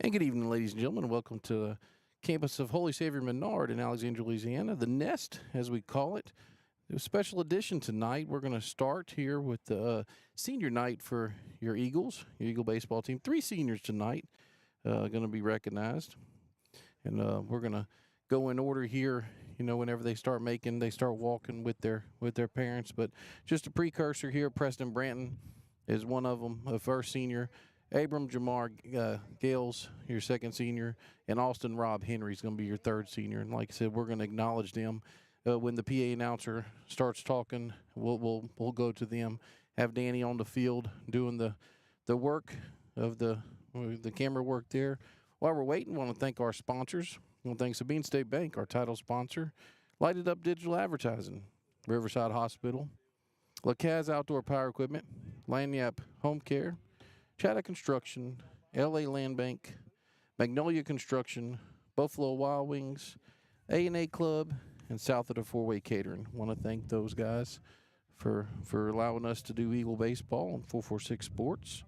And good evening, ladies and gentlemen. Welcome to the campus of Holy Savior Menard in Alexandria, Louisiana, the Nest, as we call it. A special edition tonight. We're going to start here with the senior night for your Eagles, your Eagle baseball team. 3 seniors tonight going to be recognized. And we're going to go in order here, whenever they start walking with their parents. But just a precursor here, Preston Branton is one of them, a first senior. Abram Jamar Gales, your second senior, and Austin Rob Henry is going to be your third senior. And like I said, we're going to acknowledge them when the PA announcer starts talking. We'll go to them. Have Danny on the field doing the work of the camera work there. While we're waiting, I want to thank our sponsors. I want to thank Sabine State Bank, our title sponsor, Lighted Up Digital Advertising, Riverside Hospital, LaCaz Outdoor Power Equipment, Lanyap Home Care, Chatta Construction, LA Land Bank, Magnolia Construction, Buffalo Wild Wings, A&A Club, and South of the Four-Way Catering. Want to thank those guys for allowing us to do Eagle baseball on 446 Sports.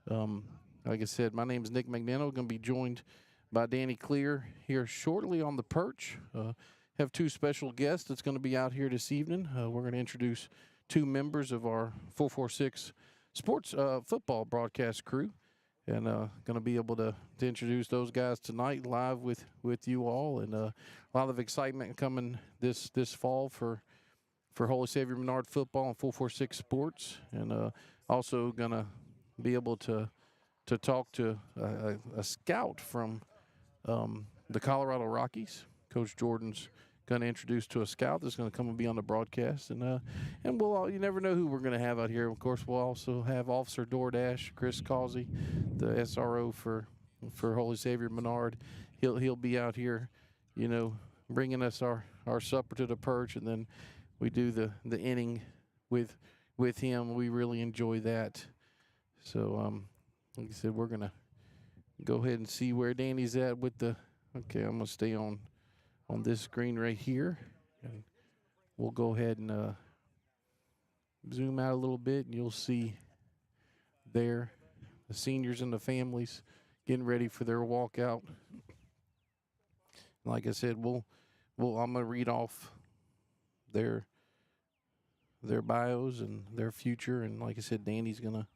Like I said, my name is Nick Magnano. Going to be joined by Danny Clear here shortly on the perch. Have 2 special guests that's going to be out here this evening. We're going to introduce 2 members of our 446 Sports football broadcast crew, and going to be able to introduce those guys tonight live with you all, and a lot of excitement coming this fall for Holy Savior Menard football and 446 Sports, and also going to be able to talk to a scout from the Colorado Rockies. Coach Jordan's going to introduce to a scout that's going to come and be on the broadcast, and we'll you never know who we're going to have out here. Of course, we'll also have Officer DoorDash, Chris Causey, the SRO for Holy Savior Menard. He'll be out here, bringing us our supper to the perch, and then we do the inning with him. We really enjoy that. So, like I said, we're going to go ahead and see where Danny's at with the. Okay, I'm going to stay on this screen right here, and we'll go ahead and zoom out a little bit, and you'll see there the seniors and the families getting ready for their walkout. Like I said, I'm gonna read off their bios and their future, and like I said, Danny's gonna.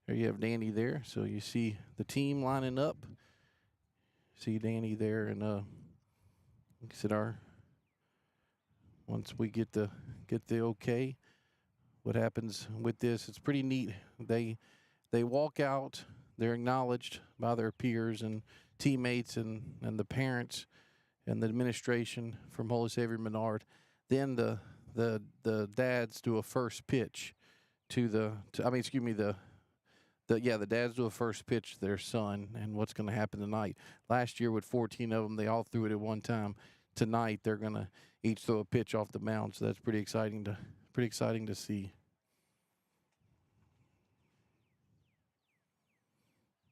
There you have Danny there, so you see the team lining up. See Danny there, and like I said, once we get the okay, what happens with this? It's pretty neat. They walk out. They're acknowledged by their peers and teammates and the parents and the administration from Holy Savior Menard. Then the dads do a first pitch the dads do a first pitch to their son and what's going to happen tonight. Last year with 14 of them, they all threw it at one time. Tonight they're going to each throw a pitch off the mound, so that's pretty exciting to see.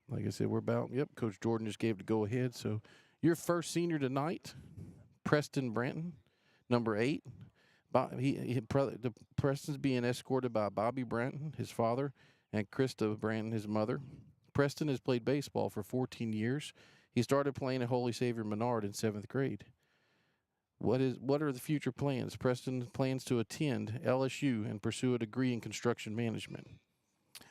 Like I said, Coach Jordan just gave the go ahead. So your first senior tonight, Preston Branton, number 8. Preston's being escorted by Bobby Branton, his father, and Krista Branton, his mother. Preston has played baseball for 14 years. He started playing at Holy Savior Menard in 7th grade. What are the future plans? Preston plans to attend LSU and pursue a degree in construction management.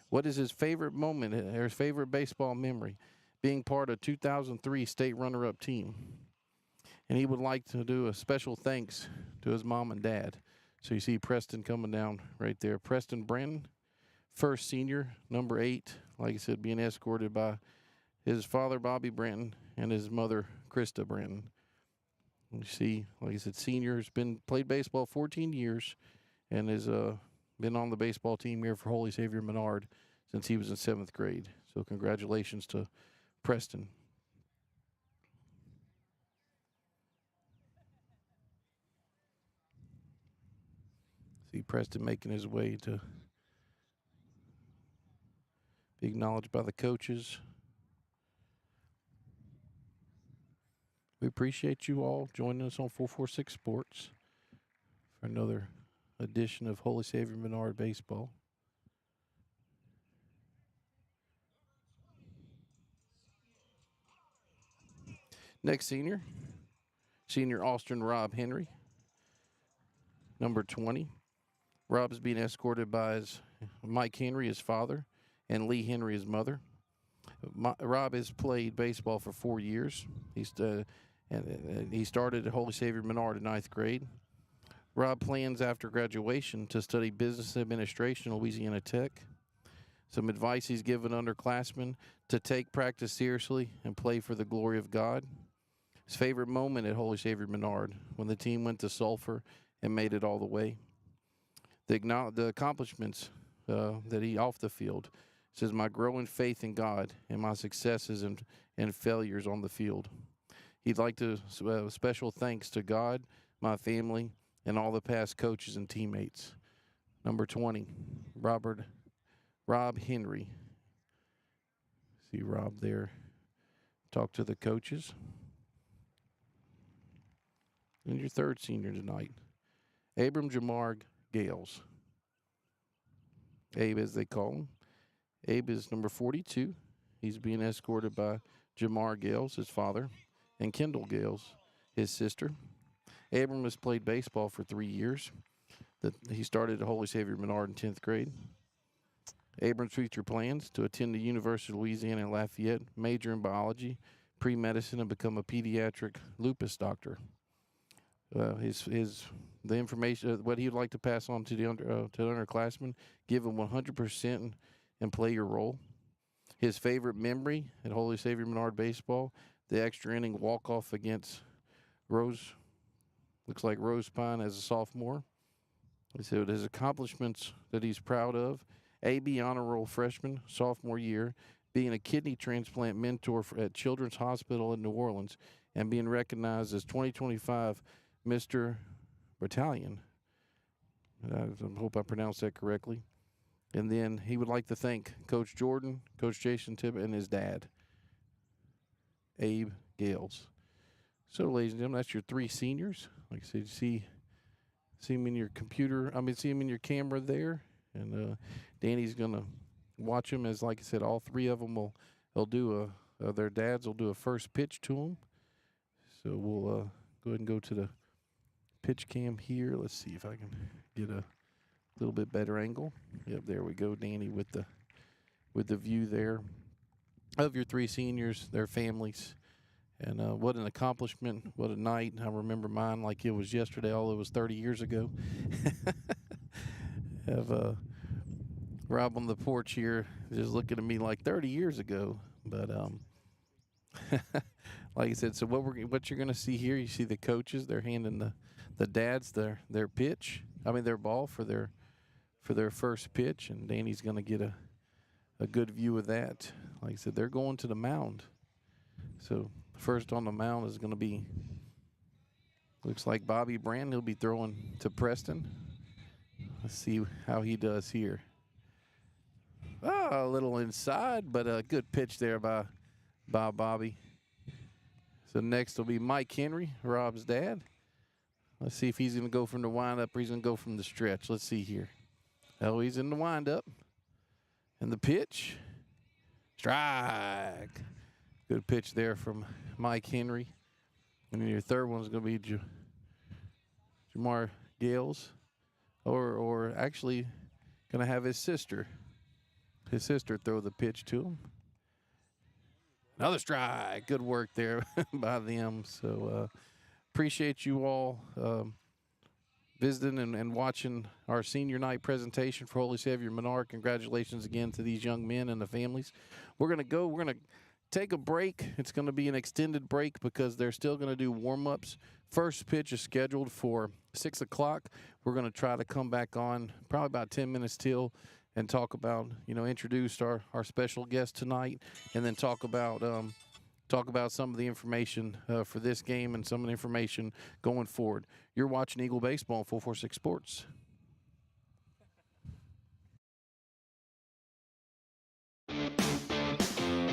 What is his favorite moment or his favorite baseball memory? Being part of 2003 state runner-up team. And he would like to do a special thanks to his mom and dad. So you see Preston coming down right there. Preston Branton, first senior, number 8, like I said, being escorted by his father, Bobby Branton, and his mother, Krista Branton. You see, like I said, senior has played baseball 14 years and has been on the baseball team here for Holy Savior Menard since he was in 7th grade. So congratulations to Preston. See Preston making his way to be acknowledged by the coaches. We appreciate you all joining us on 446 Sports for another edition of Holy Savior Menard Baseball. Next senior Austin Rob Henry, number 20. Rob is being escorted by Mike Henry, his father, and Lee Henry, his mother. Rob has played baseball for 4 years. He started at Holy Savior Menard in 9th grade. Rob plans after graduation to study business administration at Louisiana Tech. Some advice he's given underclassmen: to take practice seriously and play for the glory of God. His favorite moment at Holy Savior Menard, when the team went to Sulphur and made it all the way. The accomplishments that he off the field says, my growing faith in God and my successes and failures on the field. He'd like to special thanks to God, my family, and all the past coaches and teammates. Number 20, Rob Henry. See Rob there. Talk to the coaches. And your third senior tonight, Abram Jamar Gales. Abe, as they call him. Abe is number 42. He's being escorted by Jamar Gales, his father, and Kendall Gales, his sister. Abram has played baseball for 3 years. He started at Holy Savior Menard in 10th grade. Abram's future plans: to attend the University of Louisiana in Lafayette, major in biology, pre-medicine, and become a pediatric lupus doctor. The information, what he would like to pass on to the underclassmen: give him 100% and play your role. His favorite memory at Holy Savior Menard baseball: the extra inning walk-off against Rose Pine as a sophomore. He said his accomplishments that he's proud of: AB honor roll freshman, sophomore year, being a kidney transplant mentor at Children's Hospital in New Orleans, and being recognized as 2025 Mr. Battalion. I hope I pronounced that correctly. And then he would like to thank Coach Jordan, Coach Jason Tibbett, and his dad, Abe Gales. So, ladies and gentlemen, that's your three seniors. Like I said, see them in your computer. See them in your camera there. And Danny's going to watch them as, like I said, all three of them will do their dads will do a first pitch to them. So we'll go ahead and go to the pitch cam here. Let's see if I can get a little bit better angle. Yep, there we go, Danny, with the view there of your three seniors, their families. And what an accomplishment, what a night. I remember mine like it was yesterday, although it was 30 years ago. Have Rob on the porch here just looking at me like 30 years ago. But like I said, so what you're going to see here, you see the coaches, they're handing the dads their pitch, their ball for their first pitch, and Danny's going to get a good view of that. Like I said, they're going to the mound. So first on the mound is going to be, looks like Bobby Brand. He'll be throwing to Preston. Let's see how he does here. A little inside, but a good pitch there by Bobby. So next will be Mike Henry, Rob's dad. Let's see if he's going to go from the windup or he's going to go from the stretch. Let's see here. Oh, he's in the windup. And the pitch. Strike. Good pitch there from Mike Henry. And then your third one is going to be Jamar Gales. Or actually going to have his sister throw the pitch to him. Another strike. Good work there by them. So appreciate you all visiting and watching our senior night presentation for Holy Savior Menard. Congratulations again to these young men and the families. We're going to take a break. It's going to be an extended break because they're still going to do warm-ups. First pitch is scheduled for 6 o'clock. We're going to try to come back on probably about 10 minutes till and talk about, introduce our special guest tonight, and then talk about some of the information for this game and some of the information going forward. You're watching Eagle Baseball on 446 Sports.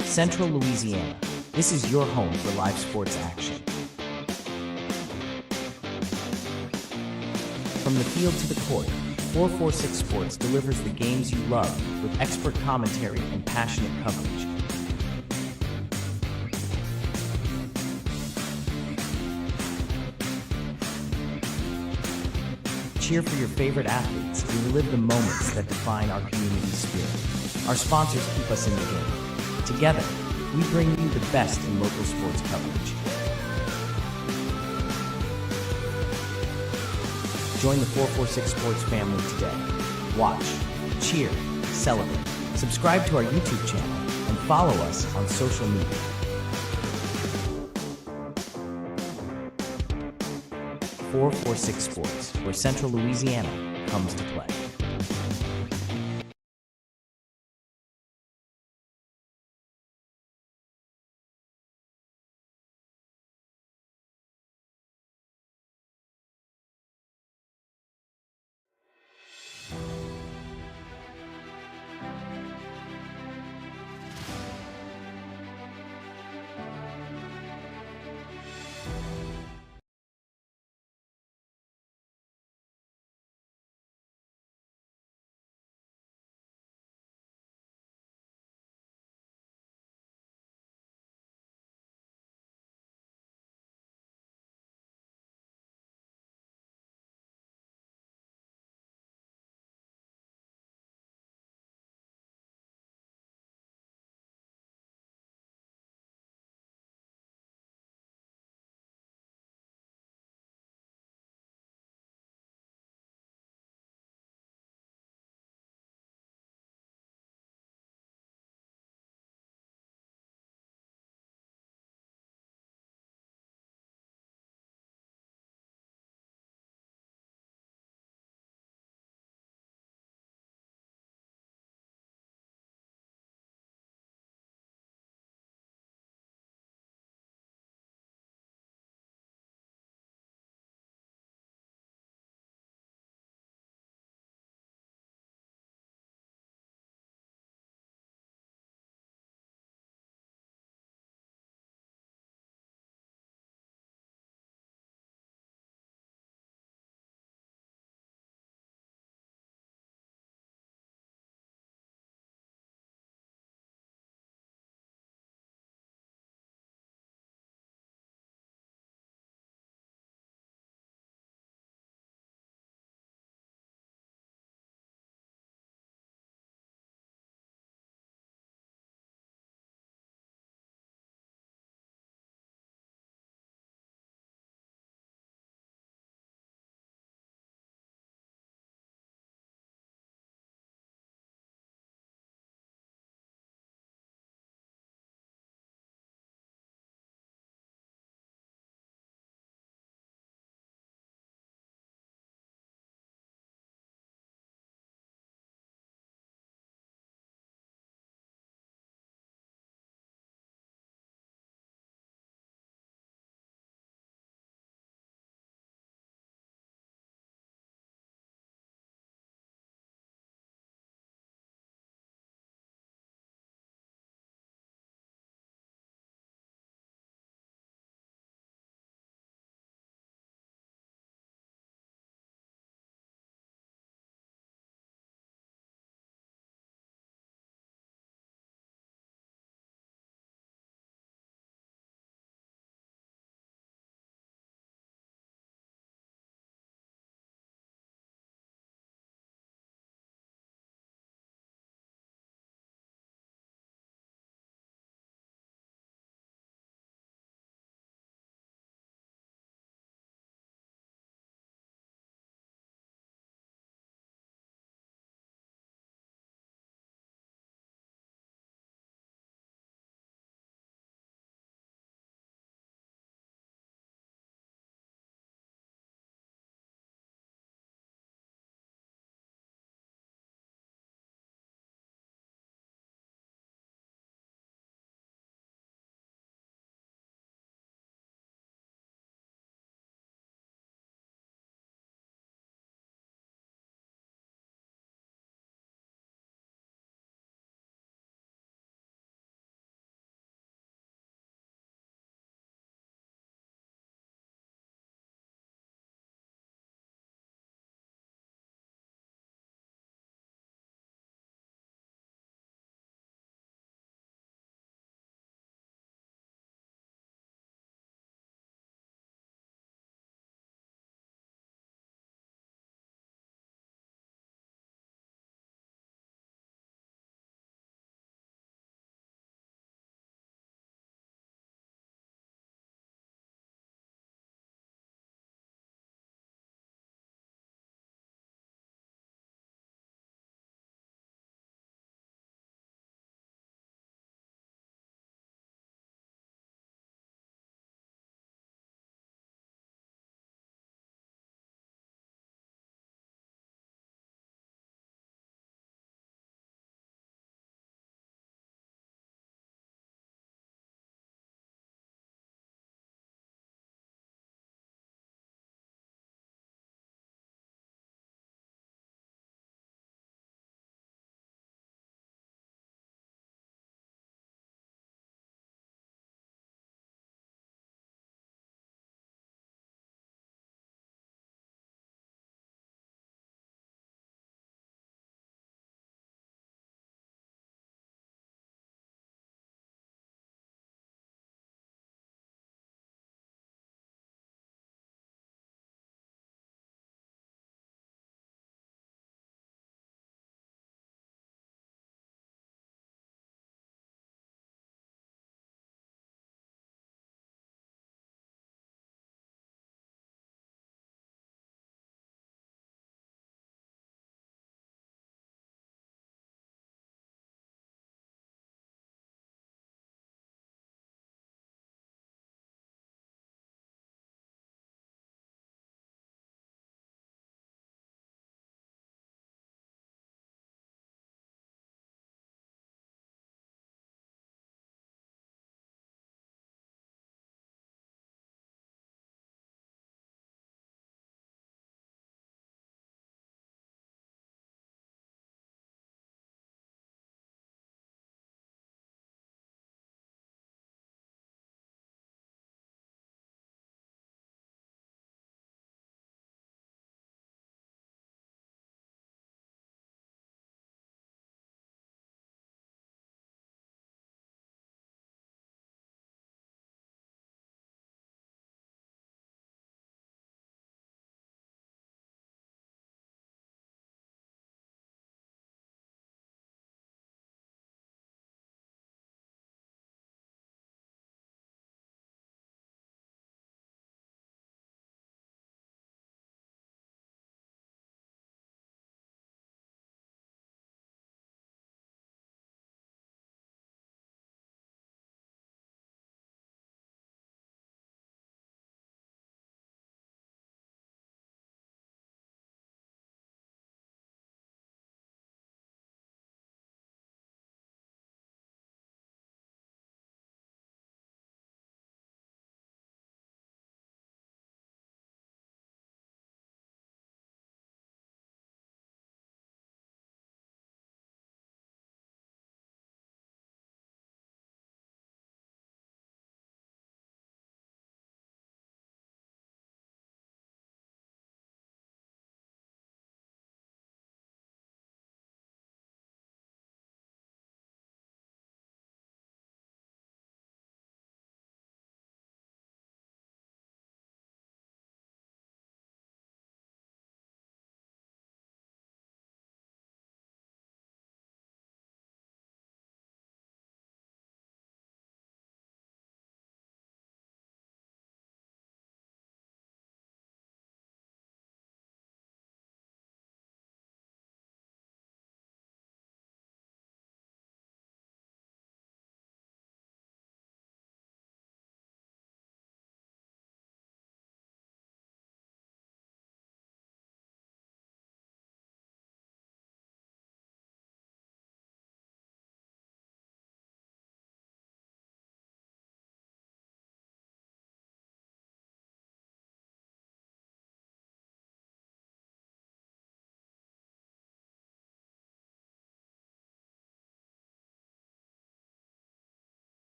Central Louisiana. This is your home for live sports action. From the field to the court, 446 Sports delivers the games you love with expert commentary and passionate coverage. cheer for your favorite athletes and relive the moments that define our community spirit. Our sponsors keep us in the game. Together, we bring you the best in local sports coverage. Join the 446 Sports family today. Watch, cheer, celebrate. Subscribe to our YouTube channel and follow us on social media. 446 Sports, where Central Louisiana comes to play.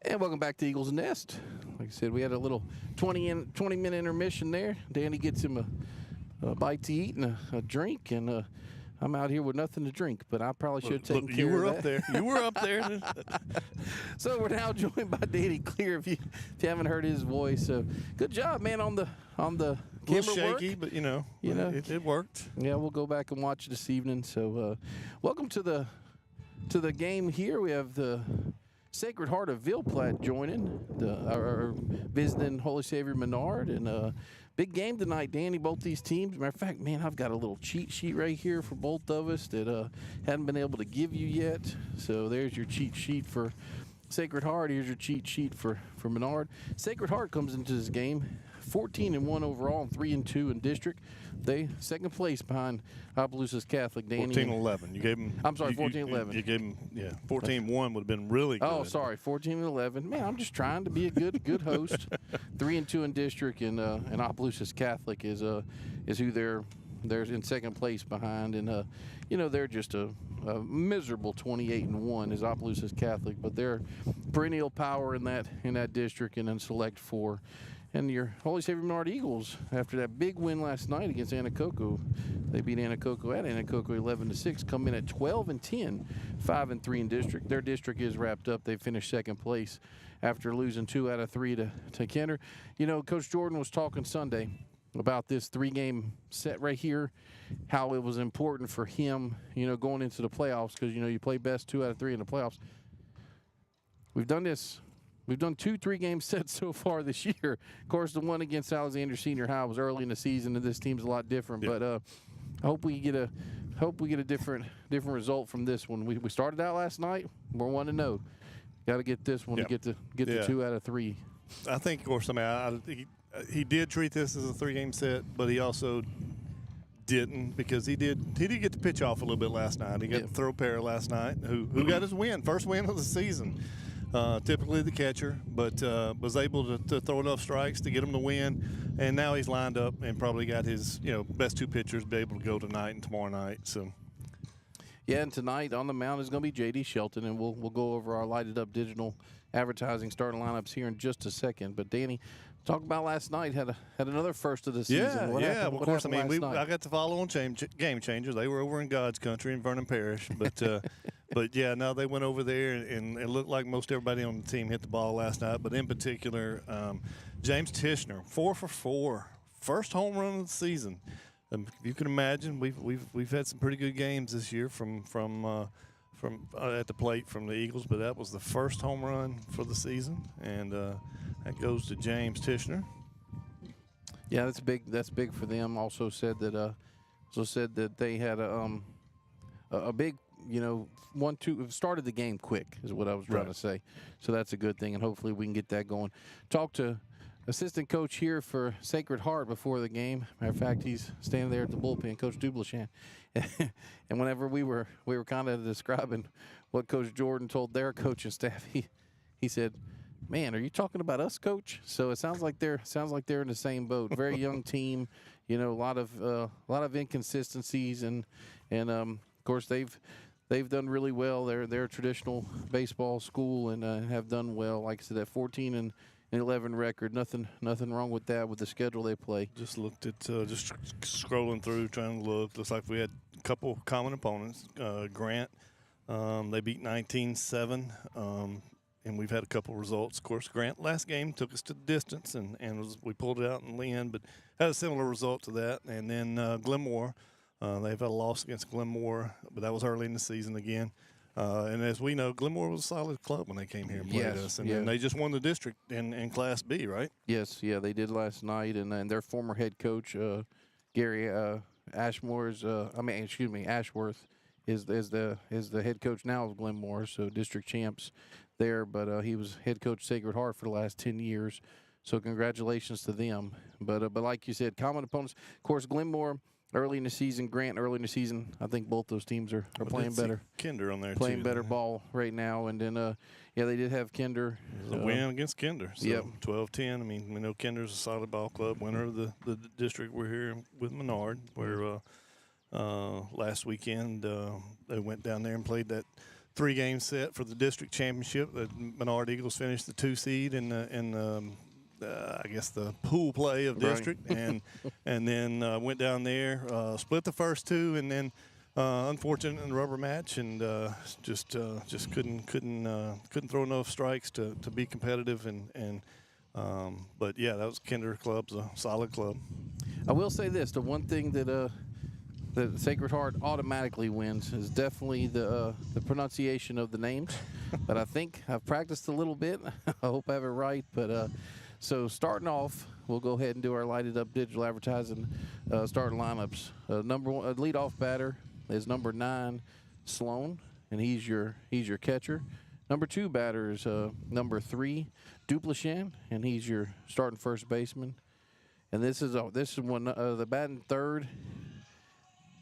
And welcome back to Eagles Nest. Like I said, we had a little 20-minute intermission there. Danny gets him a bite to eat and a drink, and I'm out here with nothing to drink, but I probably should have taken care of that. You were up there. You were up there. So we're now joined by Danny Clear. If you haven't heard his voice, so good job, man, on the camera a little shaky, work. but it worked. Yeah, we'll go back and watch this evening. So welcome to the game here. We have the Sacred Heart of Ville Platte joining, our visiting Holy Savior Menard, and big game tonight, Danny. Both these teams. Matter of fact, man, I've got a little cheat sheet right here for both of us that hadn't been able to give you yet. So there's your cheat sheet for Sacred Heart. Here's your cheat sheet for Menard. Sacred Heart comes into this game 14-1 overall and 3-2 in district. They second place behind Opelousas Catholic. Danny 14-11. You gave them. I'm sorry, 14-11. You gave them. Yeah, 14-1 would have been really good. Oh, sorry, 14-11. Man, I'm just trying to be a good host. 3-2 in district, and Opelousas Catholic is who they're in second place behind, and they're just a miserable 28-1 is Opelousas Catholic, but they're perennial power in that district, and then select 4. And your Holy Savior Menard Eagles, after that big win last night against Anacoco, they beat Anacoco at Anacoco 11-6, come in at 12-10, 5-3 in district. Their district is wrapped up. They finished second place after losing 2 out of 3 to Kinder. Coach Jordan was talking Sunday about this 3-game set right here, how it was important for him, going into the playoffs, because, you play best 2 out of 3 in the playoffs. We've done this. We've done 2 3-game sets so far this year. Of course, the one against Alexander Senior High was early in the season, and this team's a lot different. Yeah. But I hope we get a different result from this one. We started out last night. We're 1-0. Got to get this one to get the 2 out of 3. I think, of course, he did treat this as a 3-game set, but he also didn't, because he did get to pitch off a little bit last night. He got to throw pair last night. Who got his first win of the season. Typically the catcher, but was able to throw enough strikes to get him to win, and now he's lined up and probably got his best 2 pitchers be able to go tonight and tomorrow night. So, yeah, and tonight on the mound is going to be J.D. Shelton, and we'll go over our lighted up digital advertising starting lineups here in just a second. But Danny, talk about last night. Had another first of the season. What happened? Well, of course. I got to follow on Game Changers. They were over in God's country in Vernon Parish, but. But, yeah, no, they went over there, and it looked like most everybody on the team hit the ball last night. But in particular, James Tishner, 4 for 4, first home run of the season. You can imagine we've had some pretty good games this year from at the plate from the Eagles, but that was the first home run for the season, and that goes to James Tishner. Yeah, that's big. That's big for them. Also said that they had a big. 1-2 started the game quick is what I was trying to say. So that's a good thing, and hopefully we can get that going. Talk to assistant coach here for Sacred Heart before the game. Matter of fact, he's standing there at the bullpen, Coach Dublechan. And whenever we were kind of describing what Coach Jordan told their coaching staff, he said, "Man, are you talking about us, Coach?" So it sounds like they're in the same boat. Very young team, a lot of inconsistencies, and of course they've done really well. They're a traditional baseball school and have done well. Like I said, that 14-11 record, nothing wrong with that with the schedule they play. Just looked at just scrolling through, trying to look. Looks like we had a couple common opponents. Grant, they beat 19-7, and we've had a couple results. Of course, Grant last game took us to the distance, and we pulled it out in the end, but had a similar result to that. And then Glenmore. They've had a loss against Glenmore, but that was early in the season again. And as we know, Glenmore was a solid club when they came here and played us. And then they just won the district in Class B, right? Yes, yeah, they did last night. And their former head coach, Gary Ashworth, is the head coach now of Glenmore, so district champs there. But he was head coach Sacred Heart for the last 10 years. So congratulations to them. But like you said, common opponents. Of course, Glenmore early in the season, Grant early in the season. I think both those teams are playing better. Kinder on there playing better ball right now. And then, they did have Kinder. It was a win against Kinder. So 12-10. I mean, we know Kinder's a solid ball club, winner of the district. We're here with Menard, where last weekend they went down there and played that 3-game set for the district championship. The Menard Eagles finished the 2 seed in I guess the pool play of district, and then went down there, split the first 2, and then unfortunate in the rubber match, and just couldn't throw enough strikes to be competitive, but yeah, that was Kinder Club's a solid club. I will say this: the one thing that the Sacred Heart automatically wins is definitely the pronunciation of the names. But I think I've practiced a little bit. I hope I have it right. But so starting off, we'll go ahead and do our lighted up digital advertising starting lineups. Number one, leadoff batter is number 9, Sloan, and he's your catcher. Number 2 batter is number 3, Duplichin, and he's your starting first baseman. And this is one the batting third.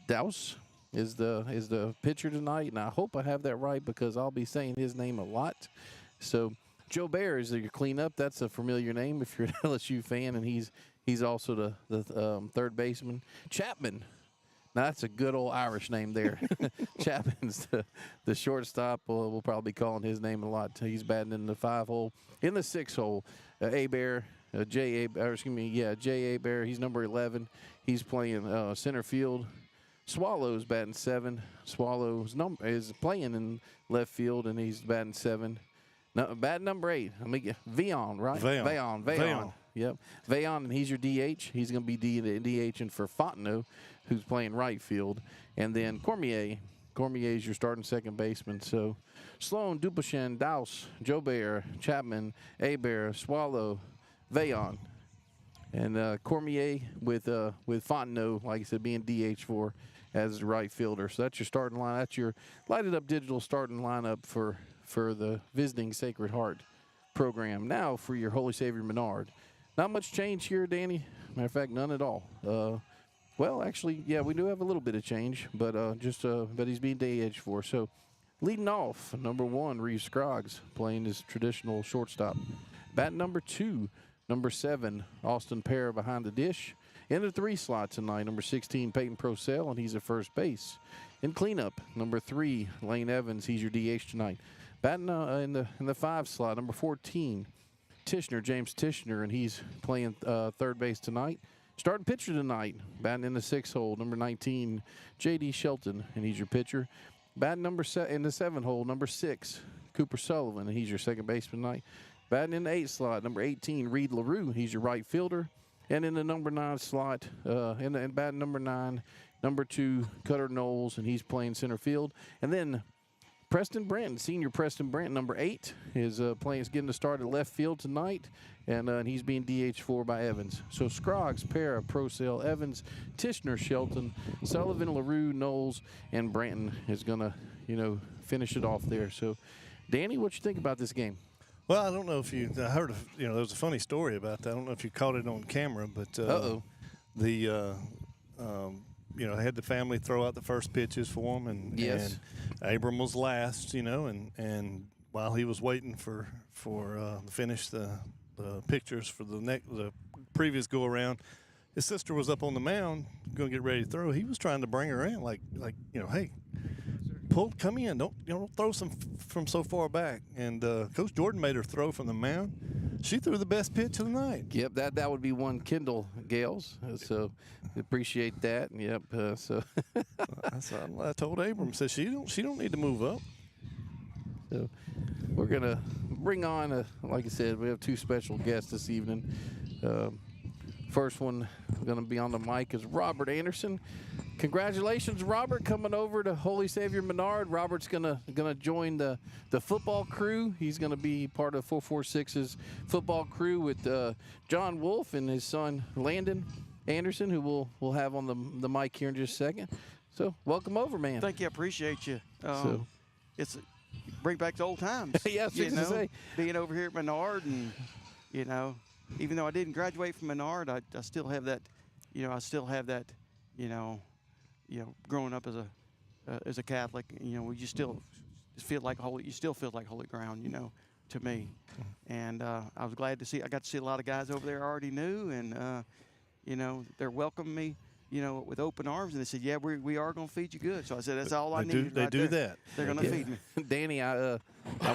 Douse is the pitcher tonight, and I hope I have that right because I'll be saying his name a lot. So Joe Bear is your cleanup. That's a familiar name if you're an LSU fan, and he's also the third baseman. Chapman. Now, that's a good old Irish name there. Chapman's the shortstop. We'll probably be calling his name a lot. He's batting in the 5 hole. In the 6 hole, Bear, J. Bear. He's number 11. He's playing center field. Swallow's batting 7. Swallow's is playing in left field, and he's batting 7. No, batting number 8. Let me get Veon, right? Veon. Yep. Veon, and he's your DH. He's going to be DHing for Fontenot, who's playing right field. And then Cormier is your starting second baseman. So Sloan, Duplichin, Douse, Joe Bear, Chapman, Bear, Swallow, Veon. And Cormier with Fontenot, like I said, being DH for as the right fielder. So that's your starting line. That's your lighted up digital starting lineup for the visiting Sacred Heart program. Now for your Holy Savior Menard. Not much change here, Danny. Matter of fact, none at all. Well, actually, yeah, we do have a little bit of change, but but he's being DH for. So leading off, number 1, Reeve Scroggs, playing his traditional shortstop. Bat number 2, number 7, Austin Pear behind the dish. In the 3 slot tonight, number 16, Peyton Procell, and he's at first base. In cleanup, number 3, Lane Evans, he's your DH tonight. Batting in the 5 slot, number 14, James Tishner, and he's playing third base tonight. Starting pitcher tonight, batting in the 6 hole, number 19, J.D. Shelton, and he's your pitcher. Batting in the 7 hole, number 6, Cooper Sullivan, and he's your second baseman tonight. Batting in the 8 slot, number 18, Reed LaRue, he's your right fielder. And in the number 9 slot, in batting number 9, number 2, Cutter Knowles, and he's playing center field. And then Preston Brent, senior Preston Brent, number 8, is getting the start at left field tonight, and he's being DH for by Evans. So Scroggs, Para, Procell, Evans, Tishner, Shelton, Sullivan, LaRue, Knowles, and Branton is going to, finish it off there. So, Danny, what you think about this game? Well, I don't know if I heard, there was a funny story about that. I don't know if you caught it on camera, but they had the family throw out the first pitches for him, and Abram was last, and while he was waiting for to finish the pictures for the previous go around, his sister was up on the mound going to get ready to throw. He was trying to bring her in, like hey, come in, don't throw from so far back. And Coach Jordan made her throw from the mound. She threw the best pitch of the night. Yep, that would be one Kendall Gales. So appreciate that. Yep. So I told Abram, said she don't need to move up. So we're gonna bring on, like I said, we have 2 special guests this evening. First one going to be on the mic is Robert Anderson. Congratulations, Robert, coming over to Holy Savior Menard. Robert's gonna join the football crew. He's gonna be part of 446's football crew with John Wolf and his son Landon Anderson, who we'll have on the mic here in just a second. So welcome over, man. Thank you. I appreciate you. It's bring back the old times. Yeah, to say. Being over here at Menard, and even though I didn't graduate from Menard, I still have that. Growing up as a Catholic, you still feel like holy ground, to me. And I was glad to see. I got to see a lot of guys over there I already knew, and they're welcoming me with open arms, and they said, "Yeah, we are going to feed you good." So I said, "That's all I need." They do that. They're going to feed me. Danny, I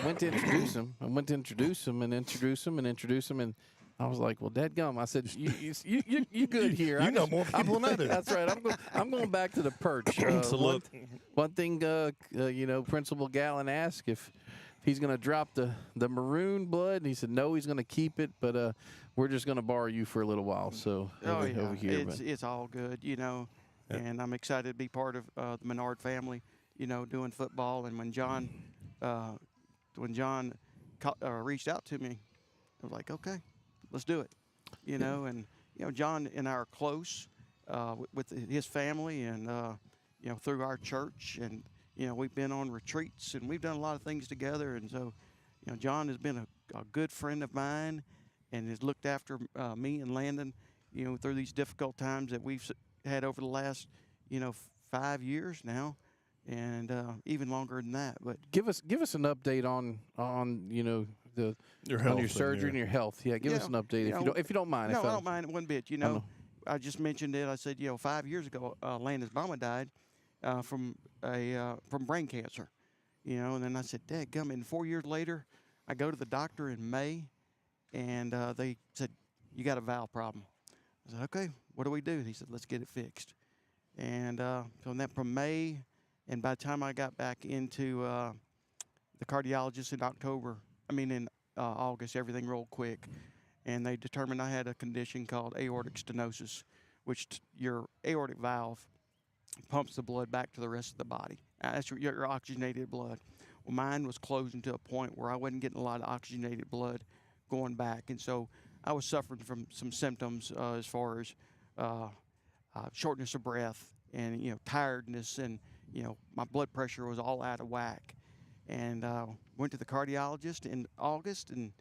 went to introduce him. I went to introduce him, and I was like, "Well, dadgum," I said, "You good here? You know more people than I do." That's right. I'm going back to the perch. One thing, Principal Gallen asked if he's going to drop the maroon blood, and he said no, he's going to keep it, but we're just going to borrow you for a little while. So over here, it's all good, and I'm excited to be part of the Menard family, doing football. And when John reached out to me, I was like, okay, let's do it, And John and I are close with his family, and through our church, and we've been on retreats, and we've done a lot of things together. And so, John has been a good friend of mine, and has looked after me and Landon, through these difficult times that we've had over the last, 5 years now, and even longer than that. But give us an update on your health, your surgery and your health. Yeah, give us an update if you don't mind. No, I don't mind one bit. I just mentioned it. I said, 5 years ago, Landon's mama died from brain cancer, and then I said, dadgummit, and 4 years later, I go to the doctor in May, and they said, you got a valve problem. I said, okay, what do we do? He said, let's get it fixed. And so then from May, and by the time I got back into the cardiologist in August, everything rolled quick. And they determined I had a condition called aortic stenosis, which your aortic valve pumps the blood back to the rest of the body. That's your oxygenated blood. Well, mine was closing to a point where I wasn't getting a lot of oxygenated blood going back. And so I was suffering from some symptoms as far as shortness of breath and, tiredness, and, my blood pressure was all out of whack. And went to the cardiologist in August, and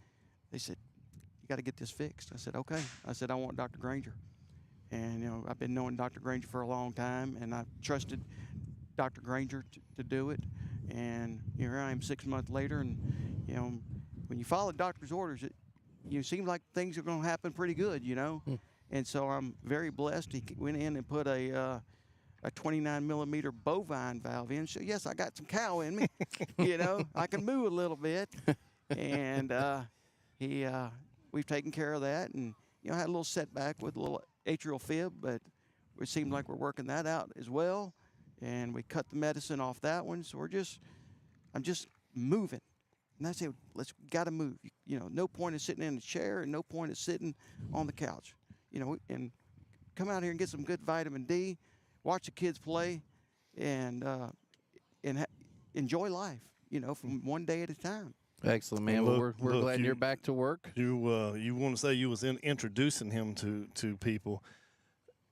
they said, you got to get this fixed. I said, okay. I said, I want Dr. Granger. And, I've been knowing Dr. Granger for a long time, and I trusted Dr. Granger to do it. And here I am 6 months later, and, when you follow the doctor's orders, it seems like things are going to happen pretty good, And so I'm very blessed. He went in and put a 29-millimeter bovine valve in. So, yes, I got some cow in me. I can move a little bit. And we've taken care of that. And, I had a little setback with a little atrial fib, but it seemed like we're working that out as well. And we cut the medicine off that one. So I'm just moving. And I say, got to move. No point in sitting in a chair, and no point in sitting on the couch. And come out here and get some good vitamin D, watch the kids play, and enjoy life, from one day at a time. Excellent, man. Well, we're glad you're back to work. You want to say you was introducing him to people.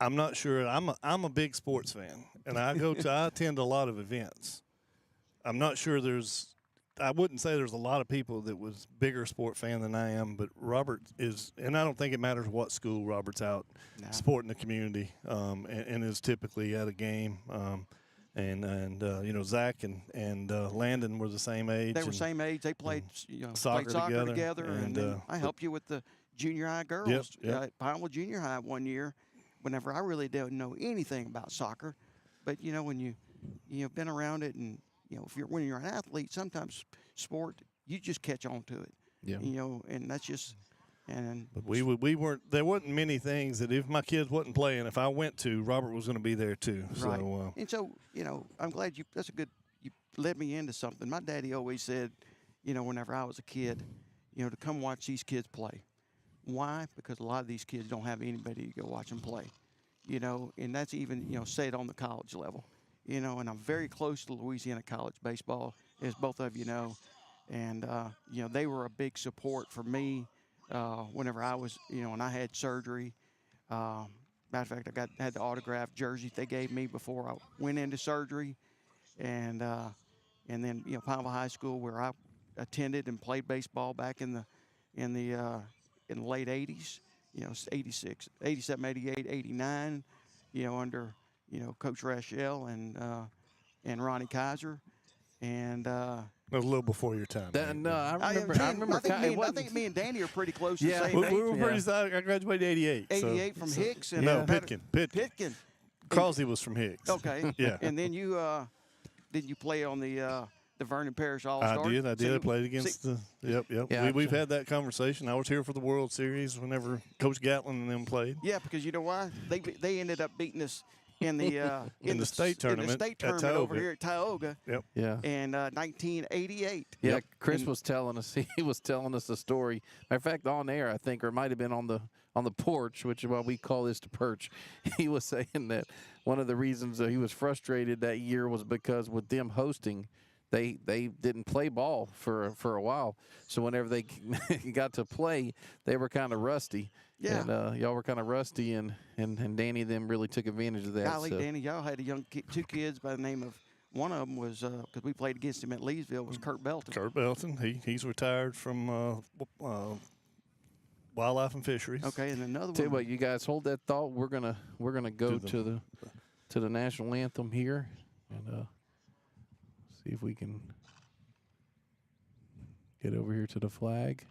I'm not sure. I'm a big sports fan, and I attend a lot of events. I'm not sure I wouldn't say there's a lot of people that was bigger sport fan than I am, but Robert is, and I don't think it matters what school Robert's out supporting the community, and is typically at a game. Zach and Landon were the same age. They were the same age. They played soccer together, and then I helped you with the junior high girls at Pinewood Junior High one year. Whenever I really didn't know anything about soccer, but when you've been around it, and when you're an athlete, sometimes sport, you just catch on to it. Yeah. And that's just. But we weren't. There wasn't many things that if my kids wasn't playing, if I went to, Robert was going to be there too. Right. So, and so I'm glad you led me into something. My daddy always said, whenever I was a kid, to come watch these kids play. Why? Because a lot of these kids don't have anybody to go watch them play. And that's even said on the college level. And I'm very close to Louisiana College baseball, as both of you know. And, they were a big support for me whenever I was, and I had surgery. Matter of fact, I had the autographed jersey they gave me before I went into surgery. And then, Pineville High School, where I attended and played baseball back in the late 80s, 86, 87, 88, 89, under Coach Rachel and Ronnie Kaiser, and a little before your time. I remember. I think me and Danny are pretty close. Yeah, to the same we were age. pretty. I graduated 88. 88 from Hicks and Pitkin. Pitkin. Crosby was from Hicks. Okay. Yeah. And then you did you play on the Vernon Parish All-Star? I did. I played against the. Yep. Yeah, We've had that conversation. I was here for the World Series whenever Coach Gatlin and them played. Yeah, because you know why? They ended up beating us in the in the state tournament in the state at tournament over Tioga. here at Tioga. Yep. Yeah. In 1988. Yeah, Yep. Chris was telling us. He was telling us a story. Matter of fact, on air, I think, or it might have been on the porch, which is why we call this the perch. He was saying that one of the reasons that he was frustrated that year was because with them hosting, they didn't play ball for a while. So whenever they got to play, they were kind of rusty. Yeah. And y'all were kind of rusty, and Danny and them really took advantage of that. Golly, so. Danny, y'all had two kids by the name of, one of them was, because we played against him at Leesville, was Kurt Belton. Kurt Belton. He's retired from Wildlife and Fisheries. Okay, and another Tell you one. what, you guys hold that thought. We're gonna go to the national anthem here, and see if we can get over here to the flag.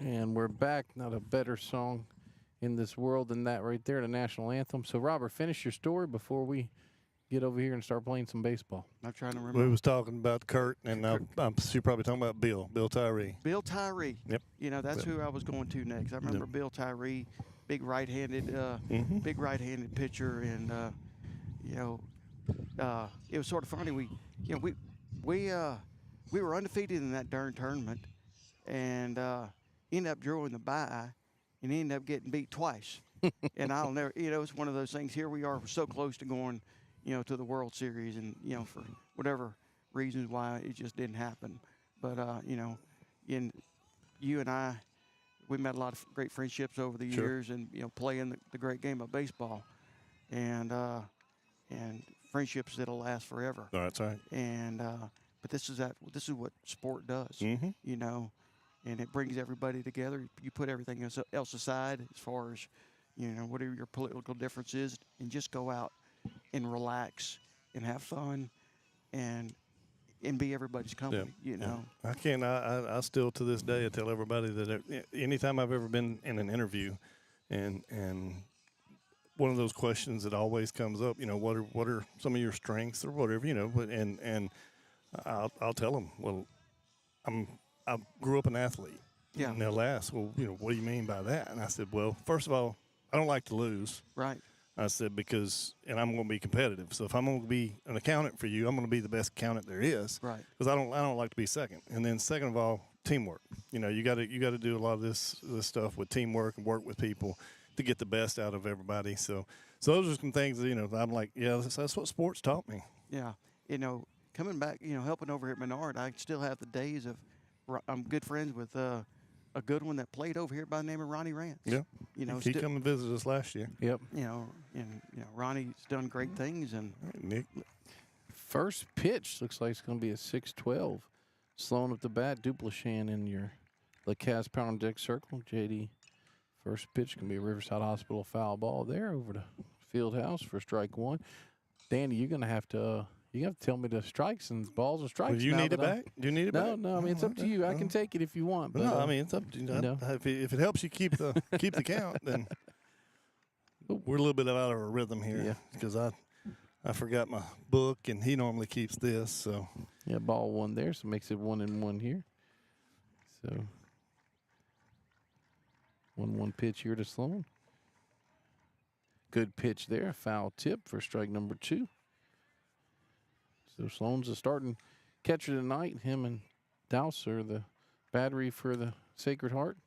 And we're back. Not a better song in this world than that right there, the national anthem. So, Robert, finish your story before we get over here and start playing some baseball. I'm trying to remember. We was talking about Kurt, and you're probably talking about Bill Tyree. Bill Tyree. Yep. You know, that's who I was going to next. I remember Bill Tyree, big right-handed pitcher, and it was sort of funny. We were undefeated in that darn tournament, and ended up drawing the bye, and ended up getting beat twice. And I'll never, it's one of those things. Here we are, we're so close to going, to the World Series, and for whatever reasons why it just didn't happen. But in you and I, we met a lot of great friendships over the years, and playing the great game of baseball, and friendships that'll last forever. Oh, that's right. And but this is what sport does, and it brings everybody together. You put everything else aside as far as whatever your political difference is, and just go out and relax and have fun and be everybody's company. I still to this day I tell everybody that anytime I've ever been in an interview, and one of those questions that always comes up, what are some of your strengths or whatever, and I'll tell them, well, I grew up an athlete. Yeah. And they'll ask, well, what do you mean by that? And I said, well, first of all, I don't like to lose. Right. I said, and I'm going to be competitive. So if I'm going to be an accountant for you, I'm going to be the best accountant there is. Right. Because I don't like to be second. And then second of all, teamwork. You got to do a lot of this stuff with teamwork and work with people. to get the best out of everybody. So those are some things that, you know, I'm like, yeah, that's what sports taught me. Yeah, you know, coming back, you know, helping over here at Menard, I still have the days of. I'm good friends with a good one that played over here by the name of Ronnie Rance. Yeah, you know, he come and visit us last year. Yep. You know, Ronnie's done great things, and Nick, First pitch looks like it's going to be a 6-12. Sloan up the bat, Duplichan in your LeCaz pound deck circle. JD, first pitch going to be a Riverside Hospital foul ball there over to field house for strike one. Danny, you're going to have to tell me the strikes and balls and strikes. do you now need it that back? Do you need it back? No, I mean, it's up to you. I can take it if you want. But, No, I mean, it's up to you. know. If it helps you keep the count, then we're a little bit out of our rhythm here. Yeah. Because I forgot my book, and he normally keeps this. So yeah, ball one there, so makes it 1-1 here. So 1-1 pitch here to Sloan. Good pitch there, foul tip for strike number 2. So Sloan's the starting catcher tonight. Him and Dowse are the battery for the Sacred Heart.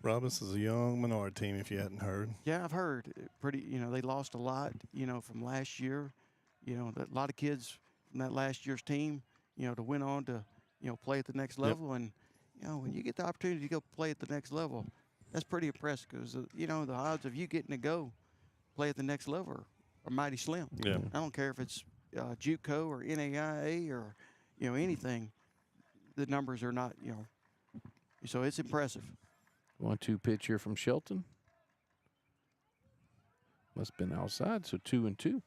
Rob, this is a young Menard team, if you hadn't heard. yeah, I've heard pretty. You know, they lost a lot. You know, from last year. You know, a lot of kids from that last year's team. You know, to went on to play at the next level, and you know, when you get the opportunity to go play at the next level, that's pretty impressive because you know the odds of you getting to go play at the next level are mighty slim. Yeah. I don't care if it's JUCO or NAIA or anything. The numbers are not so it's impressive. 1-2 pitch here from Shelton. Must have been outside, so 2-2.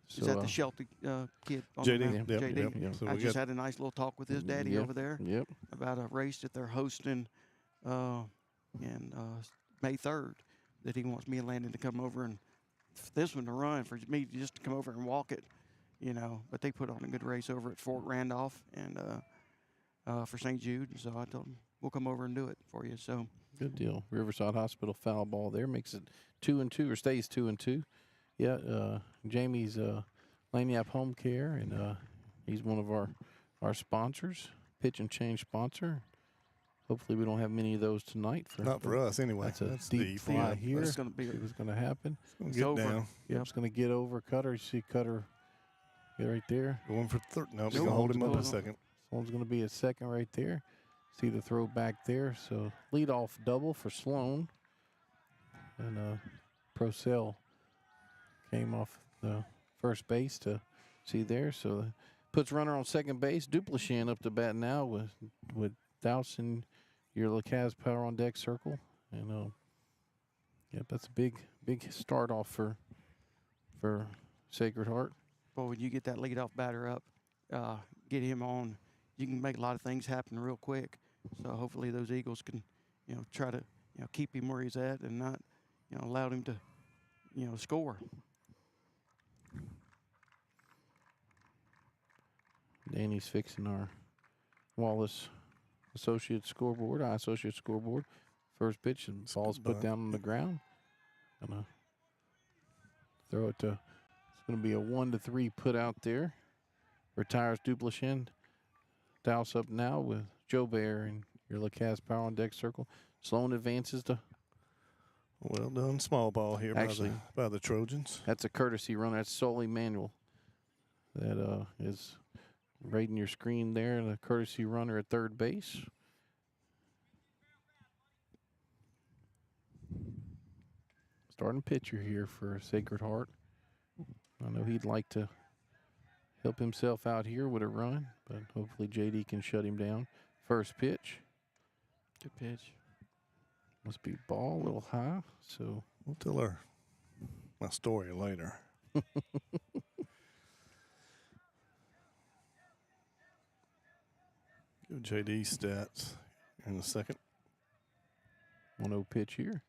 So, Is that the Shelton kid? On JD, the mound? yep, JD. yep. So I we just got- had a nice little talk with his daddy Yep, over there Yep. about a race that they're hosting in May 3rd that he wants me and Landon to come over and this one to run for me just to come over and walk it, But they put on a good race over at Fort Randolph and for St. Jude. And so I told them we'll come over and do it for you. So Good deal. Riverside Hospital foul ball there makes it 2-2 or stays 2-2. Yeah, Jamie's Lanyap Home Care, and he's one of our sponsors, pitch and change sponsor. Hopefully we don't have many of those tonight. Not for us, anyway. That's a deep fly here. it's going to be See what's going to happen. It's It's gonna over. get down. Yep, it's going to get over Cutter. You see Cutter right there. Going for third. No, we're Nope. going to hold him up Nope. a second. Sloan's going to be a second right there. See the throw back there. So leadoff double for Sloan. And Procell came off the first base to see there. So puts runner on second base. Duplichan up to bat now with Dowson, your LeCaz power on deck circle. And yep, that's a big start off for Sacred Heart. Well, when you get that leadoff batter up, get him on, you can make a lot of things happen real quick. So hopefully those Eagles can, try to, keep him where he's at and not, allow him to, score. Danny's fixing our Wallace Associates scoreboard, Associates scoreboard. First pitch and ball's put down on the ground. Gonna throw it to. It's gonna be a 1-3 put out there. Retires Duplichan. Douse up now with Joe Bear and your LeCaz power on deck circle. Sloan advances to. Well done, small ball here Actually, by the Trojans. That's a courtesy run. That's solely manual. That is right in your screen there. The courtesy runner at third base. Starting pitcher here for Sacred Heart. I know he'd like to help himself out here with a run, but hopefully JD can shut him down. First pitch. Good pitch. Must be ball a little high, so We'll tell her my story later. Give JD stats in a second. 1-0 pitch here.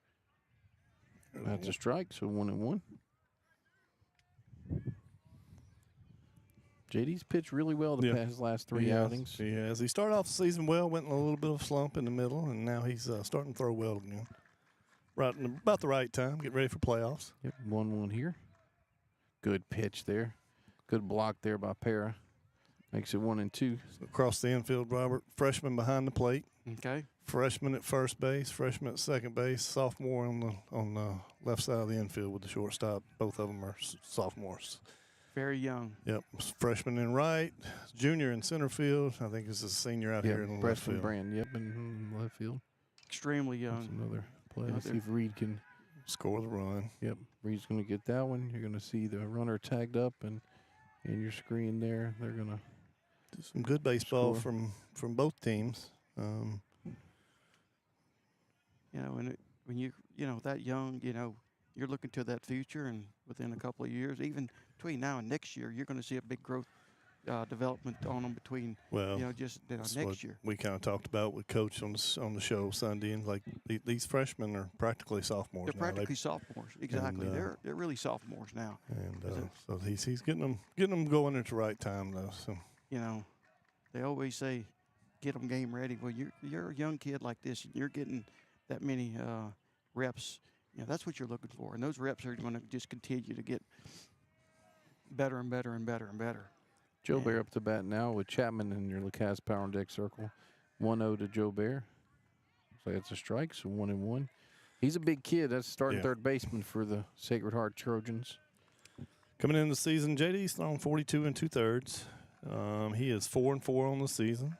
That's a strike, so 1-1. JD's pitched really well the past last three outings. He has. He started off the season well, went in a little bit of a slump in the middle, and now he's starting to throw well again. Right, about the right time. Get ready for playoffs. Yep, 1-1 here. Good pitch there. Good block there by Para. Makes it 1-2. So across the infield, Robert, freshman behind the plate. Okay. Freshman at first base, freshman at second base, sophomore on the left side of the infield with the shortstop. Both of them are sophomores. Very young. Yep, freshman in right, junior in center field. I think this is a senior out here in the left Preston field. Brand. Yep, in left field. Extremely That's young. another play. Yeah, Let's see if Reed can. Score the run. Yep, Reed's going to get that one. You're going to see the runner tagged up and in your screen there. They're going to Do some good baseball Score. from both teams. You know, and when you know that young, you know, you're looking to that future, and within a couple of years, even between now and next year, you're going to see a big growth development on them between, Well, you know, just that's next what year. we kind of talked about with Coach on the show Sunday, and like these freshmen are practically sophomores They're now. practically sophomores. Exactly. and, They're really sophomores now. So he's getting them going at the right time though. So You know, they always say, get them game ready. Well, you're a young kid like this, and you're getting that many reps. You know, that's what you're looking for, and those reps are going to just continue to get better and better and better and better. Joe Bear up to bat now with Chapman in your Lacasse Power and Deck circle. 1-0 to Joe Bear. So it's a strike, so 1-1. He's a big kid. That's starting third baseman for the Sacred Heart Trojans. coming into the season, JD's thrown 42 2/3. He is 4-4 on the season.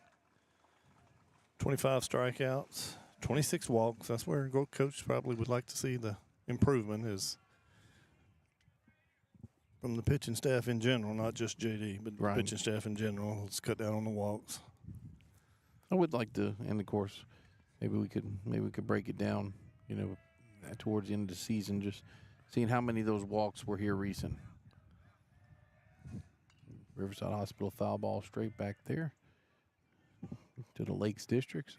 25 strikeouts, 26 walks. That's where Coach probably would like to see the improvement is from the pitching staff in general, not just JD, but the pitching staff in general. Let's cut down on the walks. I would like to, and of course, maybe we could break it down, you know, towards the end of the season, just seeing how many of those walks were here recent. Riverside Hospital foul ball straight back there to the Lakes Districts.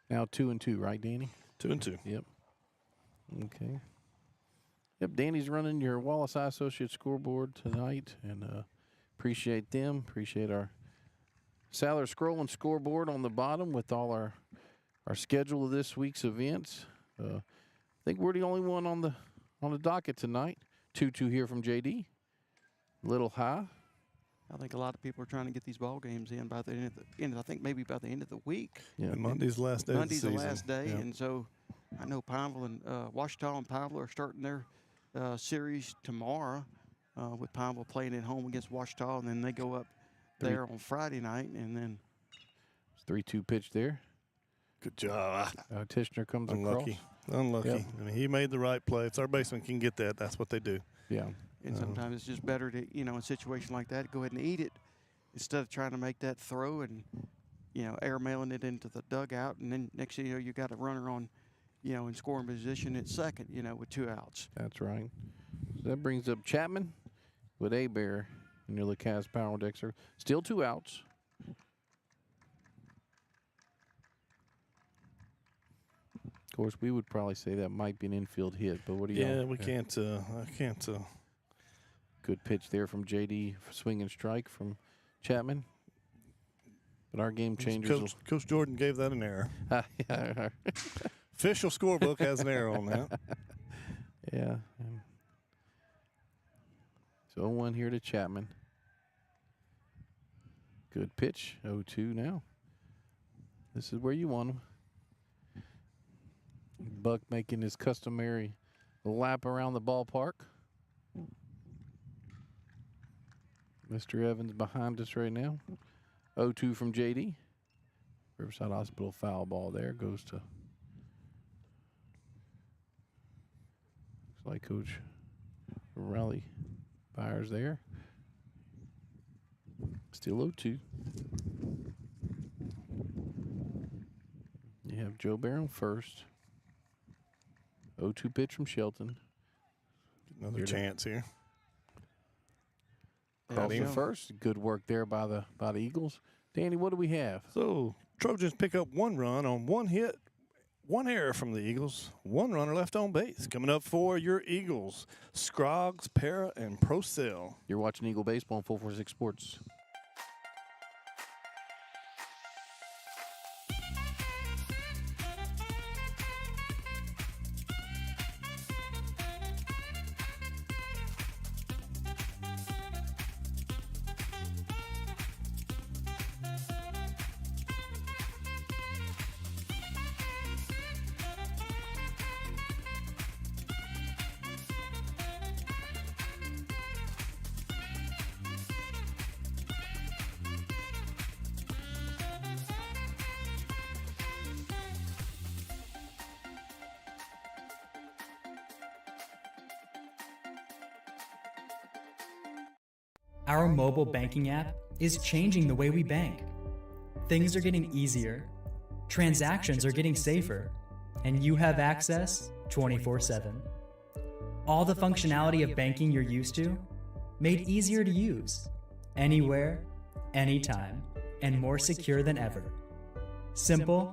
Now 2-2, right, Danny? 2-2. Yep. Okay. Yep, Danny's running your Wallace Eye Associates scoreboard tonight, and appreciate them. Appreciate our Saller scrolling scoreboard on the bottom with all our schedule of this week's events. I think we're the only one on the docket tonight. 2-2 here from JD. Little high. I think a lot of people are trying to get these ball games in by the end. I think maybe by the end of the week. Yeah, And Monday's the last day Monday's of the the season. last day, Yeah. and so I know Pineville and Ouachita and Pineville are starting their series tomorrow with Pineville playing at home against Ouachita, and then they go up there on Friday night, and then 3-2 pitch there. Good job. Tishner comes Unlucky. across. Unlucky. Yep. I mean, he made the right play. If our baseman can get that, that's what they do. Yeah. and sometimes it's just better to, you know, in a situation like that, go ahead and eat it instead of trying to make that throw and, you know, air mailing it into the dugout, and then next thing you know, you got a runner on, you know, in scoring position at second, you know, with 2 outs. That's right. So that brings up Chapman with Bear in your Lacasse Power Deck circle. Still 2 outs. Of course, we would probably say that might be an infield hit, but what do you? Yeah, we can't. I can't. Good pitch there from JD, swing and strike from Chapman. But our game changers. Coach Jordan gave that an error. Official scorebook has an error on that. Yeah. So 0-1 here to Chapman. Good pitch. 0-2 now. This is where you want him. Buck making his customary lap around the ballpark. Mr. Evans behind us right now. 0-2 from JD. Riverside Hospital foul ball there. Goes to, looks like Coach Raleigh fires there. Still 0-2. You have Joe Barron first. 0-2 pitch from Shelton. Another chance here. Carlson first. Good work there by the Eagles. Danny, what do we have? So Trojans pick up 1 run on 1 hit, 1 error from the Eagles. 1 runner left on base. Coming up for your Eagles, Scroggs, Para, and Procell. You're watching Eagle Baseball on 446 Sports. Our mobile banking app is changing the way we bank. Things are getting easier, transactions are getting safer, and you have access 24/7. All the functionality of banking you're used to, made easier to use, anywhere, anytime, and more secure than ever. Simple,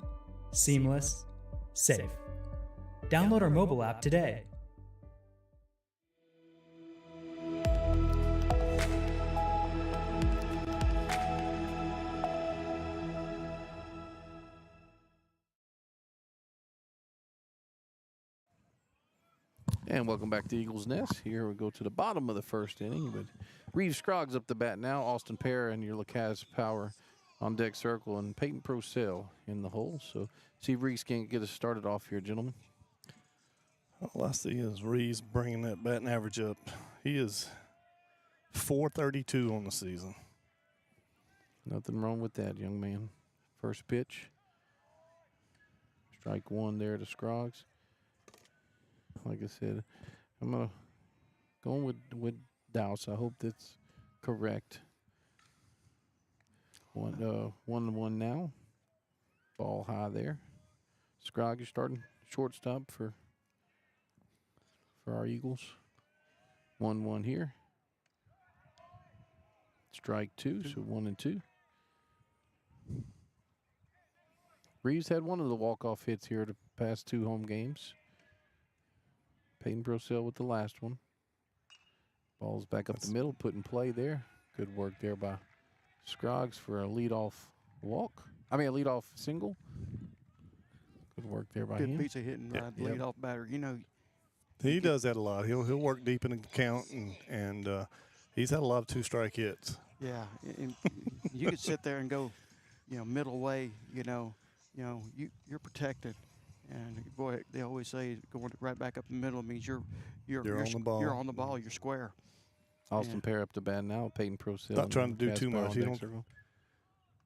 seamless, safe. Download our mobile app today. And welcome back to Eagles Nest. Here we go to the bottom of the first inning. But Reeves Scroggs up the bat now. Austin Pear and your LaCaz Power on deck circle. And Peyton Procell in the hole. So see if Reeves can get us started off here, gentlemen. All I see is Reeves bringing that batting average up. He is .432 on the season. Nothing wrong with that, young man. First pitch. Strike one there to Scroggs. Like I said, I'm going with Douse. I hope that's correct. 1-1 now. Ball high there. Scroggs, you're starting shortstop for our Eagles. 1-1 here. Strike two, so 1-2. Reeves had one of the walk-off hits here the past two home games. Peyton Procell with the last one. Ball's back up the middle, put in play there. Good work there by Scroggs for a leadoff walk. I mean, a leadoff single. Good work there by him. Good piece of hitting by the leadoff batter. You know, he does that a lot. He'll work deep in the count, and he's had a lot of two-strike hits. Yeah, and you could sit there and go, middle way. You're protected. And boy, they always say going right back up the middle means you're on the ball. You're on the ball. You're square. Austin Pear up the bat now. Peyton Procell. Not trying to do too much.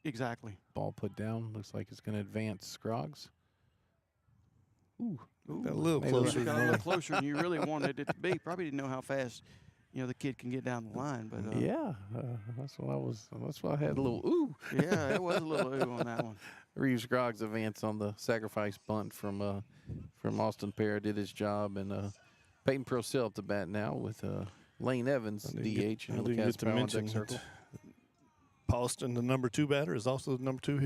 Exactly. Ball put down. Looks like it's going to advance Scroggs. Ooh. Got a little closer. Got a little closer than you really wanted it to be. Probably didn't know how fast the kid can get down the line, but that's why I had a little ooh. Yeah, it was a little ooh on that one. Reeves Scroggs advance on the sacrifice bunt from Austin Pear, did his job, and Peyton Procell up the bat now with Lane Evans, DH, and LaCaz Power on deck circle. Paulston, the number 2 batter, is also the number 2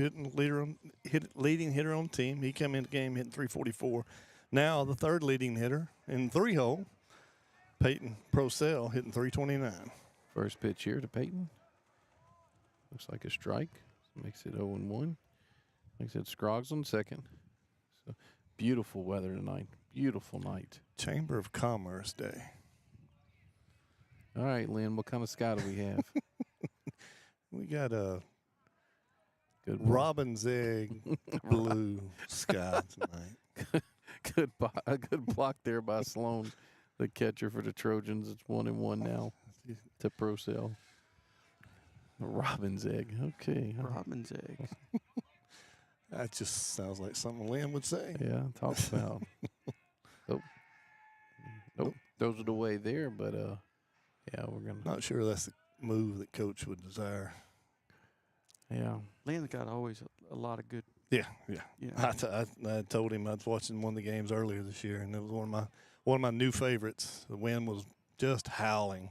leading hitter on the team. He came in the game hitting .344. Now the third leading hitter in 3-hole, Peyton Procell, hitting .329. First pitch here to Peyton. Looks like a strike. Makes it 0-1. Like I said, Scroggs on second. So beautiful weather tonight. Beautiful night. Chamber of Commerce Day. All right, Lynn, what kind of sky do we have? We got a good robin's egg blue sky tonight. A good block there by Sloan, the catcher for the Trojans. It's 1-1 now to Procell. Robin's egg. Okay. Robin's egg. That just sounds like something Lynn would say. Yeah, talk about. Nope. Those are the way there, but yeah, we're gonna. Not sure that's the move that coach would desire. Yeah. Lynn's got always a lot of good. Yeah. I told him I was watching one of the games earlier this year, and it was one of my new favorites. The wind was just howling,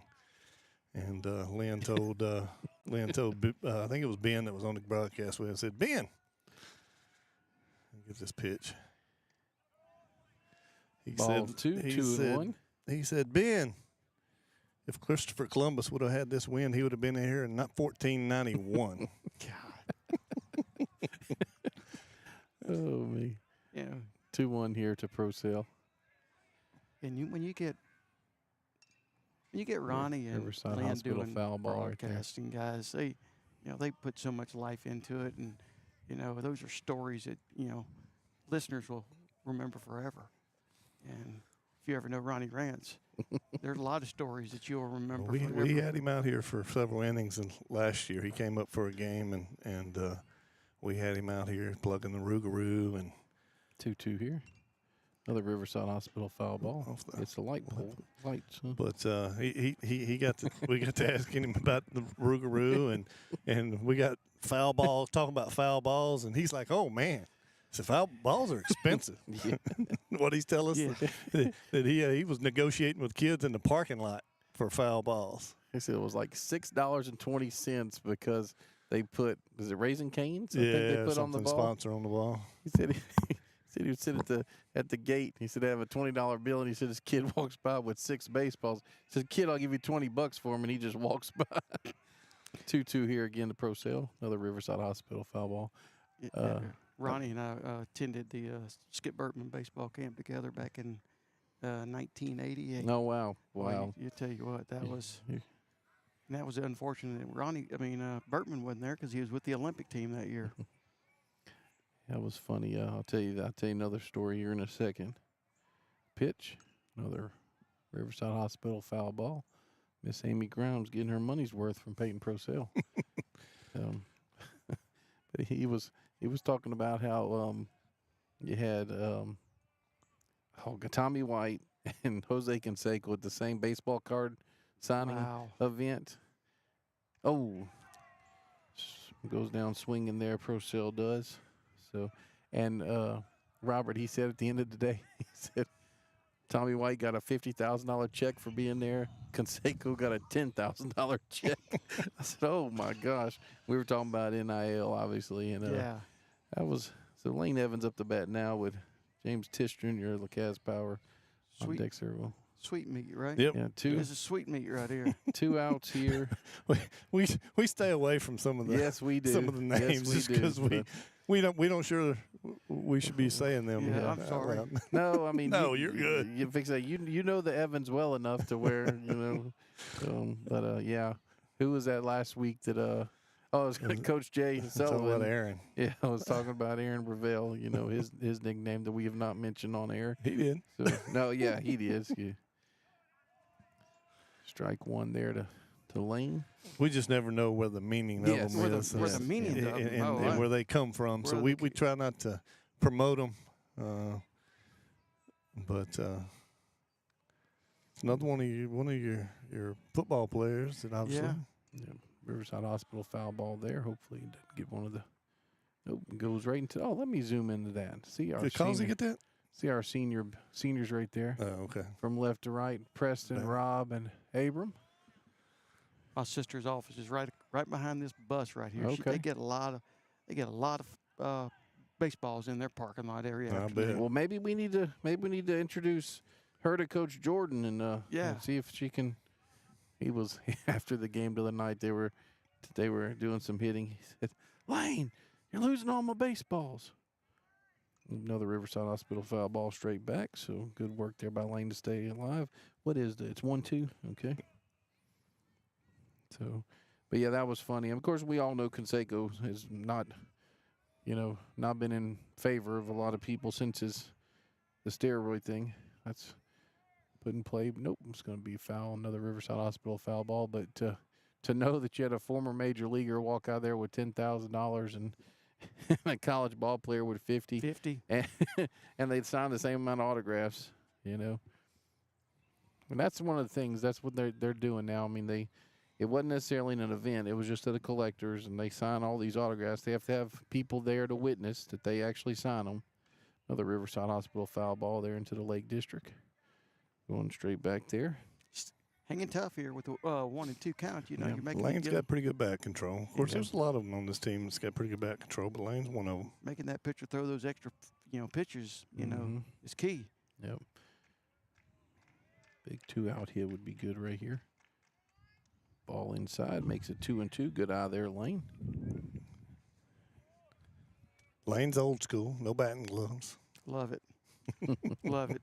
and Lynn told I think it was Ben that was on the broadcast with him. Said, Ben, get this pitch. He Ball said, 2-1. He said, Ben, if Christopher Columbus would have had this win, he would have been here in 1491. God. Oh, me. Yeah. 2-1 here to Procell. And when you get Ronnie and Riverside Lynn Hospital doing foul ball right there. broadcasting, guys, they put so much life into it, and those are stories that listeners will remember forever. And if you ever know Ronnie Rance, there's a lot of stories that you'll remember forever. We had him out here for several innings last year. He came up for a game, and we had him out here plugging the Rougarou. And 2-2 here. Another Riverside Hospital foul ball. Off the- It's a light pole. Lights. Huh? But he got to, we got to asking him about the Rougarou, and we got foul balls, talking about foul balls, and he's like, oh man. So foul balls are expensive. Yeah. What he's telling us Yeah. that he was negotiating with kids in the parking lot for foul balls. He said it was like $6.20 because they put, is it Raising Cane's? I think they put on the something ball. sponsor on the ball. He said he would sit at the gate. He said they have a $20 bill, and he said his kid walks by with 6 baseballs. He said, "Kid, I'll give you $20 for him," and he just walks by. 2-2 here again. The pro sale. Another Riverside Hospital foul ball. Ronnie and I attended the Skip Burtman baseball camp together back in 1988. Oh wow, Boy, wow. you tell you what, that was Yeah. and that was unfortunate. Burtman wasn't there because he was with the Olympic team that year. That was funny. I'll tell you another story here in a second. Pitch, another Riverside Hospital foul ball. Miss Amy Grimes getting her money's worth from Peyton Prosell. But he was talking about how you had Tommy White and Jose Canseco at the same baseball card signing Wow. event. Oh, goes down swinging there. Prosell does. So, and Robert, he said at the end of the day, he said Tommy White got a $50,000 check for being there. Canseco got a $10,000 check. I said, "Oh my gosh!" We were talking about NIL, obviously, and Yeah. that was so. Lane Evans up the bat now with James Tisch Jr. Lacaz Power on Sweet. Dexter. Well, Sweet meat, right? Yep. yeah, This is sweet meat right here. 2 outs here. We stay away from some of the Yes, we do. some of the Yes, names we just do, because but- we don't sure we should be saying them. Yeah, out I'm sorry. loud. No, I mean, No, you're good. You fix that. You know the Evans well enough to where but yeah, who was that last week that it was Coach Jay Talking Sullivan. about Aaron. Yeah, I was talking about Aaron Breville. You know his nickname that we have not mentioned on air. He did. So no, yeah, he is. Yeah. Strike one there to Lane. We just never know where the meaning Yes. of Where them the- is. where the meaning and, of them- and- oh, and I- where they come from. where So the we try not to promote them. But it's another one of your football players that obviously. Yeah. Yeah, Riverside Hospital foul ball there. Hopefully he doesn't get one of the. Nope, goes right into. Oh, let me zoom into that. See our Did Causey senior- get that? See our seniors right there, Oh, okay. from left to right. Preston, Yeah. Rob, and Abram. My sister's office is right behind this bus right here. Okay. They get a lot of baseballs in their parking lot every I afternoon. bet. Well, maybe we need to introduce her to Coach Jordan and Yeah. and see if she can. He was after the game the other night. They were doing some hitting. He said, "Lane, you're losing all my baseballs." Another Riverside Hospital foul ball straight back. So good work there by Lane to stay alive. What is it? It's 1-2. Okay. So, but yeah, that was funny. And of course, we all know Canseco has not been in favor of a lot of people since the steroid thing. That's put in play. Nope, it's going to be foul. Another Riverside Hospital foul ball. But to know that you had a former major leaguer walk out there with $10,000 and a college ball player with 50, and they'd sign the same amount of autographs, And that's one of the things. That's what they're doing now. I mean, it wasn't necessarily an event. It was just at the collectors, and they sign all these autographs. They have to have people there to witness that they actually sign them. Another Riverside Hospital foul ball there into the Lake District. Going straight back there. Hanging tough here with the 1-2 count. Yeah. You're making Lane's it got pretty good bat control. Of course, Yeah. there's a lot of them on this team that's got pretty good bat control, but Lane's one of them. making that pitcher throw those extra, pitches. Mhm. Is key. Yep. Big 2-out hit would be good right here. Ball inside makes it 2-2. Good eye there, Lane. Lane's old school, no batting gloves. Love it. Love it.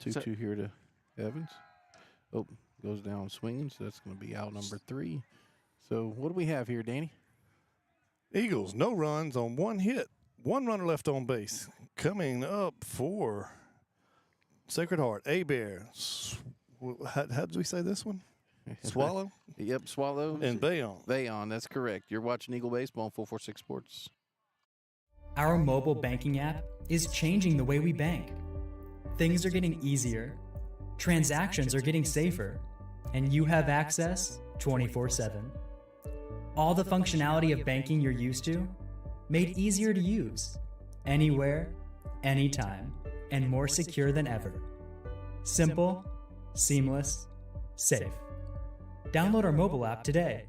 2-2 here to Evans. Oh, goes down swinging, so that's going to be out number 3. So what do we have here, Danny? Eagles, no runs on 1 hit. 1 runner left on base. Coming up for Sacred Heart, A-Bear. How did we say this one? Swallow Yep, Swallow. and Bayonne. Bayon, that's correct. You're watching Eagle Baseball on 446 Sports. Our mobile banking app is changing the way we bank. Things are getting easier, transactions are getting safer, and you have access 24/7. All the functionality of banking you're used to, made easier to use, anywhere, anytime, and more secure than ever. Simple, seamless, safe. Download our mobile app today.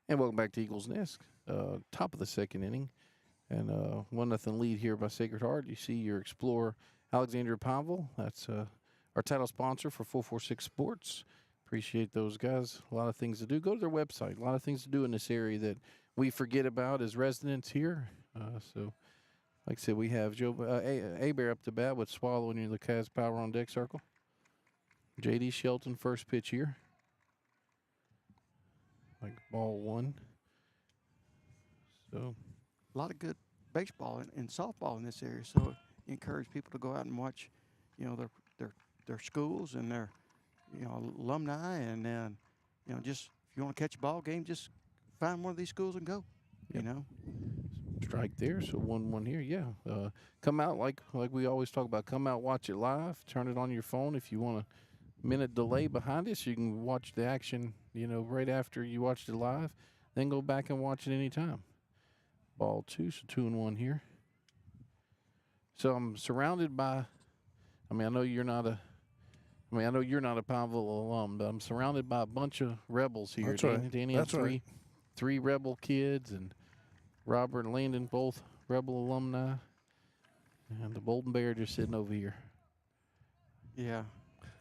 And welcome back to Eagles Nest. Top of the second inning. And 1-0 lead here by Sacred Heart. You see your Explorer, Alexandria Pineville. That's our title sponsor for 446 Sports. Appreciate those guys. A lot of things to do. Go to their website. A lot of things to do in this area that we forget about as residents here. So, like I said, we have Joe Bear up to bat with Swallow in the Cavs Power on Deck circle. J.D. Shelton, first pitch here. Like ball one. So A lot of good baseball and softball in this area, so encourage people to go out and watch, their schools and their, alumni, and then, just if you want to catch a ball game, just find one of these schools and go. Yep. Strike there, so 1-1 here. Yeah, come out like we always talk about. Come out, watch it live. Turn it on your phone if you want a minute delay behind it, so you can watch the action. Right after you watched it live, then go back and watch it anytime. Ball two, so 2-1 here. So I'm surrounded by. I know you're not a Pineville alum, but I'm surrounded by a bunch of rebels here. That's right. Danny That's has right. three rebel kids, and Robert and Landon both rebel alumni, and the Bolton Bear just sitting over here. Yeah.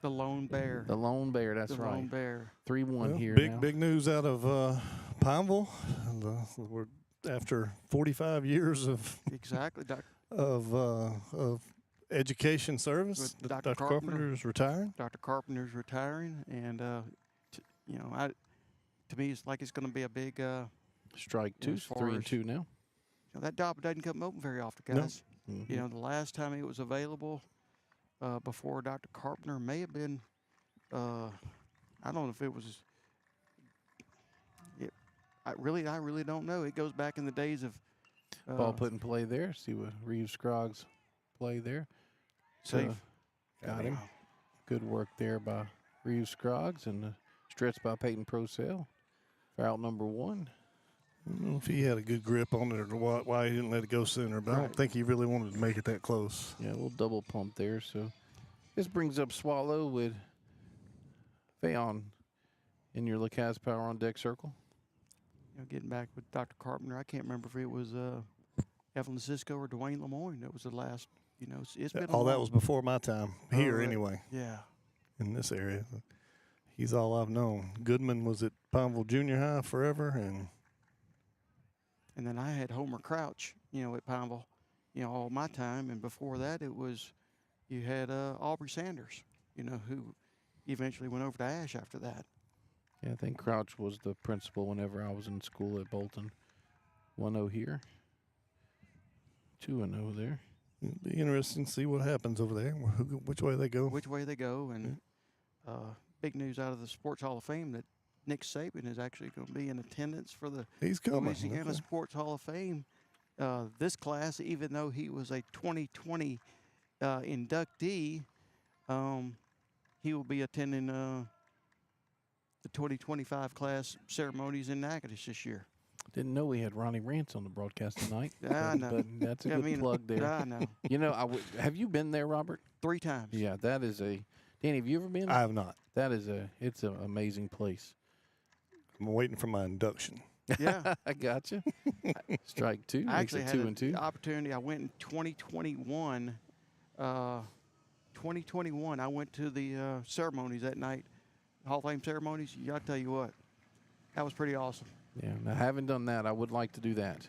The Lone Bear. The Lone Bear, that's the right. Lone Bear. 3-1 here. Big news out of Pineville. We're after 45 years of Exactly. of education service. With Dr. Carpenter is retiring. Dr. Carpenter's retiring, and to me, it's like it's going to be a big. Strike two, as far 3-2 now. That job doesn't come open very often, No. guys. Mhm. The last time it was available before Dr. Carpenter may have been. I don't know if it was. I really don't know. It goes back in the days of. Ball put in play there. See what Reeves Scroggs play there. Safe. Got him. Good work there by Reeves Scroggs, and the stretch by Peyton Procell for out number 1. I don't know if he had a good grip on it or why he didn't let it go sooner, but I don't think he really wanted to make it that close. Yeah, a little double pump there. So this brings up Swallow with Fayon in your LeCaz Power on Deck circle. Getting back with Dr. Carpenter, I can't remember if it was Evelyn Cisco or Dwayne Lemoyne. That was the last. It's been. All that was before my time here, anyway. Yeah. In this area, he's all I've known. Goodman was at Pineville Junior High forever, and then I had Homer Crouch, at Pineville, all my time. And before that, you had Aubrey Sanders, who eventually went over to Ash after that. Yeah, I think Crouch was the principal whenever I was in school at Bolton. 1-0 here. 2-0 there. it'll be interesting to see what happens over there, which way they go. Which way they go, and big news out of the Sports Hall of Fame that Nick Saban is actually going to be in attendance for the He's coming. Louisiana Sports Hall of Fame. This class, even though he was a 2020 inductee, he will be attending the 2025 class ceremonies in Natchitoches this year. Didn't know we had Ronnie Rance on the broadcast tonight. I know. But that's a good plug there. I know. Have you been there, Robert? 3 times. Yeah, that is Danny, have you ever been? I have not. It's an amazing place. I'm waiting for my induction. Yeah. I got you. Strike two. I Makes actually it had 2-2. the opportunity. I went in 2021. 2021, I went to the ceremonies that night, Hall of Fame ceremonies. I'll tell you what, that was pretty awesome. Yeah, I haven't done that. I would like to do that.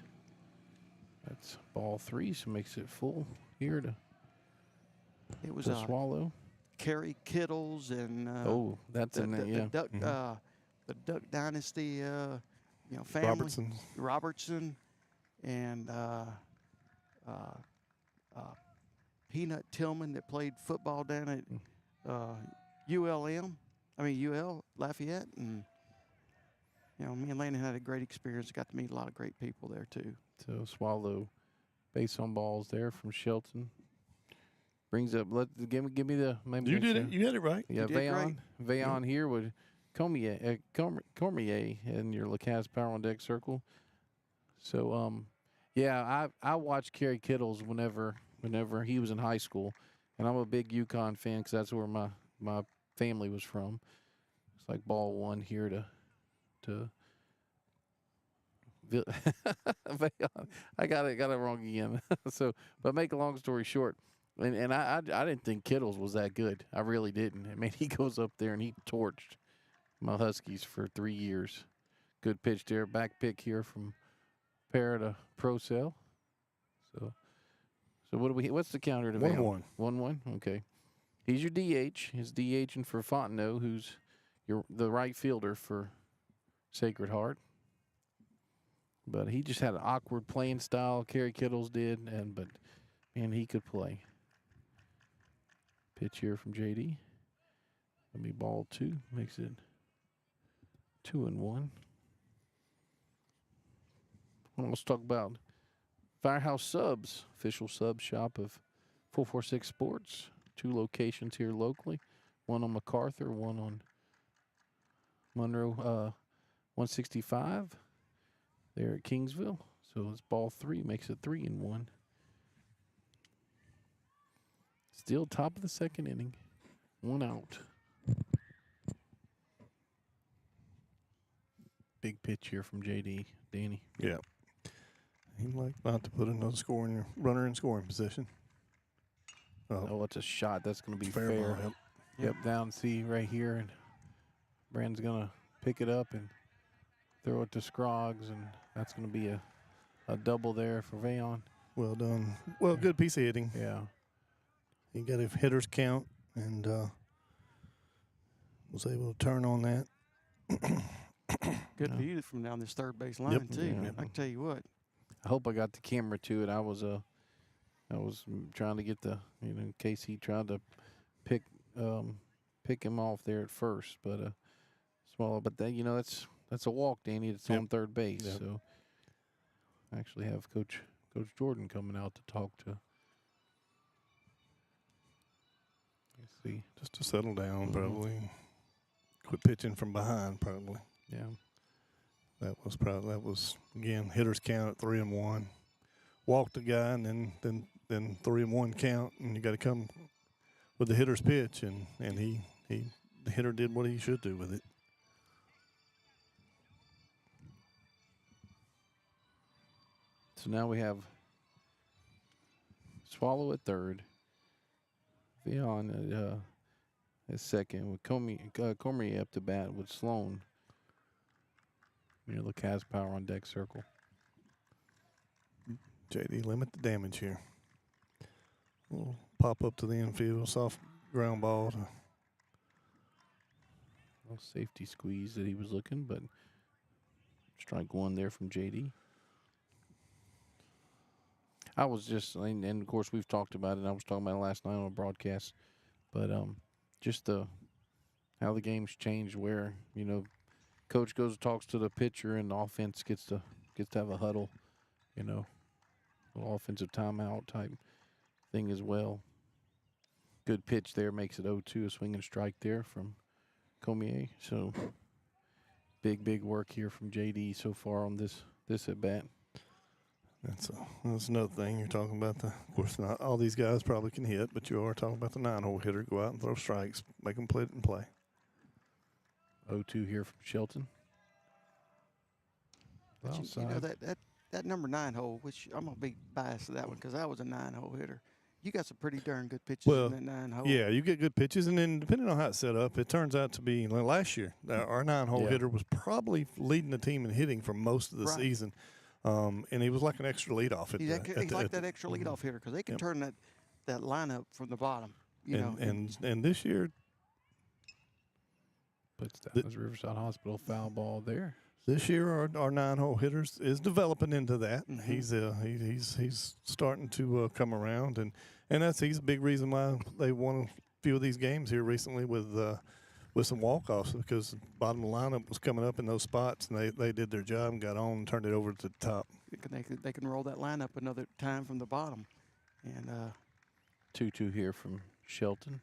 That's ball 3, so makes it full here to It was Swallow. Kerry Kittles and Oh, that's in there, yeah. The Duck Dynasty, family. Robertson. And Peanut Tillman that played football down at UL Lafayette, and me and Landon had a great experience. Got to meet a lot of great people there too. So Swallow base on balls there from Shelton. Brings up, give me the. You did it. You had it right. Yeah, Vayon here with Cormier in your Lacasse Power on Deck circle. So, I watched Kerry Kittles whenever he was in high school, and I'm a big UConn fan because that's where my family was from. It's like ball 1 here to I got it wrong again. So, but make a long story short, and I didn't think Kittles was that good. I really didn't. I mean, he goes up there and he torched my Huskies for 3 years. Good pitch there, back pick here from Para to Procell. So what's the counter to 1-1. 1-1. Okay. He's your DH. He's DHing for Fontenot, who's the right fielder for Sacred Heart. But he just had an awkward playing style. Kerry Kittles did, but man, he could play. Pitch here from JD. That'll be ball 2. Makes it 2-1. Let's talk about Firehouse Subs, official sub shop of 446 Sports. 2 locations here locally. One on MacArthur, one on Monroe 165 there at Kingsville. So it's ball 3, makes it 3-1. Still top of the 2nd inning. 1 out. Big pitch here from JD. Danny. Yeah. He'd like not to put another runner in scoring position. Oh, it's a shot. That's going to be Fair fair. ball, Yep, down C right here. And Brandon's going to pick it up and throw it to Scroggs. And that's going to be a double there for Vayon. Well done. Well, good piece of hitting. Yeah. He got a hitter's count and was able to turn on that. Good view from down this third base line too. Yeah. I can tell you what. I hope I got the camera to it. I was trying to get in case he tried to pick him off there at first, but Swallow. But that's a walk, Danny. It's on third base. Yep. So I actually have Coach Jordan coming out to talk to. Let's see. Just to settle down, probably. Quit pitching from behind, probably. Yeah. That was again hitter's count at 3-1. Walked the guy and then 3-1 count, and you got to come with the hitter's pitch, and the hitter did what he should do with it. So now we have Swallow at third, Vayon at second, with Cormier up to bat with Sloan near Lacasse Power on Deck circle. JD, limit the damage here. We'll pop up to the infield, soft ground ball. Safety squeeze that he was looking, but strike 1 there from JD. I was just, and of course we've talked about it. I was talking about it last night on a broadcast, but just how the game's changed. Where coach goes and talks to the pitcher, and the offense gets to have a huddle, a little offensive timeout type thing as well. Good pitch there, makes it 0-2, a swing and strike there from Cormier. So big work here from JD so far on this at bat. That's another thing you're talking about. Of course, not all these guys probably can hit, but you are talking about the 9-hole hitter. Go out and throw strikes, make them play it and play. 0-2 here from Shelton. But you know that number 9 hole, which I'm gonna be biased to that one because I was a 9-hole hitter. You got some pretty darn good pitches in that 9 hole. Yeah, you get good pitches, and then depending on how it's set up, it turns out to be last year our 9-hole hitter was probably leading the team in hitting for most of the season, and he was like an extra leadoff. He's like that extra leadoff hitter because they can turn that lineup from the bottom. You know, and this year puts down his Riverside Hospital foul ball there. This year, our 9-hole hitters is developing into that. He's starting to come around, and he's a big reason why they won a few of these games here recently with some walk-offs, because the bottom of the lineup was coming up in those spots, and they did their job and got on and turned it over to the top. They can roll that lineup another time from the bottom, and 2-2 here from Shelton.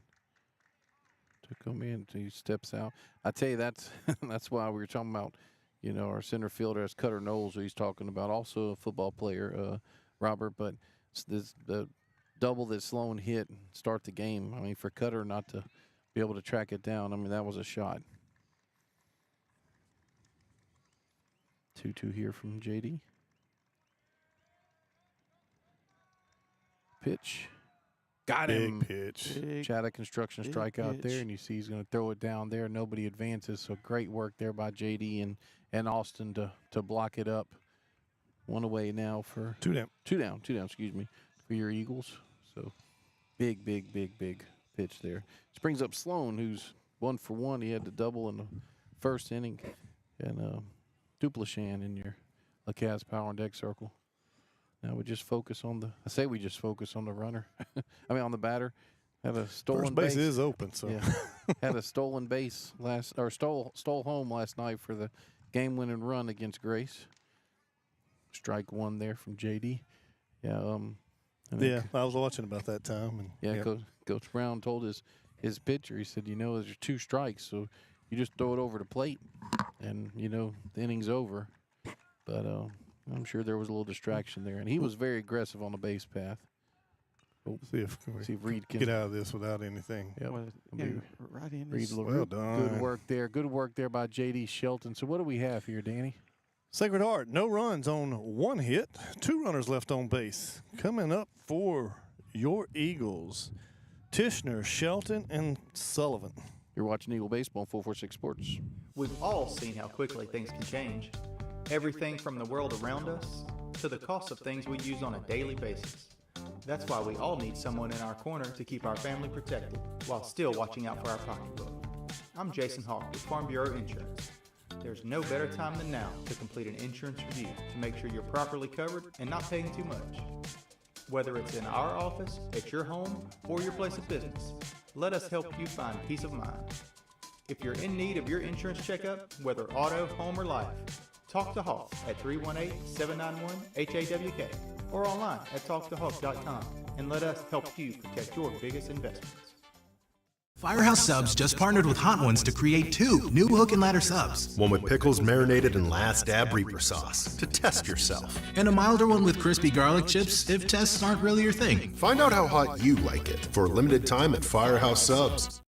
To come in, he steps out. I tell you, that's why we were talking about. You know, our center fielder is Cutter Knowles, who he's talking about, also a football player, Robert. But the double that Sloan hit and start the game, I mean, for Cutter not to be able to track it down, I mean, that was a shot. 2-2 here from JD. Pitch. Got him. Big pitch. Chaddock construction strikeout there, and you see he's going to throw it down there. Nobody advances, so great work there by JD and Austin to block it up. One away now for two down, excuse me, for your Eagles. So big pitch there. This brings up Sloan, who's 1 for 1. He had the double in the first inning, and Duplichan in your LaCaz Power and Deck circle. Now we just focus on the runner. I mean, on the batter. Had a stolen base. First base is open, so. Yeah. Had a stolen base stole home last night for the game-winning run against Grace. Strike 1 there from JD. Yeah. I was watching about that time. And Coach Brown told his pitcher, he said, there's 2 strikes, so you just throw it over the plate, and the inning's over. But I'm sure there was a little distraction there, and he was very aggressive on the base path. See if Reed can get out of this without anything. Yep. Right in. Reed, well done. Good work there. Good work there by J.D. Shelton. So what do we have here, Danny? Sacred Heart, no runs on 1 hit, 2 runners left on base. Coming up for your Eagles, Tishner, Shelton, and Sullivan. You're watching Eagle Baseball on 446 Sports. We've all seen how quickly things can change. Everything from the world around us to the cost of things we use on a daily basis. That's why we all need someone in our corner to keep our family protected while still watching out for our pocketbook. I'm Jason Hawk with Farm Bureau Insurance. There's no better time than now to complete an insurance review to make sure you're properly covered and not paying too much. Whether it's in our office, at your home, or your place of business, let us help you find peace of mind. If you're in need of your insurance checkup, whether auto, home, or life, talk to Hawk at 318-791-HAWK or online at talktohawk.com and let us help you protect your biggest investments. Firehouse Subs just partnered with Hot Ones to create 2 new hook and ladder subs. One with pickles marinated in Last Dab Reaper sauce to test yourself. And a milder one with crispy garlic chips if tests aren't really your thing. Find out how hot you like it for a limited time at Firehouse Subs.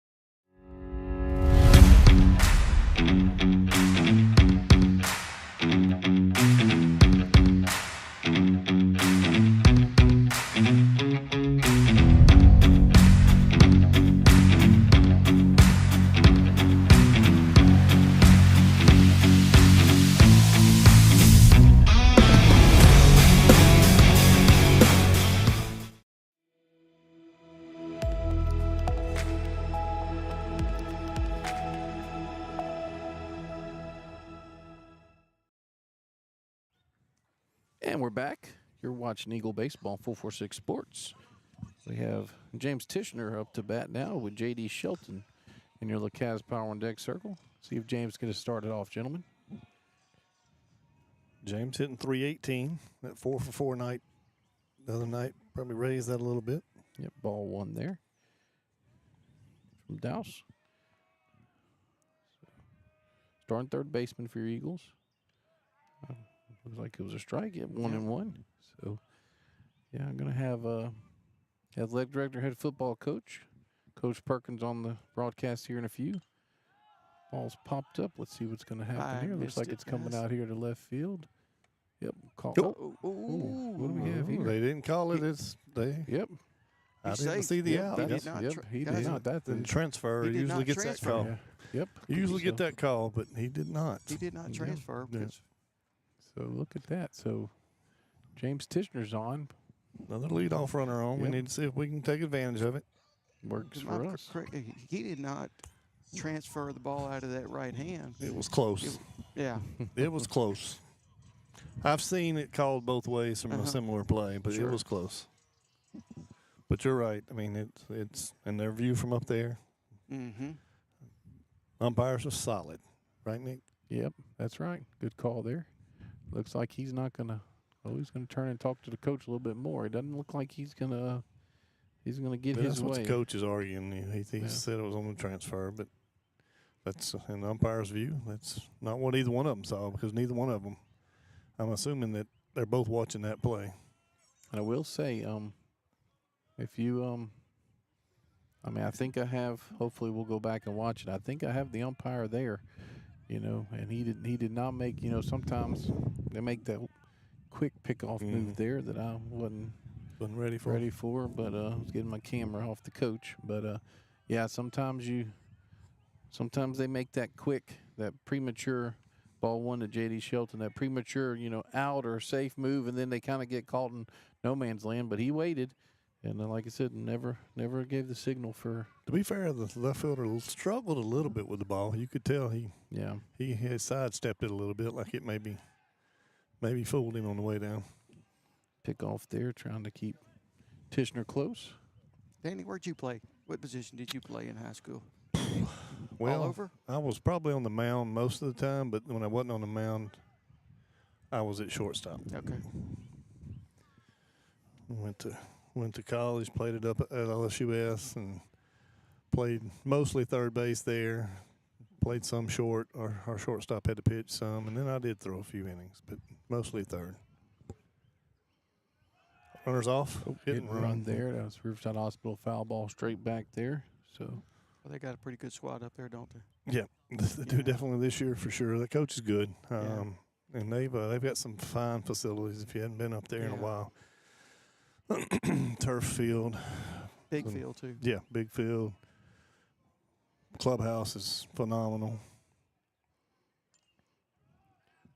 And we're back. You're watching Eagle Baseball 446 Sports. We have James Tishner up to bat now with J.D. Shelton in your LaCaz Power and Deck circle. See if James can start it off, gentlemen. James hitting .318. That 4 for 4 night the other night probably raised that a little bit. Yep, ball 1 there from Douse. Starting third baseman for your Eagles. Looks like it was a strike. Yep, 1-1. So, yeah, I'm going to have athletic director, head football coach, Coach Perkins on the broadcast here in a few. Ball's popped up. Let's see what's going to happen here. Looks like it's coming out here to left field. Yep. Call. Oh. Oh, what do we have here? They didn't call it. Yep. I He's didn't safe. see the Yep, out. he That's- did not. Yep. He guys, did not. That's the transfer He did usually not gets transfer. that call. Yeah. Yep. You usually So- get that call, but he did not. He did not Yeah. transfer. Yeah. because- So look at that. So James Tishner's on. Another leadoff runner on. We Yep. need to see if we can take advantage of it. Works if for I'm us. correct, he did not transfer the ball out of that right hand. It was close. Yeah. It was close. I've seen it called both ways from a Uh-huh. similar play, but Sure. it was close. But you're right. I mean, it's in their view from up there. Mm-hmm. Umpires are solid, right, Nick? Yep, that's right. Good call there. Looks like he's not gonna. Oh, he's gonna turn and talk to the coach a little bit more. It doesn't look like he's gonna. He's gonna get But his that's what way. the coach is arguing. He Yeah. said it was on the transfer, but that's in the umpire's view. That's not what either one of them saw because neither one of them. I'm assuming that they're both watching that play. And I will say, if you, I mean, I think I have. Hopefully, we'll go back and watch it. I think I have the umpire there, you know, and he did not make. You know, sometimes they make that quick pickoff move there that I wasn't Ready for. but I was getting my camera off the coach. But yeah, sometimes they make that quick, that premature ball one to J.D. Shelton, that premature, you know, out or safe move, and then they kind of get caught in no man's land. But he waited, and like I said, never gave the signal for. To be fair, the left fielder struggled a little bit with the ball. You could tell he had sidestepped it a little bit, like it maybe fooled him on the way down. Pick off there, trying to keep Tishner close. Danny, where'd you play? What position did you play in high school? Well, All over? I was probably on the mound most of the time, but when I wasn't on the mound, I was at shortstop. Okay. Went to college, played it up at LSUS, and played mostly third base there. Played some short. Our shortstop had to pitch some, and then I did throw a few innings, but mostly third. Runners off. Hit and run there. That was Riverside Hospital foul ball straight back there. So Well, they got a pretty good squad up there, don't they? Yeah, they do definitely this year for sure. The coach is good, Yeah. and they've got some fine facilities. If you hadn't been up there in a Yeah. while, turf field, Big field, too. yeah, big field. Clubhouse is phenomenal.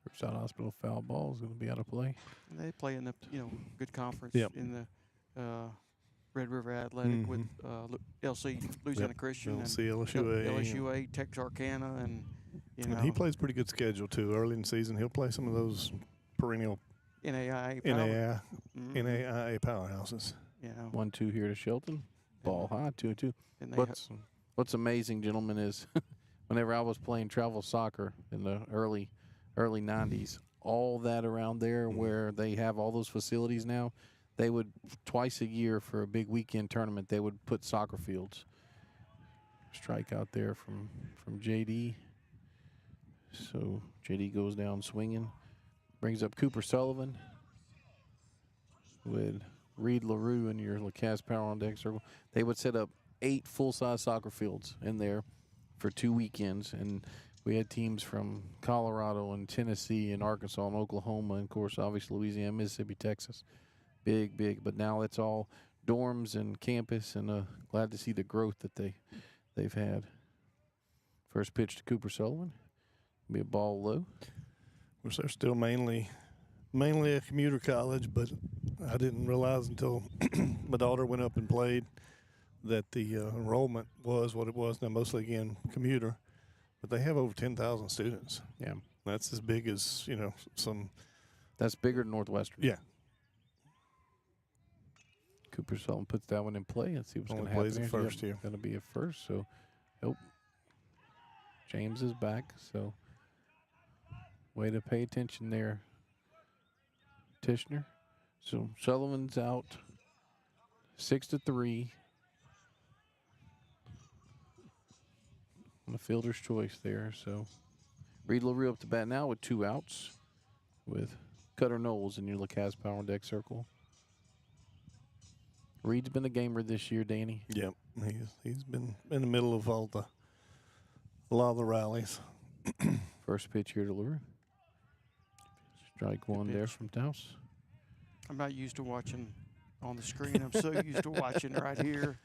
Riverside Hospital foul ball is going to be out of play. And they play in the, good conference Yep. in the Red River Athletic with LC, Louisiana Christian, LC, and LSUA. LSUA, Texarkana, and, And he plays pretty good schedule, too. Early in the season, he'll play some of those perennial NAIA power. NAIA powerhouses. 1-2 here to Shelton. Ball high, 2-2. And they What's amazing, gentlemen, is whenever I was playing travel soccer in the early 90s, all that around there where they have all those facilities now, they would twice a year for a big weekend tournament, they would put soccer fields. Strike out there from JD. So JD goes down swinging. Brings up Cooper Sullivan with Reed LaRue in your LaCasse Power on Deck circle. They would set up 8 full-size soccer fields in there for 2 weekends, and we had teams from Colorado and Tennessee and Arkansas and Oklahoma, and of course, obviously Louisiana, Mississippi, Texas. Big. But now it's all dorms and campus, and glad to see the growth that they've had. First pitch to Cooper Sullivan. Be a ball low. Of course, they're still mainly a commuter college, but I didn't realize until my daughter went up and played that the enrollment was what it was. Now, mostly, again, commuter, but they have over 10,000 students. Yeah. That's as big as, some. That's bigger than Northwestern. Yeah. Cooper Sullivan puts that one in play. Let's see what's going Only to happen. plays it here. first here. Going to be a first. So, James is back. So, way to pay attention there, Tishner. So Sullivan's out 6-3. On the fielder's choice there. So Reed LaRue up to bat now with 2 outs with Cutter Knowles in your LaCasse Power Deck circle. Reed's been a gamer this year, Danny. Yep, he's been in the middle of a lot of the rallies. First pitch here to LaRue. Strike one there pitch. from Douse. I'm not used to watching on the screen. I'm so used to watching right here.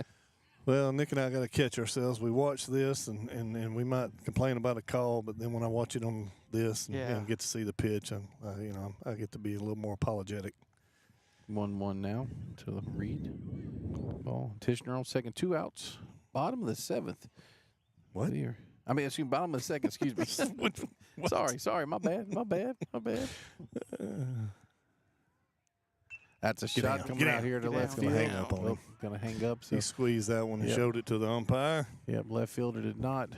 Well, Nick and I got to catch ourselves. We watch this, and we might complain about a call, but then when I watch it on this and get to see the pitch, and I get to be a little more apologetic. 1-1 now to Reed. Ball. Tishner on second. 2 outs. Bottom of the 7th. What? Here. I mean, excuse me, bottom of the 2nd. Excuse me. What? Sorry. My bad. That's a shot down, coming get out down, here to get left down, field. get down. Hang up on him. Gonna hang up. So He squeezed that one and Yep. showed it to the umpire. yep, left fielder did not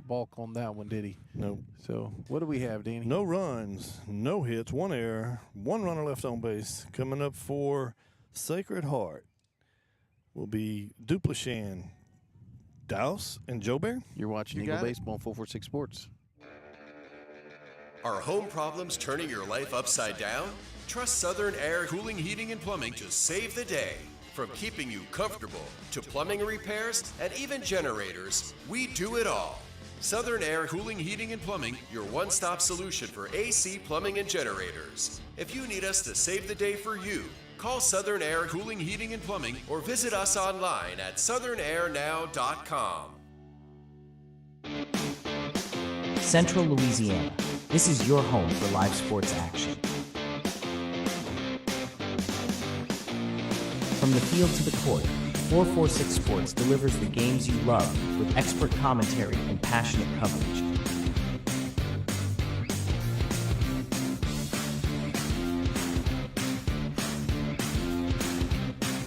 balk on that one, did he? Nope. So what do we have, Danny? No runs, no hits, 1 error, 1 runner left on base. Coming up for Sacred Heart will be Duplichan, Douse, and Joe Bear. You're watching You Eagle got it. Baseball on 446 Sports. Are home problems turning your life upside down? Trust Southern Air Cooling, Heating, and Plumbing to save the day. From keeping you comfortable to plumbing repairs and even generators, we do it all. Southern Air Cooling, Heating, and Plumbing, your one-stop solution for AC, plumbing, and generators. If you need us to save the day for you, call Southern Air Cooling, Heating, and Plumbing or visit us online at southernairnow.com. Central Louisiana. This is your home for live sports action. From the field to the court, 446 Sports delivers the games you love with expert commentary and passionate coverage.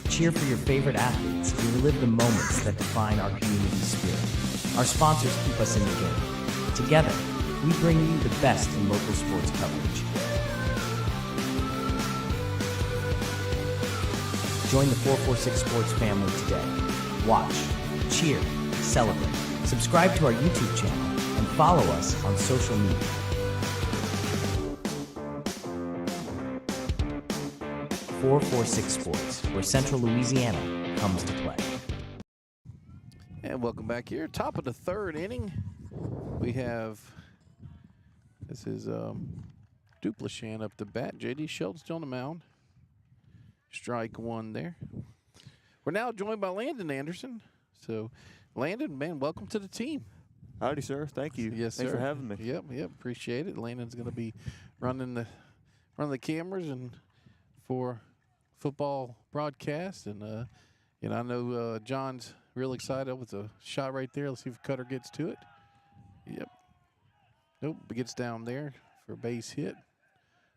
Cheer for your favorite athletes and relive the moments that define our community spirit. Our sponsors keep us in the game. Together, we bring you the best in local sports coverage. Join the 446 Sports family today. Watch, cheer, celebrate. Subscribe to our YouTube channel and follow us on social media. .446 Sports, where Central Louisiana comes to play. And welcome back here. Top of the 3rd inning. We have, this is Duplichan up the bat. J.D. Shelton still on the mound. Strike one there. We're now joined by Landon Anderson. So, Landon, man, welcome to the team. Howdy, sir. Thank you. Yes, Thanks sir. for having me. Yep, appreciate it. Landon's going to be running the cameras and for football broadcast, and I know John's real excited with a shot right there. Let's see if Cutter gets to it. Yep. Nope, it gets down there for a base hit.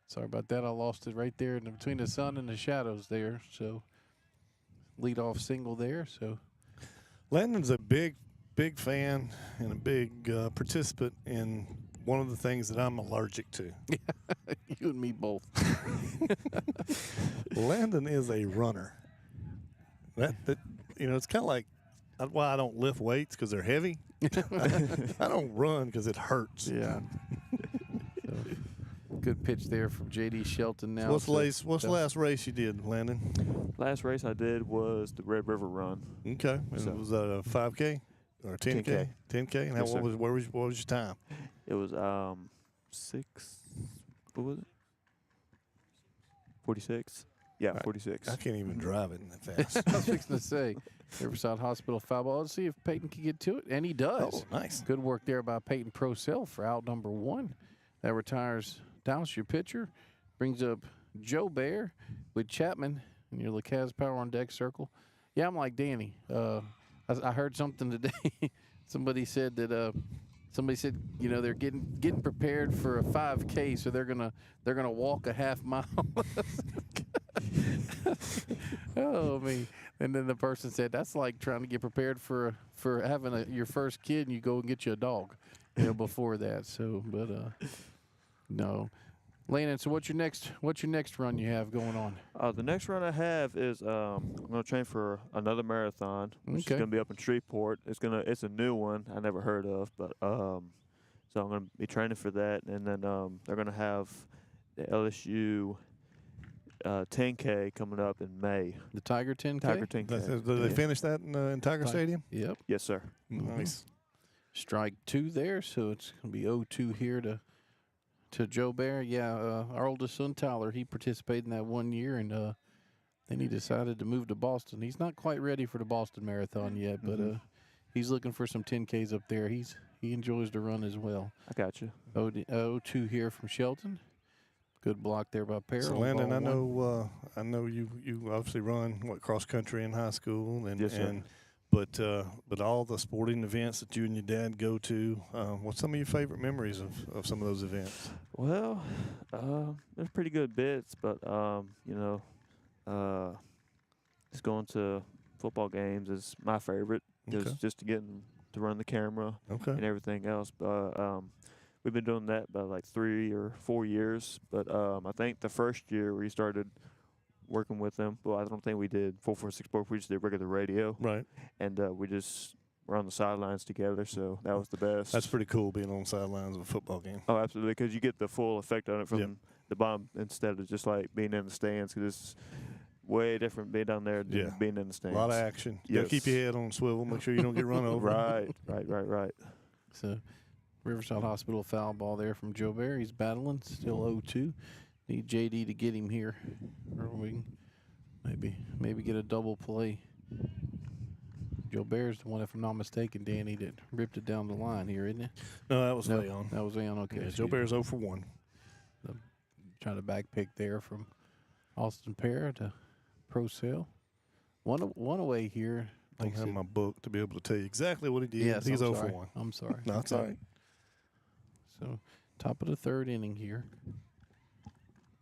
Sorry about that. I lost it right there in between the sun and the shadows there. So, leadoff single there. So, Landon's a big fan and a big participant in one of the things that I'm allergic to. you and me both. Landon is a runner. That it's kind of like why I don't lift weights because they're heavy. I don't run because it hurts. Yeah. So, good pitch there from J.D. Shelton now. What's the last race you did, Landon? Last race I did was the Red River Run. Okay. And So- was that a 5K or a 10K? 10K. And Yes, sir. what was your time? It was 46. Yeah, Right. 46. I can't even drive it that fast. I was fixing to say, Riverside Hospital foul ball. Let's see if Peyton can get to it. And he does. Oh, nice. Good work there by Peyton Procell for out number 1. That retires Douse, your pitcher. Brings up Joe Bear with Chapman in your LeCaz Power on Deck circle. Yeah, I'm like Danny. I heard something today. Somebody said they're getting prepared for a 5K, so they're gonna walk a half mile. Oh me! And then the person said that's like trying to get prepared for having your first kid, and you go and get you a dog, before that. So, but no, Landon. So what's your next run you have going on? The next run I have is I'm going to train for another marathon, which is Okay. going to be up in Shreveport. It's a new one I never heard of, but so I'm going to be training for that, and then they're going to have the LSU 10K coming up in May. The Tiger 10K. Tiger 10K. Did they finish that in Tiger Stadium? Yep. Yes, sir. Nice. Strike 2 there, so it's going to be 0-2 here to to Joe Bear. Yeah, our oldest son Tyler, he participated in that 1 year, and then he decided to move to Boston. He's not quite ready for the Boston Marathon yet, but he's looking for some 10Ks up there. He enjoys the run as well. I got you. 0-2 here from Shelton. Good block there by Peril. So Landon, I know you obviously run cross country in high school, and yes, sir. But all the sporting events that you and your dad go to, what's some of your favorite memories of some of those events? Well, there's pretty good bits, but just going to football games is my favorite, just to get to run the camera and everything else. But we've been doing that about like 3 or 4 years. But I think the first year we started working with them, well, I don't think we did 446Sports. We just did regular radio. Right. And we just were on the sidelines together, so that was the best. That's pretty cool, being on the sidelines of a football game. Oh, absolutely, because you get the full effect on it from the bomb instead of just like being in the stands, because it's way different being down there than being in the stands. A lot of action. You got to keep your head on a swivel, make sure you don't get run over. Right. So Riverside Hospital foul ball there from Joe Bear. He's battling, still 0-2. Need JD to get him here, or we can maybe get a double play. Joe Bear's the one, if I'm not mistaken, Danny, that ripped it down the line here, isn't it? No, that was Leon. That was Leon, okay. Yeah, Joe Bear's 0 for 1. Trying to back pick there from Austin Parra to Pro Sale. One away here. I don't have my book to be able to tell you exactly what he did. Yes, he's I'm 0 sorry. for 1. I'm sorry. No, it's all right. So, top of the third inning here.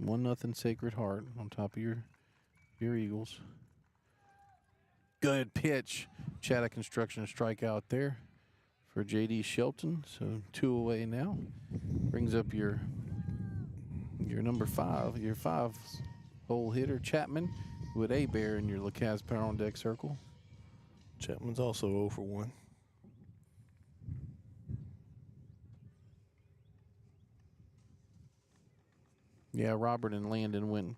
1-0 Sacred Heart on top of your Eagles. Good pitch. Chaddock Construction strikeout there for J.D. Shelton. So 2 away now. Brings up your number 5, your 5-hole hitter, Chapman, with a bear in your LeCaz Power on Deck circle. Chapman's also 0 for 1. Yeah, Robert and Landon went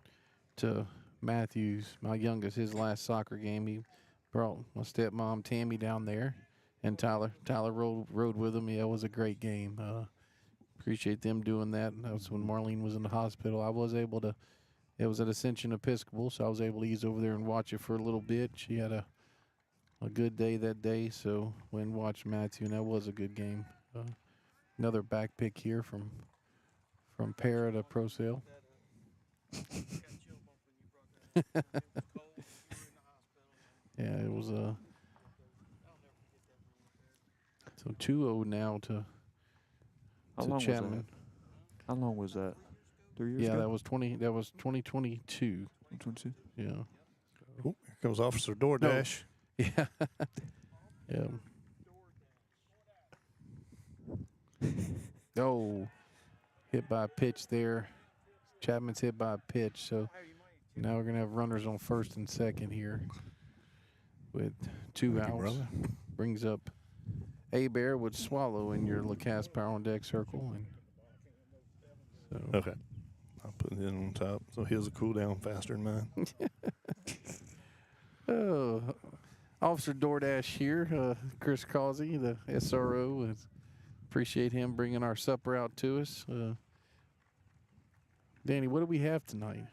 to Matthews, my youngest, his last soccer game. He brought my stepmom Tammy down there, and Tyler rode with him. Yeah, it was a great game. Appreciate them doing that. That was when Marlene was in the hospital. I was able to. It was at Ascension Episcopal, so I was able to ease over there and watch it for a little bit. She had a good day that day, so went and watched Matthew, and that was a good game. Another back pick here from Parra to Pro Sale. Yeah, it was so 2-0 now to Chapman. How long was that? 3 years ago? Yeah, that was 2022. 22? Yeah. Oh, here comes Officer DoorDash. No. Yeah. Oh, hit by a pitch there. Chapman's hit by a pitch, so now we're going to have runners on first and second here with 2 outs. Brings up A-Bear would swallow in your LeCaz Power on Deck circle. And so Okay. I'll put it in on top, so his will cool down faster than mine. Oh, Officer DoorDash here, Chris Causey, the SRO. Appreciate him bringing our supper out to us. Danny, what do we have tonight?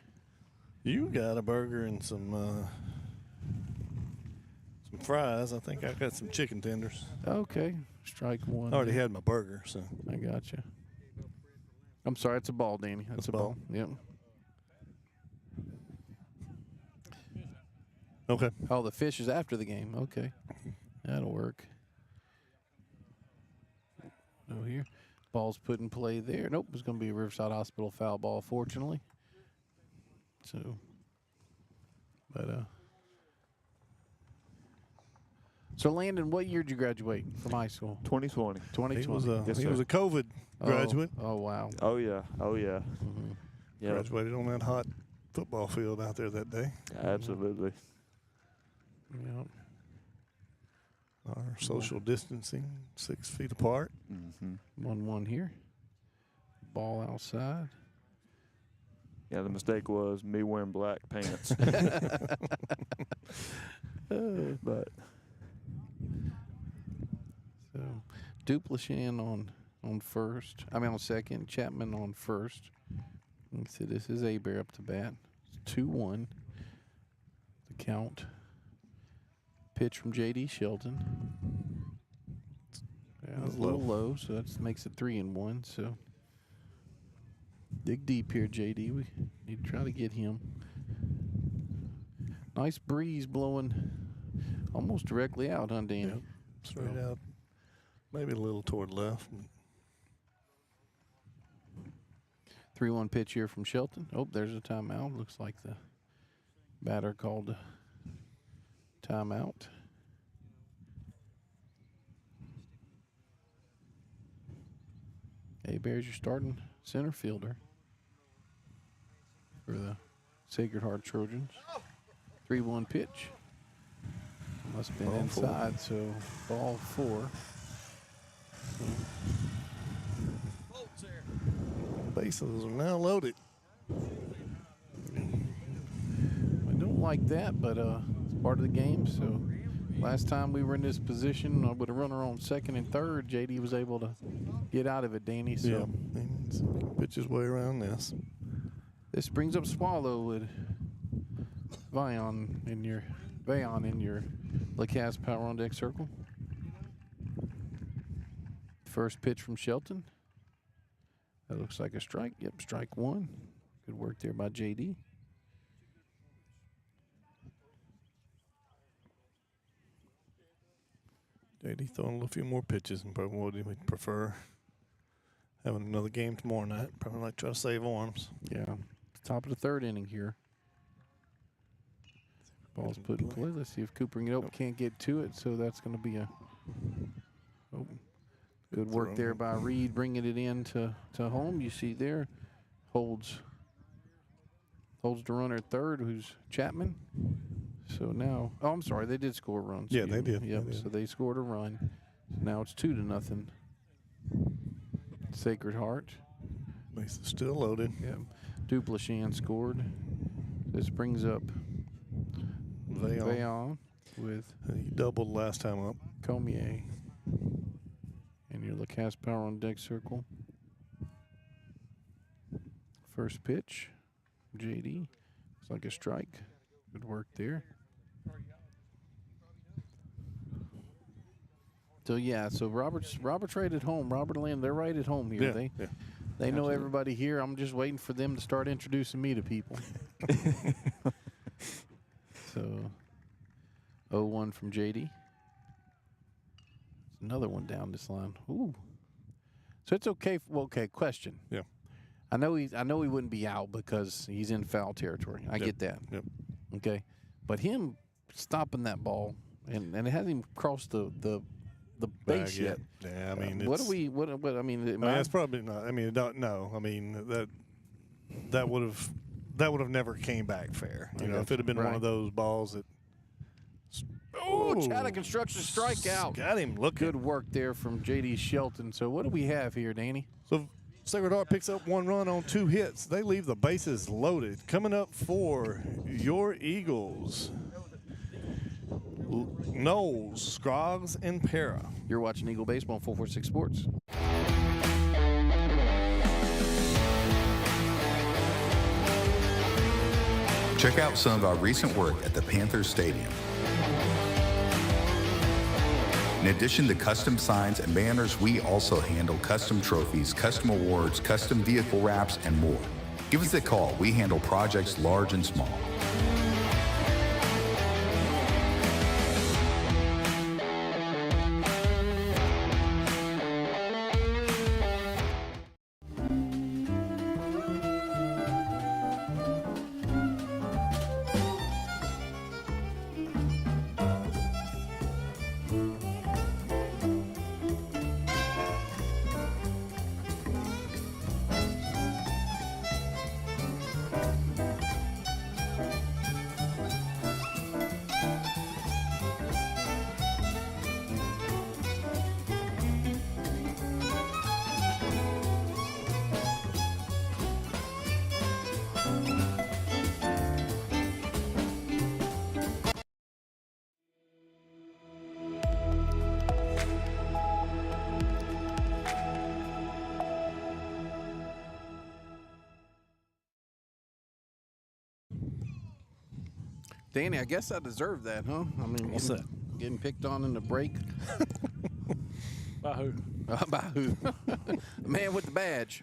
You got a burger and some fries. I think I got some chicken tenders. Okay, strike one. I already had my burger, so. I got you. I'm sorry, it's a ball, Danny. That's a ball. Yep. Okay. Oh, the fish is after the game. Okay, that'll work. Oh, here. Ball's put in play there. Nope, it's going to be a Riverside Hospital foul ball, fortunately. So, but, so Landon, what year did you graduate from high school? 2020. 2020. He was a COVID graduate. Oh, wow. Oh, yeah. Mm-hmm. Yeah. Graduated on that hot football field out there that day. Absolutely. Yep. Our social distancing, 6 feet apart. Mm-hmm. 1-1 here. Ball outside. Yeah, the mistake was me wearing black pants. But so Duplichan on on first. On second. Chapman on first. You see, this is Abear up to bat. It's 2-1. The count. Pitch from J.D. Shelton. Yeah, it's a little low, so that makes it 3-1. So dig deep here, J.D. We need to try to get him. Nice breeze blowing almost directly out, huh, Danny? Yep. Straight out. Maybe a little toward left. 3-1 pitch here from Shelton. Oh, there's a timeout. Looks like the batter called a timeout. Bears, your starting center fielder for the Sacred Heart Trojans. 3-1 pitch. Must have been Ball inside, so ball 4. Bases are now loaded. I don't like that, but it's part of the game. So last time we were in this position with a runner on second and third, JD was able to get out of it, Danny. So yeah, he can pitch his way around this. This brings up Swallow with Vayon in your LaCasse power on deck circle. First pitch from Shelton. That looks like a strike. Yep, strike 1. Good work there by JD. JD throwing a few more pitches and probably what he'd prefer. Having another game tomorrow night. Probably like try to save arms. Yeah. Top of the third inning here. Ball's put in play. Let's see if Cooper can get up. Can't get to it, so that's going to be a good work there by Reed, bringing it in to home. You see there, holds the runner at third, who's Chapman. So now, I'm sorry, they did score a run. Yeah, they did. Yep, they did. so they scored a run. Now it's 2-0. Sacred Heart. Base is still loaded. Yep. Duplashan scored. This brings up Vayon with He doubled last time up. Comier. And your LaCasse power on deck circle. First pitch, JD. Looks like a strike. Good work there. So yeah, so Robert's right at home. Robert and Lynn, they're right at home here. Yeah, They know everybody here. I'm just waiting for them to start introducing me to people. So 0-1 from JD. Another one down this line. Ooh. So it's okay. Okay, question. Yeah. I know he wouldn't be out because he's in foul territory. I get that. Yep. Okay. But him stopping that ball and it hasn't even crossed the base yet. Yeah, I mean, what I mean, that's probably not. I mean, don't know. I mean, that would have never came back fair. You know, if it had been one of those balls that. Oh, Chaddock Construction strikeout. Got him looking. Good work there from J.D. Shelton. So what do we have here, Danny? So Sacred Heart picks up 1 run on 2 hits. They leave the bases loaded. Coming up for your Eagles, Knowles, Scroggs, and Para. You're watching Eagle Baseball on 446 Sports. Check out some of our recent work at the Panthers Stadium. In addition to custom signs and banners, we also handle custom trophies, custom awards, custom vehicle wraps, and more. Give us a call. We handle projects large and small. Danny, I guess I deserve that, huh? I mean, What's that? Getting picked on in the break. By who? By who? The man with the badge.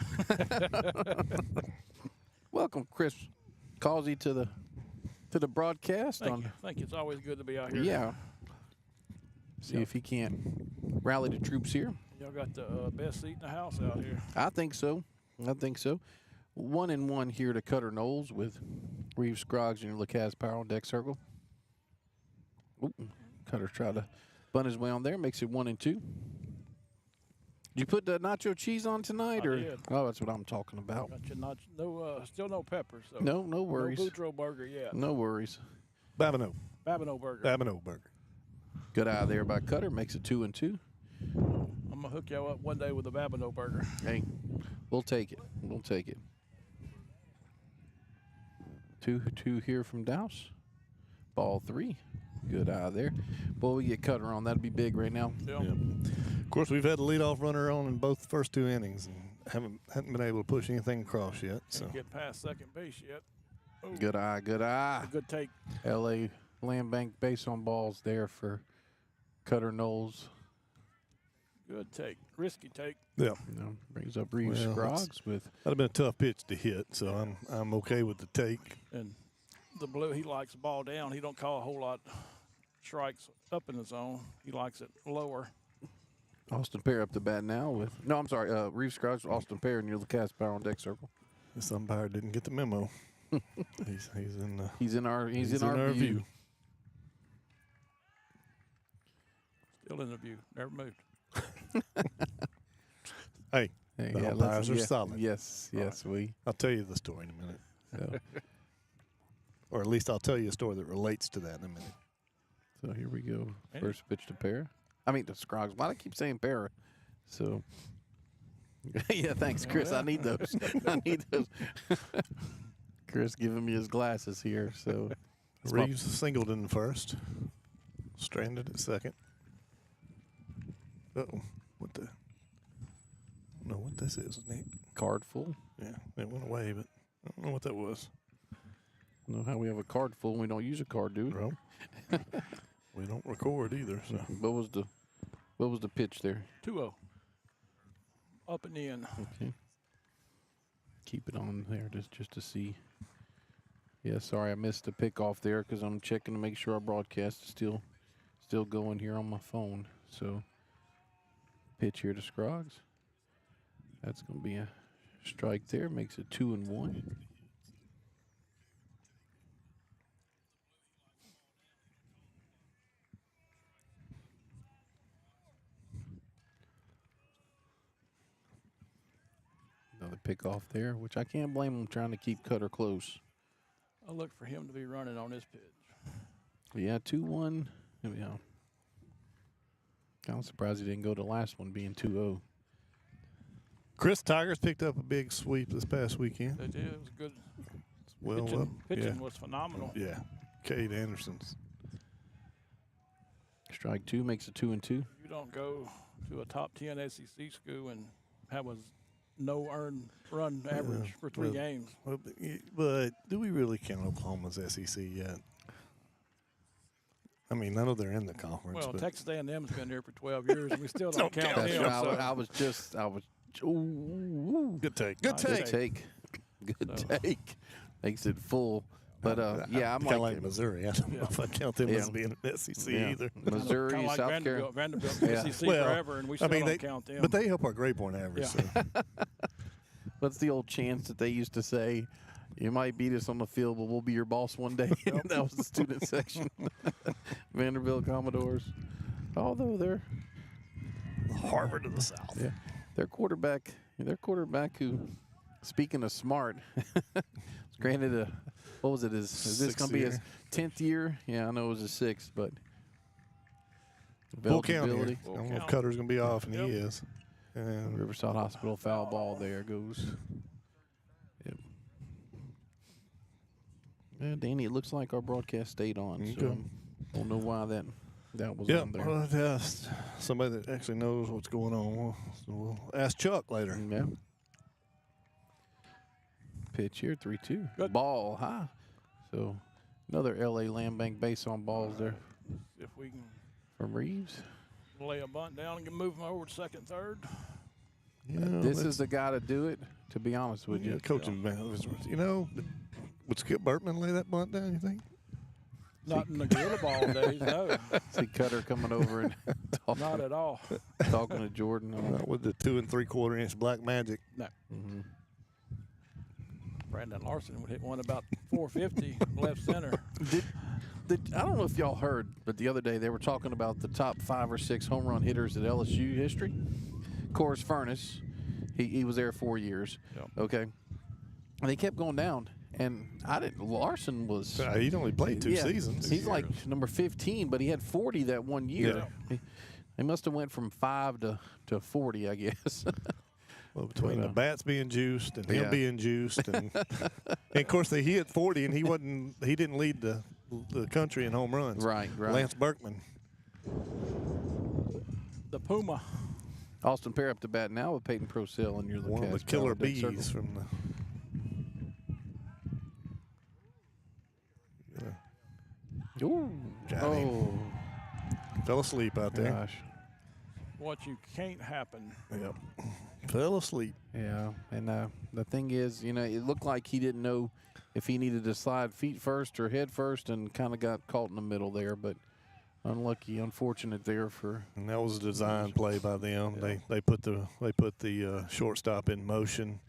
Welcome, Chris Causey, to the broadcast. Thank you. Thank you. It's always good to be out here. Yeah. See if he can't rally the troops here. Y'all got the best seat in the house out here. I think so. 1-1 here to Cutter Knowles with Reeves Scroggs and your LeCaz Power on deck circle. Oop, Cutter tried to bunt his way on there. Makes it 1-2. Did you put the nacho cheese on tonight? I did. Oh, that's what I'm talking about. Got your still no peppers. So No worries. No Boudreaux burger yet. No worries. Babineau burger. Babineau burger. Good eye there by Cutter. Makes it 2-2. I'm gonna hook y'all up one day with a Babineau burger. Hey, we'll take it. 2-2 here from Douse. Ball 3. Good eye there. Boy, we get Cutter on. That'd be big right now. Yeah. Of course, we've had the leadoff runner on in both the first 2 innings and haven't been able to push anything across yet. So Can't get past second base yet. Ooh. Good eye. Good take. L.A. Land Bank base on balls there for Cutter Knowles. Good take. Risky take. yeah, Brings up Reeves Well, Scroggs with. that'd have been a tough pitch to hit. So I'm okay with the take. And the blue, he likes the ball down. He don't call a whole lot strikes up in the zone. He likes it lower. Austin Pear up the bat now with. No, I'm sorry. Reeves Scroggs, Austin Pear, and your LeCaz Power on deck circle. This umpire didn't get the memo. He's in our view. Still in the view. Never moved. Hey, Hey, the umpires are solid. Yes, I'll tell you the story in a minute. So, Or at least I'll tell you a story that relates to that in a minute. so here we go. First pitch to Pear. I mean to Scroggs. Why do I keep saying Pear? So. Yeah, thanks, Chris. I need those. Chris giving me his glasses here. So Reeves singled in the first, stranded at second. Uh-oh, what the? I don't know what this is, Nate. Card full. Yeah, it went away, but I don't know what that was. I don't know how we have a card full and we don't use a card, dude. No. We don't record either. So What was the pitch there? 2-0. Up and in. Okay. Keep it on there just to see. Yeah, sorry I missed the pick off there because I'm checking to make sure our broadcast is still going here on my phone. So pitch here to Scroggs. That's going to be a strike there. Makes it 2-1. Another pick off there, which I can't blame him trying to keep Cutter close. I look for him to be running on this pitch. Yeah, 2-1. Yeah. I'm surprised he didn't go to the last one being 2-0. Chris Tigers picked up a big sweep this past weekend. They did. It was good. Well, pitching was phenomenal. Yeah, Cade Anderson's. Strike 2 makes it 2-2. You don't go to a top 10 SEC school and have a no earned run average for 3 games. But do we really count Oklahoma's SEC yet? I mean, I know they're in the conference. Well, but Texas A&M's been there for 12 years, and we still don't count That's them. right. So. I was. Ooh. Good take. Good take. Makes it full. But yeah, I'm kind of like Missouri. I don't know if I count them as Yeah. being an SEC either. Missouri, Kind of like South Carolina. Vanderbilt Yeah. SEC Well, forever, and we still don't count them. But they help our grade point average. Yeah. So. What's the old chants that they used to say? You might beat us on the field, but we'll be your boss one day. That was the student section. Vanderbilt Commodores. Although they're Harvard of the South. Yeah. Their quarterback who, speaking of smart, granted what was it? Is this going to be his 10th year? Yeah, I know it was his 6th, but Full count here. eligibility. I don't know if Cutter's going to be off, and he is. And Riverside Hospital foul ball there goes. Yep. Yeah, Danny, it looks like our broadcast stayed on, so I don't know why that was on there. Well, just somebody that actually knows what's going on. We'll ask Chuck later. Yeah. Pitch here, 3-2. Good. Ball high. So Another L.A. Land Bank base on balls there If we can from Reeves. lay a bunt down and move them over to second, third. Yeah, This is the guy to do it, to be honest with you. Coaching, you know, would Skip Burtman lay that bunt down, you think? Not in the gorilla ball days, no. See Cutter coming over and Not at all. talking to Jordan. Not with the 2 3/4 inch black magic. No. Mm-hmm. Brandon Larson would hit one about 450 left center. I don't know if y'all heard, but the other day they were talking about the top 5 or 6 home run hitters at LSU history. Course Furnace, he was there 4 years. Yep. Okay. And they kept going down. And Larson was. He'd only played 2 seasons. He's like number 15, but he had 40 that one year. Yeah. He must have went from 5 to 40, I guess. Well, between the bats being juiced and him being juiced, and of course he hit 40, and he didn't lead the country in home runs. Right. Lance Berkman. The Puma. Austin Pear up to bat now with Peyton Procell, and you're the One of the Cavs killer power deck circle. bees from the. Ooh. Got him. Fell asleep out there. Gosh. What you can't happen. Yep. Fell asleep. Yeah, and the thing is, it looked like he didn't know if he needed to slide feet first or head first, and kind of got caught in the middle there. But unfortunate there for. And that was a design play by them. Yeah. They put the shortstop in motion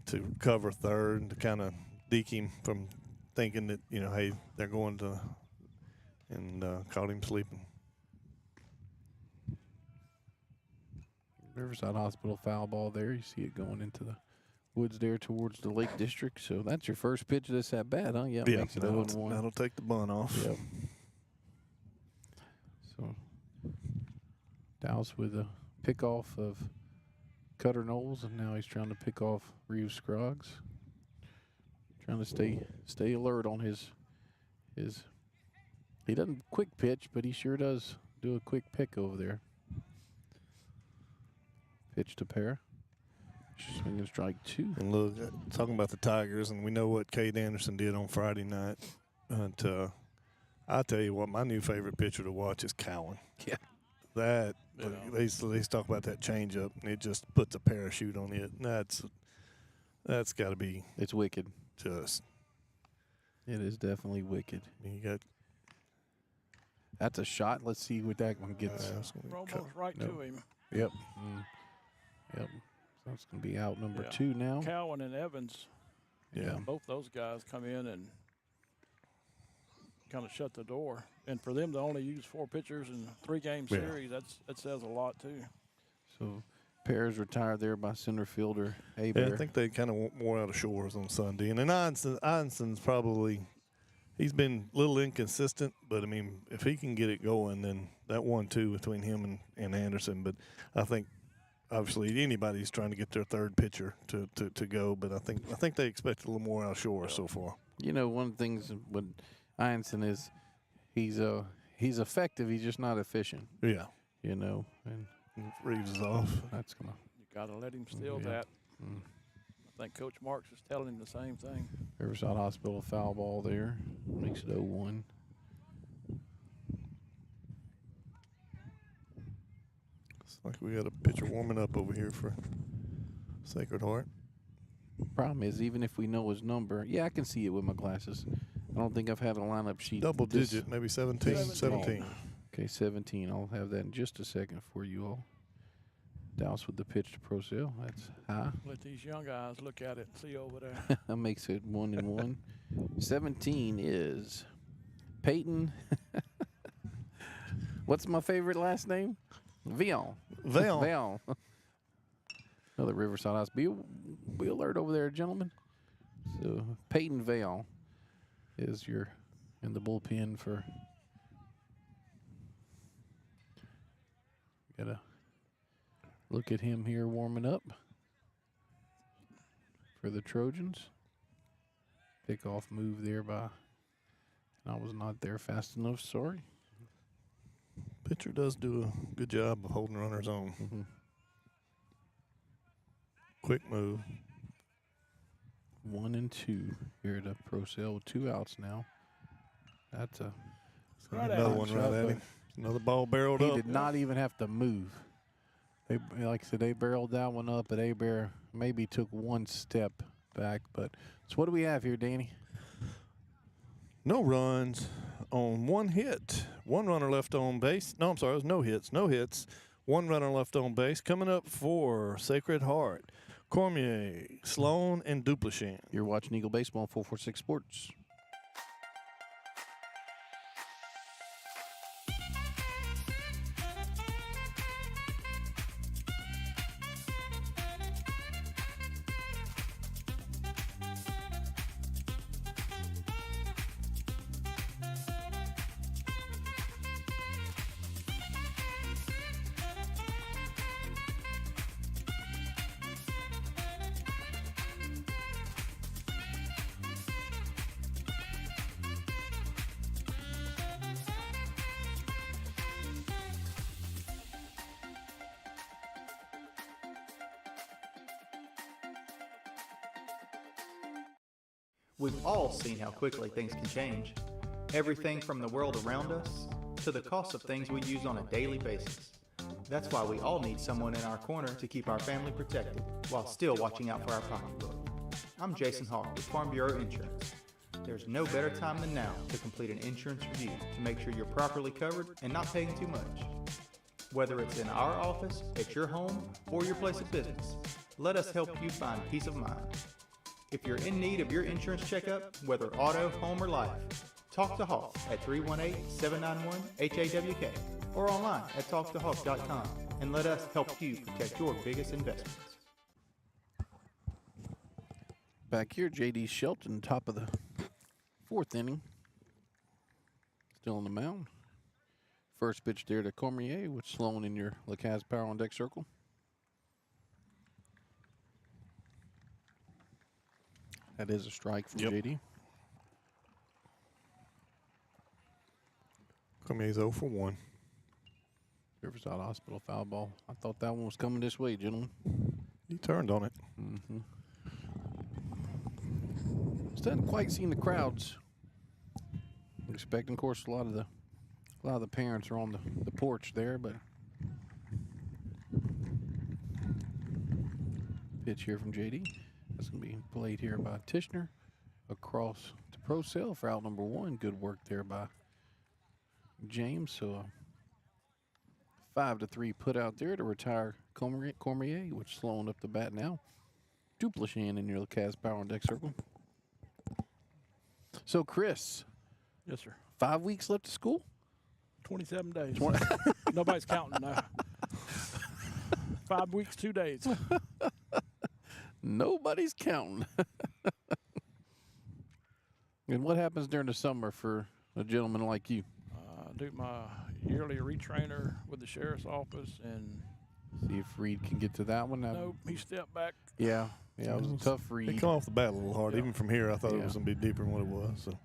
to cover third to kind of deke him from thinking that hey, they're going to, and caught him sleeping. Riverside Hospital foul ball there. You see it going into the woods there towards the Lake District. So that's your first pitch of this at bat, huh? Yeah, makes it 0-1. That'll take the bunt off. Yep. So Douse with a pickoff of Cutter Knowles, and now he's trying to pick off Reeves Scruggs. Trying to stay alert on his. He doesn't quick pitch, but he sure does do a quick pick over there. Pitch to Pear. Swinging strike 2. And look, talking about the Tigers, and we know what Cade Anderson did on Friday night. But I tell you what, my new favorite pitcher to watch is Cowan. Yeah. They talk about that changeup, and it just puts a parachute on it. And that's got to be. It's wicked. Just. It is definitely wicked. You got. That's a shot. Let's see what that one gets. Almost right to him. Yep. Yep. So it's going to be out number 2 now. Cowan and Evans. Yeah. Both those guys come in and kind of shut the door. And for them to only use 4 pitchers in a 3-game series, that says a lot too. So Pear's retired there by center fielder Yeah, I think they kind of want more out of Shores on Sunday. And then Einson's probably – he's been a little inconsistent, but, I mean, if he can get it going, then that 1-2 between him and Anderson. But I think, obviously, anybody's trying to get their third pitcher to go. But I think they expect a little more out of Shore so far. One of the things with Einson is he's effective. He's just not efficient. Yeah. And Reeves is off. That's going to. You got to let him steal that. I think Coach Marks is telling him the same thing. Riverside Hospital foul ball there. Makes it 0-1. It's like we got a pitcher warming up over here for Sacred Heart. Problem is, even if we know his number, I can see it with my glasses. I don't think I've had a lineup sheet. Double digit, maybe 17. 17. Okay, 17. I'll have that in just a second for you all. Douse with the pitch to Procell. That's high. Let these young guys look at it and see over there. That makes it 1-1. 17 is Peyton. What's my favorite last name? Ville. Ville. Another Riverside House. Be alert over there, gentlemen. So Peyton Ville is in the bullpen for. Gotta look at him here warming up for the Trojans. Pickoff move there by. I was not there fast enough. Sorry. Pitcher does do a good job of holding runners on. Mm-hmm. Quick move. 1-2 here to Procell with 2 outs now. That's a Right Another at one him. right at him. Another ball barreled He up. did not even have to move. They, like I said, they barreled that one up, but A-Bear maybe took one step back. But so what do we have here, Danny? No runs on one hit. One runner left on base. No, I'm sorry, it was no hits. No hits. One runner left on base. Coming up for Sacred Heart, Cormier, Sloan, and Duplichin. You're watching Eagle Baseball on 446 Sports. We've all seen how quickly things can change. Everything from the world around us to the cost of things we use on a daily basis. That's why we all need someone in our corner to keep our family protected while still watching out for our pocketbook. I'm Jason Hawk with Farm Bureau Insurance. There's no better time than now to complete an insurance review to make sure you're properly covered and not paying too much. Whether it's in our office, at your home, or your place of business, let us help you find peace of mind. If you're in need of your insurance checkup, whether auto, home, or life, talk to Hawk at 318-791-HAWK or online at talktohawk.com and let us help you protect your biggest investments. Back here, J.D. Shelton, top of the fourth inning. Still on the mound. First pitch there to Cormier, with Sloan in your Lacaze Power on deck circle. That is a strike from J.D. Cormier's 0 for 1. Riverside Hospital foul ball. I thought that one was coming this way, gentlemen. He turned on it. Mm-hmm. Still hadn't quite seen the crowds. Expecting, of course, a lot of the parents are on the porch there, but pitch here from JD. That's going to be played here by Tishner across to Procell for out number 1. Good work there by James. So a 5-3 put out there to retire Cormier, which slowing up the bat now. Duplichin in your Lacaze Power on deck circle. So, Chris. Yes, sir. 5 weeks left of school? 27 days. Nobody's counting now. 5 weeks, 2 days. Nobody's counting. And what happens during the summer for a gentleman like you? Do my yearly retrainer with the sheriff's office, and see if Reed can get to that one. Nope, he stepped back. Yeah, it was a tough Reed. He come off the bat a little hard. Even from here, I thought it was going to be deeper than what it was. So,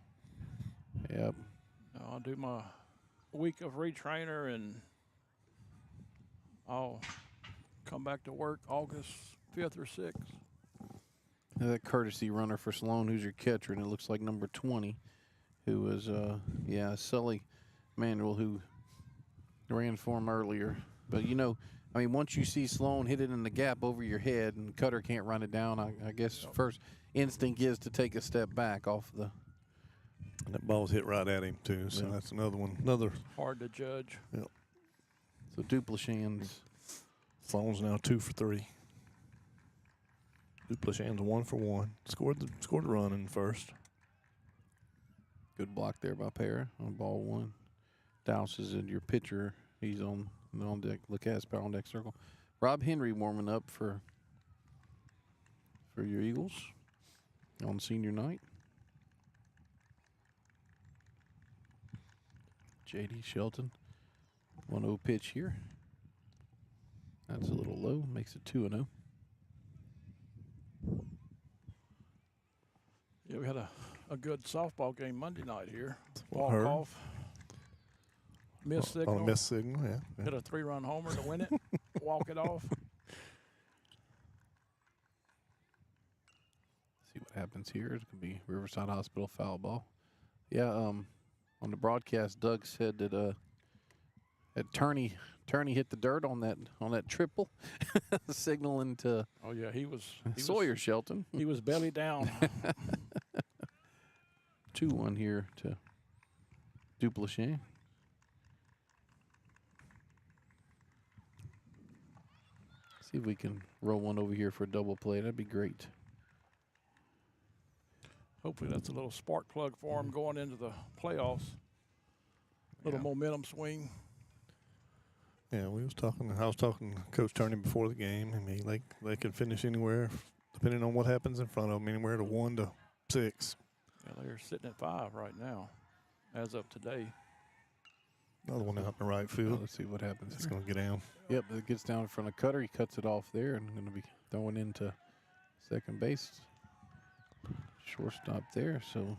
yep. I'll do my week of retrainer, and I'll come back to work August 5th or 6th. That courtesy runner for Sloan, who's your catcher, and it looks like number 20, who was, Sully Manuel, who ran for him earlier. But, you know, I mean, once you see Sloan hit it in the gap over your head and Cutter can't run it down, I guess first instinct is to take a step back off the. And that ball's hit right at him, too. So that's another one. Another. Hard to judge. Yep. So Duplichin's. Sloan's now 2 for 3. Duplichin's 1 for 1. Scored the run in the first. Good block there by Para on ball 1. Dowse is in your pitcher. He's on deck. Lacaze Power on deck circle. Rob Henry warming up for your Eagles on senior night. J.D. Shelton. 1-0 pitch here. That's a little low. Makes it 2-0. Yeah, we had a good softball game Monday night here. Walk off. Missed signal. On a missed signal, yeah. Hit a 3-run homer to win it. Walk it off. See what happens here. It's going to be Riverside Hospital foul ball. Yeah, on the broadcast, Doug said that Turney hit the dirt on that triple, signaling to Oh yeah, he was Sawyer Shelton. He was belly down. 2-1 here to Duplessis. See if we can roll one over here for a double play. That'd be great. Hopefully that's a little spark plug for him going into the playoffs. Little momentum swing. Yeah, I was talking to Coach Turney before the game. I mean, they can finish anywhere, depending on what happens in front of them, anywhere to 1 to 6. Yeah, they're sitting at 5 right now, as of today. Another one out in the right field. Let's see what happens. It's going to get down. Yep, it gets down in front of Cutter. He cuts it off there and going to be throwing into second base. Shortstop there, so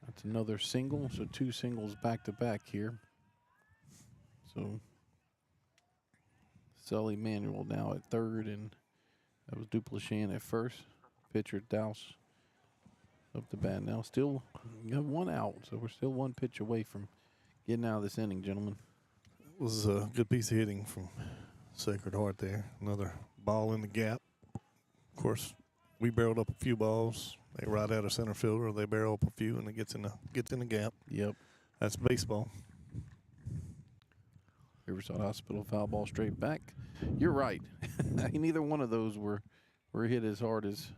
that's another single. So 2 singles back-to-back here. So Sully Manuel now at third, and that was Duplessis at first. Pitcher Douse up the bat now. Still got 1 out, so we're still 1 pitch away from getting out of this inning, gentlemen. It was a good piece of hitting from Sacred Heart there. Another ball in the gap. Of course, we barreled up a few balls. They right out of center fielder. They barrel up a few, and it gets in the gap. Yep. That's baseball. Riverside Hospital foul ball straight back. You're right. Neither one of those were hit as hard as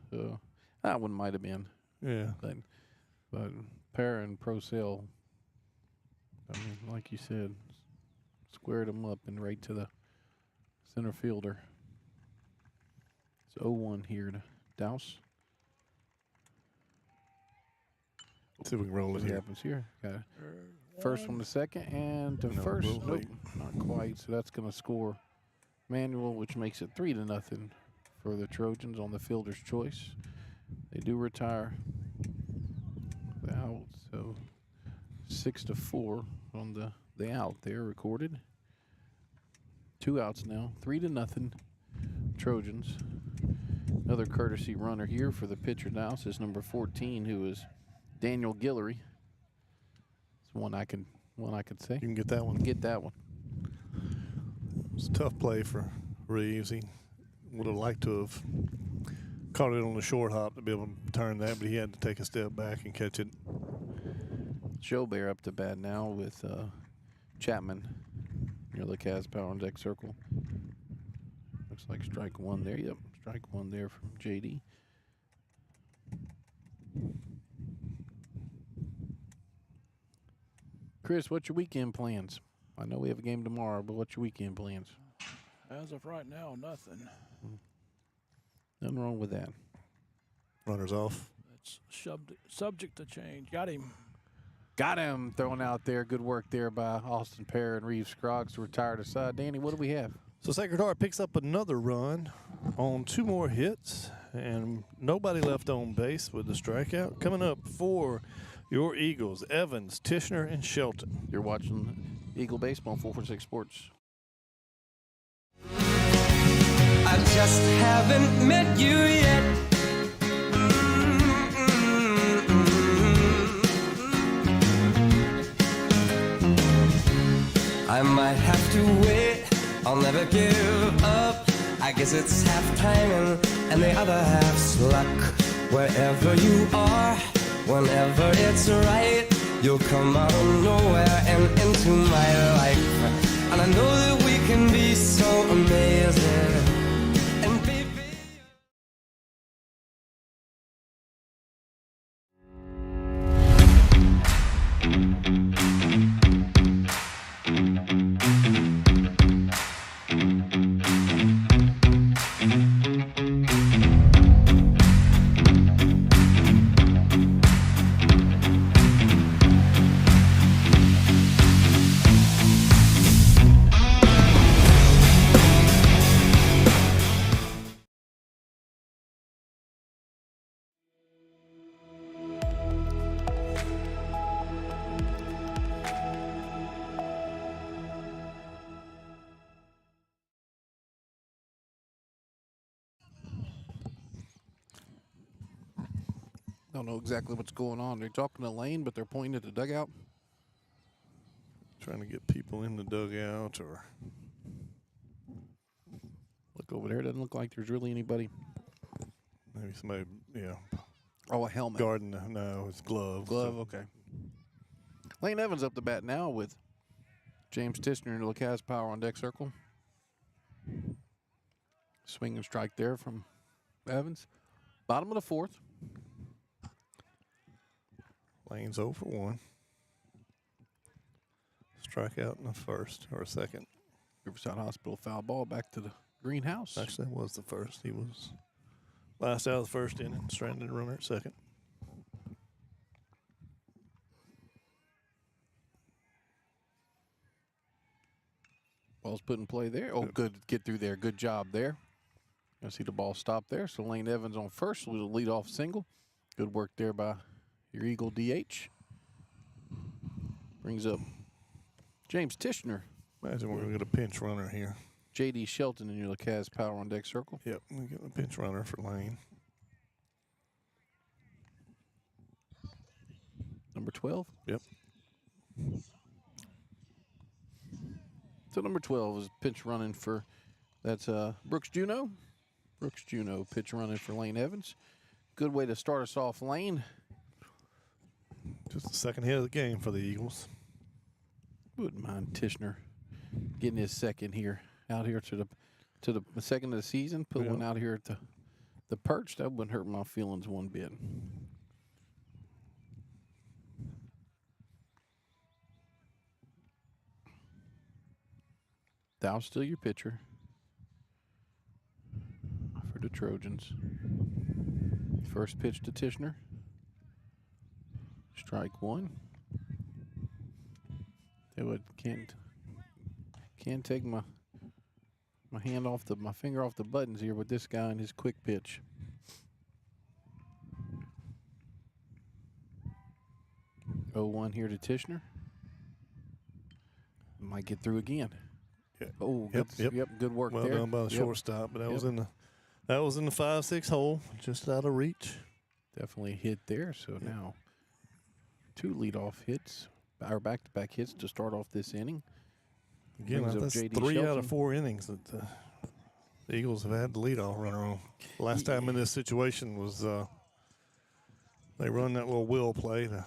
that one might have been. Yeah. But Para and Procell, I mean, like you said, squared them up and right to the center fielder. It's 0-1 here to Douse. Let's see if we can roll What it here. happens here? Got first one to second, and to first. Nope, not quite. So that's going to score Manuel, which makes it 3-0 for the Trojans on the fielder's choice. They do retire the out, so 6-4 on the out there recorded. 2 outs now, 3-0 Trojans. Another courtesy runner here for the pitcher Douse is number 14, who is Daniel Guillory. It's one I could say. You can get that one. Get that one. It's a tough play for Reeves. He would have liked to have caught it on the short hop to be able to turn that, but he had to take a step back and catch it. Joubert up to bat now with Chapman near the Cas Power and Deck circle. Looks like strike 1 there. Yep, strike 1 there from JD. Chris, what's your weekend plans? I know we have a game tomorrow, but what's your weekend plans? As of right now, nothing. Nothing wrong with that. Runners off. It's subject to change. Got him. Got him thrown out there. Good work there by Austin Parr and Reeves Scroggs, retired aside. Danny, what do we have? So Sacred Heart picks up another run on 2 more hits, and nobody left on base with the strikeout. Coming up for your Eagles, Evans, Tishner, and Shelton. You're watching Eagle Baseball on 446 Sports. I just haven't met you yet. I might have to wait, I'll never give up. I guess it's half timing and the other half's luck. Wherever you are, whenever it's right, you'll come out of nowhere and into my life. And I know that we can be so amazing. And baby, Don't know exactly what's going on. They're talking to Lane, but they're pointing at the dugout. trying to get people in the dugout or Look over there. Doesn't look like there's really anybody. maybe somebody, Oh, a helmet. guarding. No, it's gloves. Glove, okay. Lane Evans up the bat now with James Tishner and Lacaz Power on deck circle. Swing and strike there from Evans. Bottom of the fourth. Lane's 0 for 1. Strikeout in the first or second. Riverside Hospital foul ball back to the greenhouse. Actually, that was the first. He was last out of the first inning, stranded runner at second. Ball's put in play there. Oh, good. Get through there. Good job there. I see the ball stop there. So Lane Evans on first with a leadoff single. Good work there by your Eagle DH. Brings up James Tishner. Imagine we're going to get a pinch runner here. J.D. Shelton and your Lacaz Power on deck circle. Yep, we're getting a pinch runner for Lane. Number 12. Yep. So number 12 is pitch running for, that's Brooks Juneau. Brooks Juneau pitch running for Lane Evans. Good way to start us off, Lane. Just the second hit of the game for the Eagles. Wouldn't mind Tishner getting his second here, out here to the second of the season. Put one out here at the perch. That wouldn't hurt my feelings one bit. Thou still your pitcher for the Trojans. First pitch to Tishner. Strike one. They can't take my hand off my finger off the buttons here with this guy and his quick pitch. Oh, 1 here to Tishner. Might get through again. Yeah. Oh, yep, good work well there. Well done by the shortstop, but that was in the 5-6 hole, just out of reach. Definitely a hit there. So now 2 leadoff hits, or back-to-back hits to start off this inning. Again, that's 3 out of 4 innings that the Eagles have had the leadoff runner on. Last time in this situation was they run that little will play to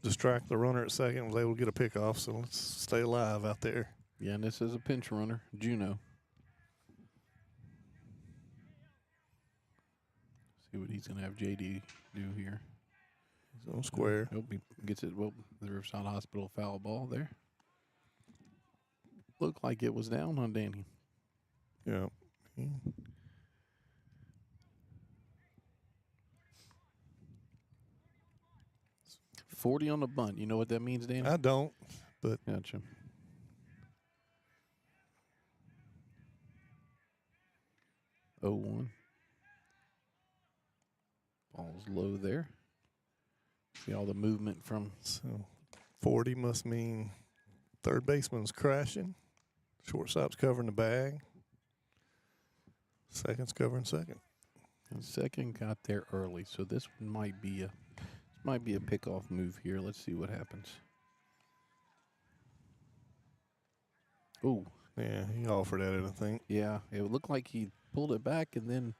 distract the runner at second, was able to get a pickoff. So let's stay alive out there. Yeah, and this is a pinch runner, Juneau. See what he's going to have JD do here. He's on square. Nope, he gets it. Well, the Riverside Hospital foul ball there. Looked like it was down on Danny. Yeah. 40 on the bunt. You know what that means, Danny? I don't, but gotcha. Oh, 1. Ball's low there. See all the movement from. So 40 must mean third baseman's crashing. Shortstop's covering the bag. Second's covering second. And second got there early, so this one might be a pickoff move here. Let's see what happens. Oh, yeah, he offered at it, I think. Yeah, it looked like he pulled it back and then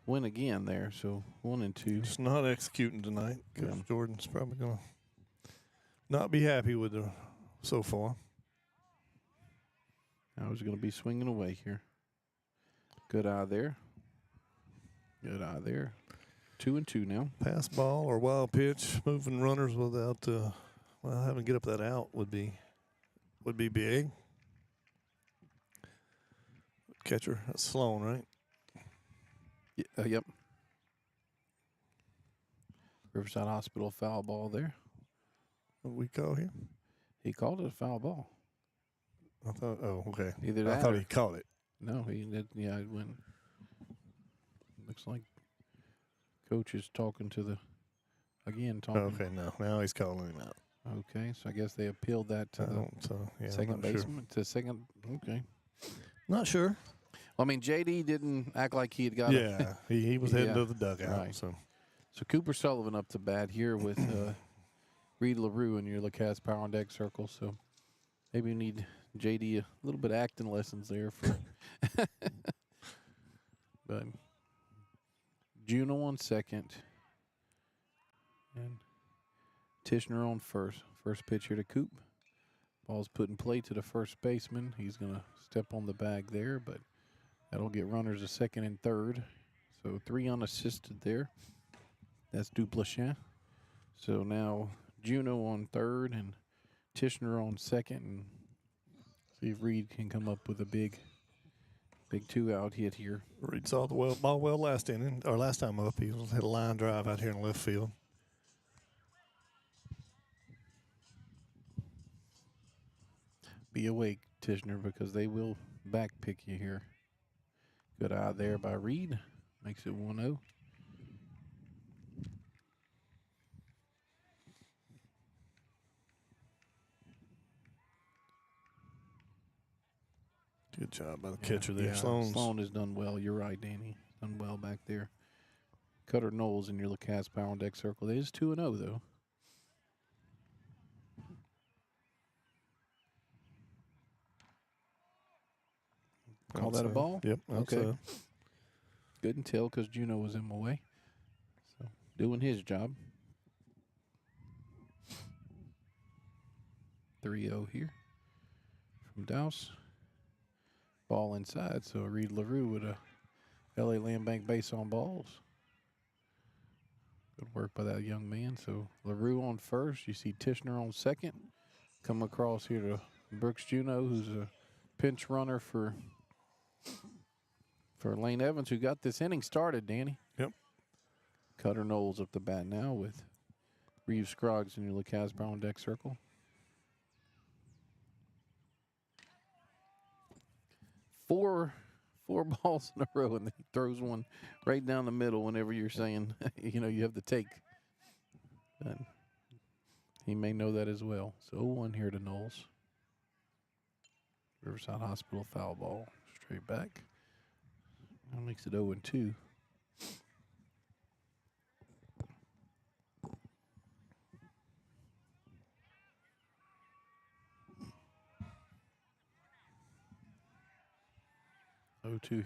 went again there. So 1 and 2. Just not executing tonight. Coach Jordan's probably going to not be happy with the so far. I was going to be swinging away here. Good eye there. Good eye there. 2 and 2 now. Pass ball or wild pitch, moving runners without having to get up that out would be big. Catcher, that's Sloan, right? Yep. Riverside Hospital foul ball there. What did we call him? He called it a foul ball. I thought. Oh, okay. Either that. I thought he caught it. No, he did. Yeah, it went. Looks like coach is talking to the. Again, talking. Okay, no. Now he's calling him out. Okay, so I guess they appealed that to the second baseman. To second. Okay. Not sure. Well, I mean, JD didn't act like he had got. Yeah, he was heading to the dugout. Right. So Cooper Sullivan up to bat here with Reed LaRue in your Lacaz Power on deck circle. So Maybe we need JD a little bit of acting lessons there for. But Juno on second. And Tishner on first. First pitch here to Coop. Ball's put in play to the first baseman. He's going to step on the bag there, but that'll get runners to second and third. So 3 unassisted there. That's Duplichin. So now Juno on third and Tishner on second. And see if Reed can come up with a big 2-out hit here. Reed saw the ball well last inning, or last time up. He hit a line drive out here in left field. Be awake, Tishner, because they will back pick you here. Good eye there by Reed. Makes it 1-0. Good job by the catcher there. Sloan has done well. You're right, Danny. Done well back there. Cutter Knowles in your Lacazette Power on Deck circle. It is 2-0, though. Call that a ball? Yep. Okay. Good and tell because Juno was in my way. So doing his job. 3-0 here from Douse. Ball inside, so Reed LaRue with a LA Land Bank base on balls. Good work by that young man. So LaRue on first. You see Tishner on second. Come across here to Brooks Juno, who's a pinch runner for Lane Evans, who got this inning started, Danny. Yep. Cutter Knowles up the bat now with Reeves Scroggs in your Lacazette Power on Deck circle. Four balls in a row, and he throws one right down the middle whenever you're saying, you have to take. But he may know that as well. So 0-1 here to Knowles. Riverside Hospital foul ball. Straight back. That makes it 0-2.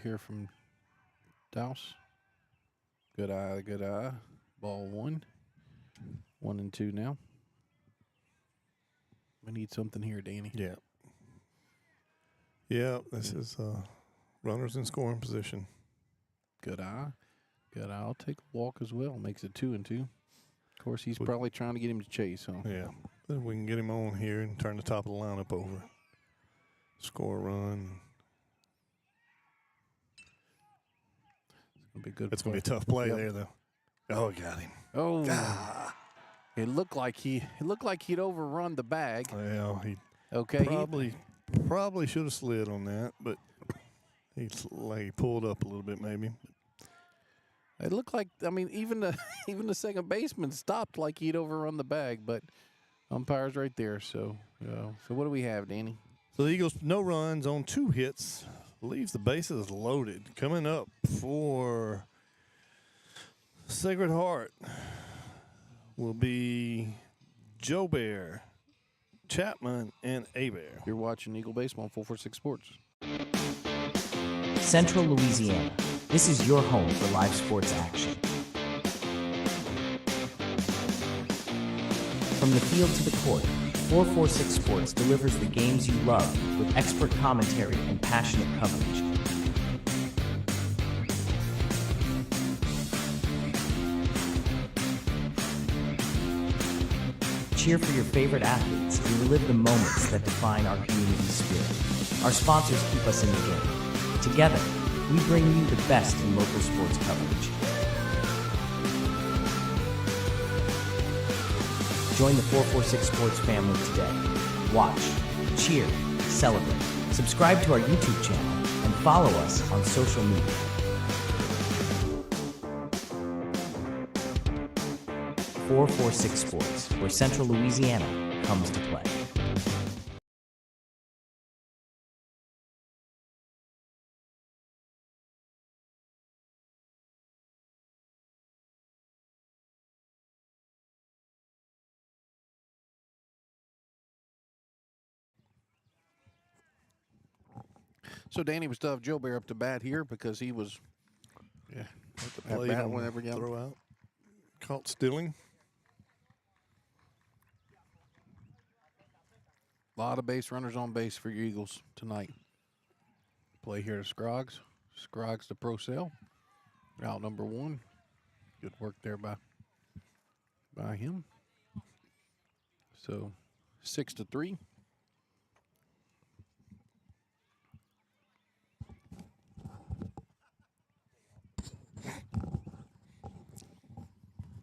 Here from Douse. Good eye, good eye. Ball 1. 1-2 now. We need something here, Danny. Yeah. Yeah, this is runners in scoring position. Good eye. Good eye. I'll take a walk as well. Makes it 2-2. Of course, he's probably trying to get him to chase, huh? Yeah. Then we can get him on here and turn the top of the lineup over. Score a run. It's gonna be good. It's gonna be a tough play there, though. Oh, got him. Oh, it looked like he'd overrun the bag. Well, he okay. Probably should have slid on that, but he pulled up a little bit maybe. It looked like, even the second baseman stopped like he'd overrun the bag, but umpire's right there. So what do we have, Danny? So the Eagles, no runs on 2 hits. Leaves the bases loaded. Coming up for Sacred Heart will be Joe Bear, Chapman, and Abear. You're watching Eagle Baseball on 446 Sports. Central Louisiana. This is your home for live sports action. From the field to the court, 446 Sports delivers the games you love with expert commentary and passionate coverage. Cheer for your favorite athletes and relive the moments that define our community spirit. Our sponsors keep us in the game. Together, we bring you the best in local sports coverage. Join the 446 Sports family today. Watch, cheer, celebrate. Subscribe to our YouTube channel and follow us on social media. .446 Sports, where Central Louisiana comes to play. So Danny would still have Joe Bear up to bat here because he was at the at plate bat on whenever the he got throw out. Caught stealing. a lot of base runners on base for your Eagles tonight. Play here to Scroggs. Scroggs to Procell. Out number 1. Good work there by him. So 6-3.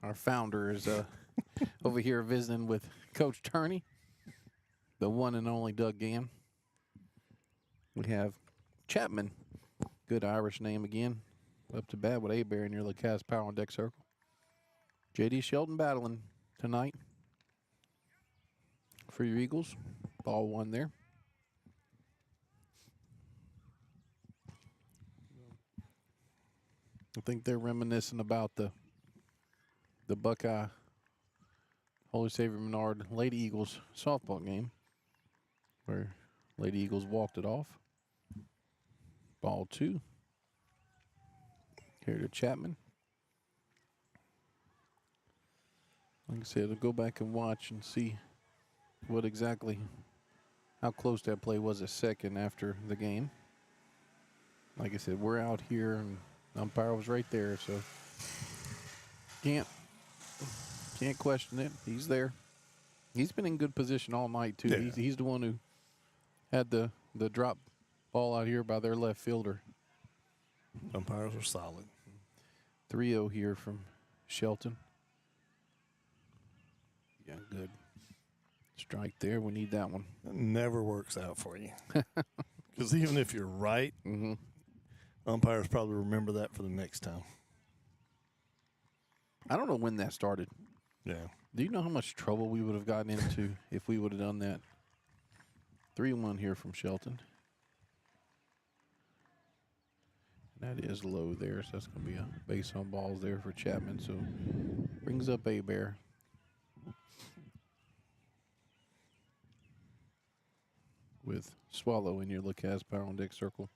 Our founder is over here visiting with Coach Turney, the one and only Doug Gann. We have Chapman, good Irish name again, up to bat with A-Bear near the Cas Power on deck circle. J.D. Shelton battling tonight for your Eagles. Ball 1 there. I think they're reminiscent about the Buckeye Holy Savior Menard Lady Eagles softball game where Lady Eagles walked it off. Ball 2. Here to Chapman. Like I said, I'll go back and watch and see what exactly, how close that play was a second after the game. Like I said, we're out here and umpire was right there, so can't question it. He's there. He's been in good position all night too. Yeah. He's the one who had the drop ball out here by their left fielder. Umpires are solid. 3-0 here from Shelton. Yeah, good. Strike there. We need that one. It never works out for you. Because even if you're right, umpires probably remember that for the next time. I don't know when that started. Yeah. Do you know how much trouble we would have gotten into if we would have done that? 3-1 here from Shelton. That is low there, so that's going to be a base on balls there for Chapman. So brings up A-Bear. With Swallow in your Lacaz Power on deck circle.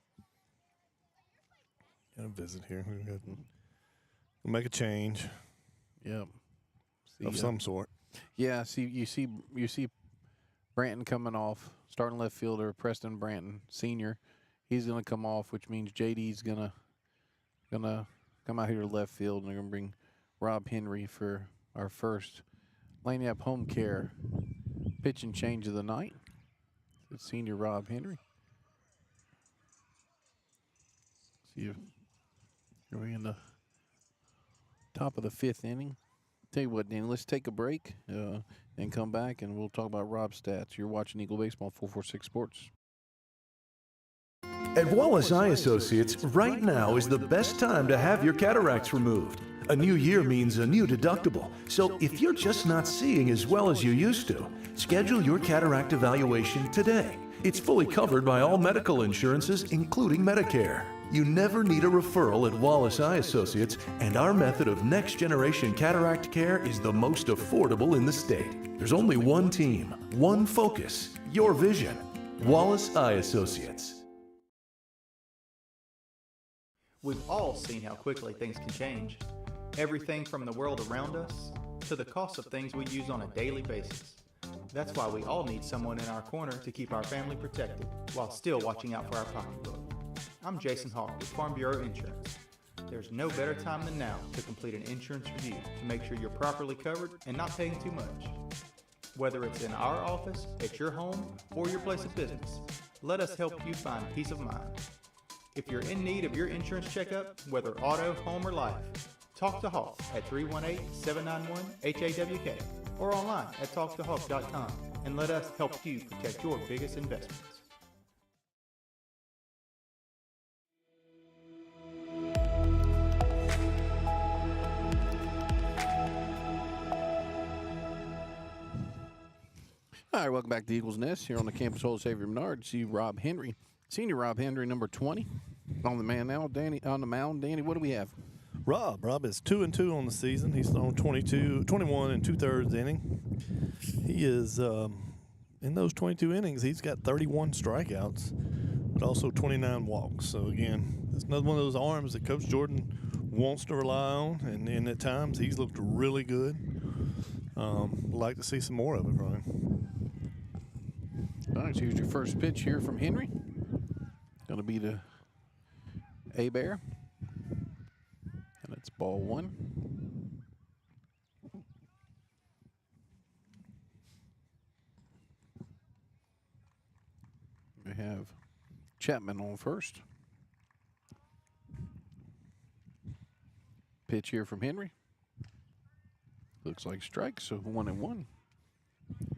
Got a visit here. We'll make a change. Yep. Of some sort. Yeah, you see Branton coming off, starting left fielder, Preston Branton, senior. He's gonna come off, which means JD's gonna come out here to left field, and they're gonna bring Rob Henry for our first Lanyap Home Care pitch and change of the night. It's senior Rob Henry. See you. We're in the top of the 5th inning. Tell you what, Danny, let's take a break and come back, and we'll talk about Rob's stats. You're watching Eagle Baseball 446 Sports. At Wallace Eye Associates, right now is the best time to have your cataracts removed. A new year means a new deductible, so if you're just not seeing as well as you used to, schedule your cataract evaluation today. It's fully covered by all medical insurances, including Medicare. You never need a referral at Wallace Eye Associates, and our method of next-generation cataract care is the most affordable in the state. There's only one team, one focus, your vision. Wallace Eye Associates. We've all seen how quickly things can change. Everything from the world around us to the cost of things we use on a daily basis. That's why we all need someone in our corner to keep our family protected while still watching out for our pocketbook. I'm Jason Hawk with Farm Bureau Insurance. There's no better time than now to complete an insurance review to make sure you're properly covered and not paying too much. Whether it's in our office, at your home, or your place of business, let us help you find peace of mind. If you're in need of your insurance checkup, whether auto, home, or life, talk to Hawk at 318-791-HAWK or online at talktohawk.com and let us help you protect your biggest investments. All right, welcome back to Eagles Nest here on the campus Holy Savior Menard. See Rob Henry, senior Rob Henry, number 20, on the man now. Danny on the mound. Danny, what do we have? Rob is 2-2 on the season. He's thrown 21 2/3 inning. He is in those 22 innings. He's got 31 strikeouts. but also 29 walks. So, again, it's another one of those arms that Coach Jordan wants to rely on, and at times he's looked really good. Like to see some more of it, Ryan. All right, so here's your first pitch here from Henry. Going to be to A-Bear. And it's ball one. We have Chapman on first. Pitch here from Henry. Looks like strike, so 1-1.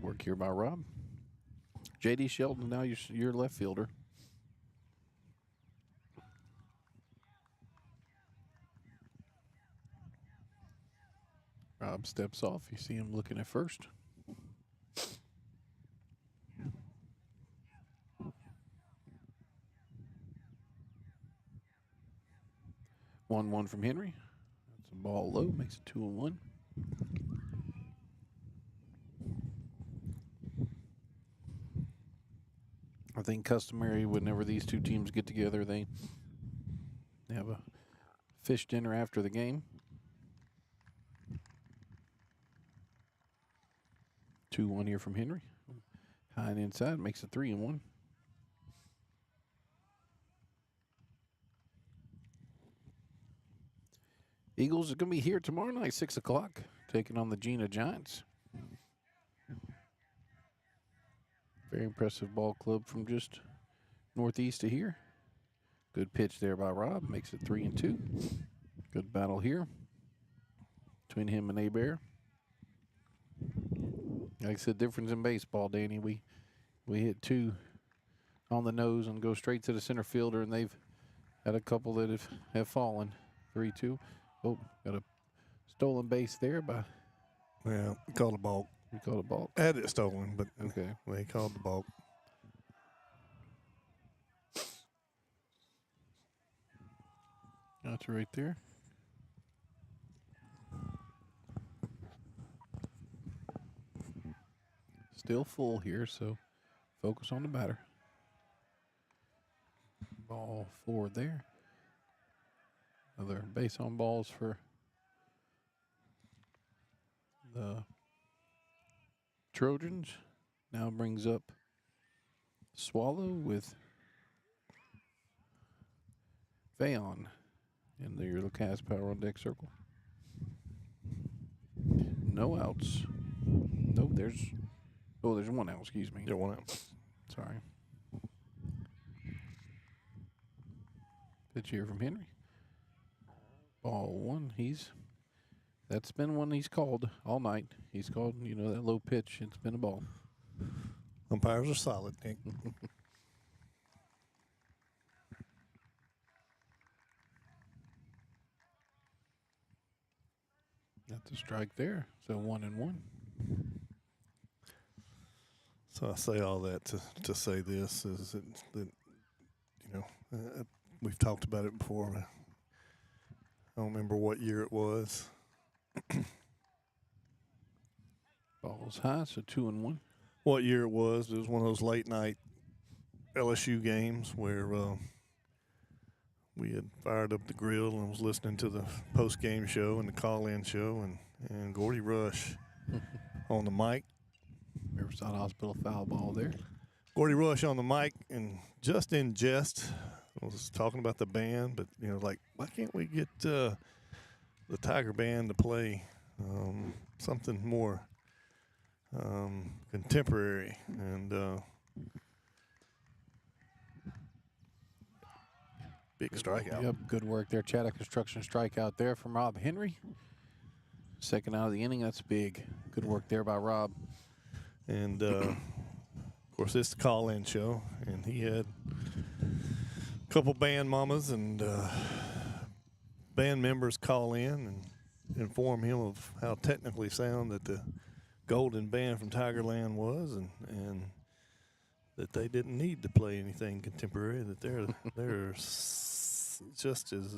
Work here by Rob. J.D. Shelton, now your left fielder. Rob steps off. You see him looking at first. One from Henry. That's a ball low, makes it 2-1. I think customary whenever these two teams get together, they have a fish dinner after the game. 2-1 here from Henry. High and inside makes it 3-1. Eagles are going to be here tomorrow night, 6 o'clock, taking on the Gina Giants. Very impressive ball club from just northeast of here. Good pitch there by Rob. Makes it 3-2. Good battle here between him and A-Bear. Like I said, difference in baseball, Danny. We hit two on the nose and go straight to the center fielder, and they've had a couple that have fallen. 3-2. Oh, got a stolen base there by. Yeah, we called a balk. We called a balk. Had it stolen, but okay, they called the balk. That's right there. Still full here, so focus on the batter. Ball forward there. Another base on balls for the Trojans. Now brings up Swallow with Vayon in the little cast power on deck circle. No outs. Nope, there's one out, excuse me. Yeah, one out. Sorry. Pitch here from Henry. Ball one. That's been one he's called all night. He's called, that low pitch. It's been a ball. Umpires are solid, Nick. That's a strike there. So 1-1. So I say all that to say this is that we've talked about it before. I don't remember what year it was. Ball's high, so 2-1. What year it was one of those late night LSU games where we had fired up the grill and was listening to the post game show and the call in show and Gordy Rush on the mic. Riverside Hospital foul ball there. Gordy Rush on the mic and just in jest was talking about the band, but why can't we get the Tiger Band to play something more contemporary? And big strikeout. Yep, good work there. Chatham Construction strikeout there from Rob Henry. Second out of the inning. That's big. Good work there by Rob. And of course, it's the call-in show, and he had a couple band mamas and band members call in and inform him of how technically sound that the Golden Band from Tigerland was, and that they didn't need to play anything contemporary. That they're just as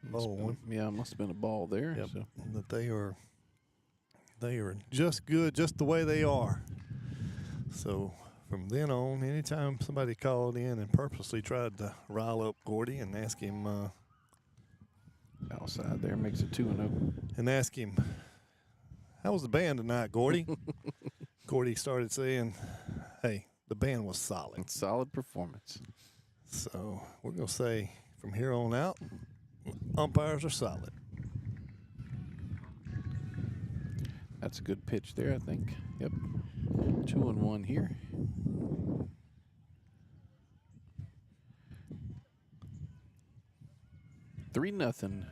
ball. Yeah, must have been a ball there. Yep. So. That they are just good, just the way they are. So from then on, anytime somebody called in and purposely tried to rile up Gordy and ask him outside there makes it 2-0. And ask him, how was the band tonight, Gordy? Gordy started saying, hey, the band was solid. Solid performance. So we're going to say from here on out, umpires are solid. That's a good pitch there, I think. Yep. 2-1 here. Three nothing.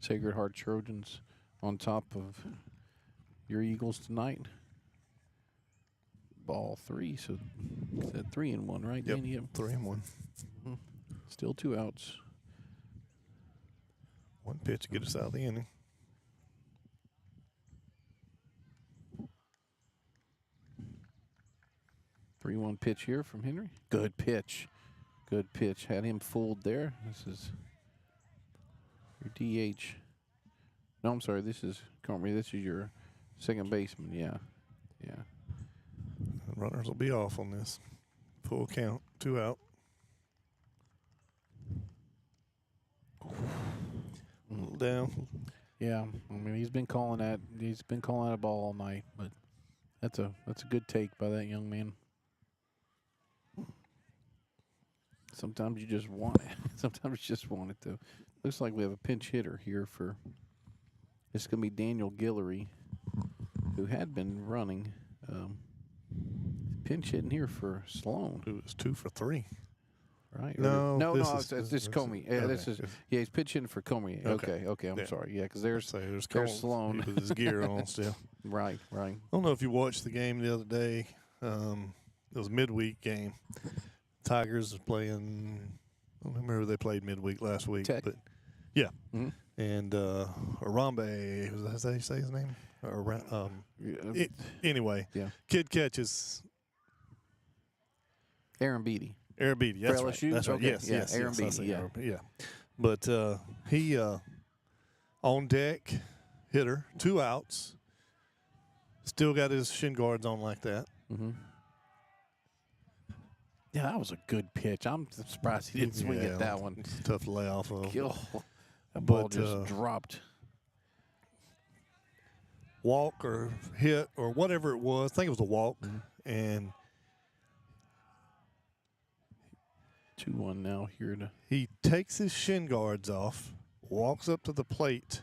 Sacred Heart Trojans on top of your Eagles tonight. Ball 3, so it's at 3-1, right, Yep, Danny? 3-1. Still 2 outs. One pitch to get us out of the inning. Three 3-1 pitch here from Henry. Good pitch. Good pitch. Had him fooled there. This is your DH. No, I'm sorry. This is Comrie. This is your second baseman. Yeah. Yeah. Runners will be off on this. Full count. 2 out. A little down. Yeah. I mean, he's been calling that a ball all night, but that's a good take by that young man. Sometimes you just want it. Sometimes you just want it to. Looks like we have a pinch hitter here for. It's going to be Daniel Guillory, who had been running. Pinch hitting here for Sloan. Who was 2 for 3. Right. No, this is Comey. Yeah, this is he's pitching for Comey. Okay. I'm sorry. Yeah, because there's Sloan with his gear on still. Right. I don't know if you watched the game the other day. It was a midweek game. Tigers was playing. I don't remember who they played midweek last week, Tech. but yeah. Mm-hmm. And Arambe, was that how you say his name? Anyway, yeah. Kid catches Aaron Beatty. Aaron Beatty, that's right. LSU? That's right. Okay. Yes, Aaron Beatty, yeah. But he on deck hitter, 2 outs. Still got his shin guards on like that. Mm-hmm. Yeah, that was a good pitch. I'm surprised he didn't swing at that one. It's tough to lay off of. That ball just dropped. Walk or hit or whatever it was. I think it was a walk. Mm-hmm. And 2-1 now here. He takes his shin guards off, walks up to the plate.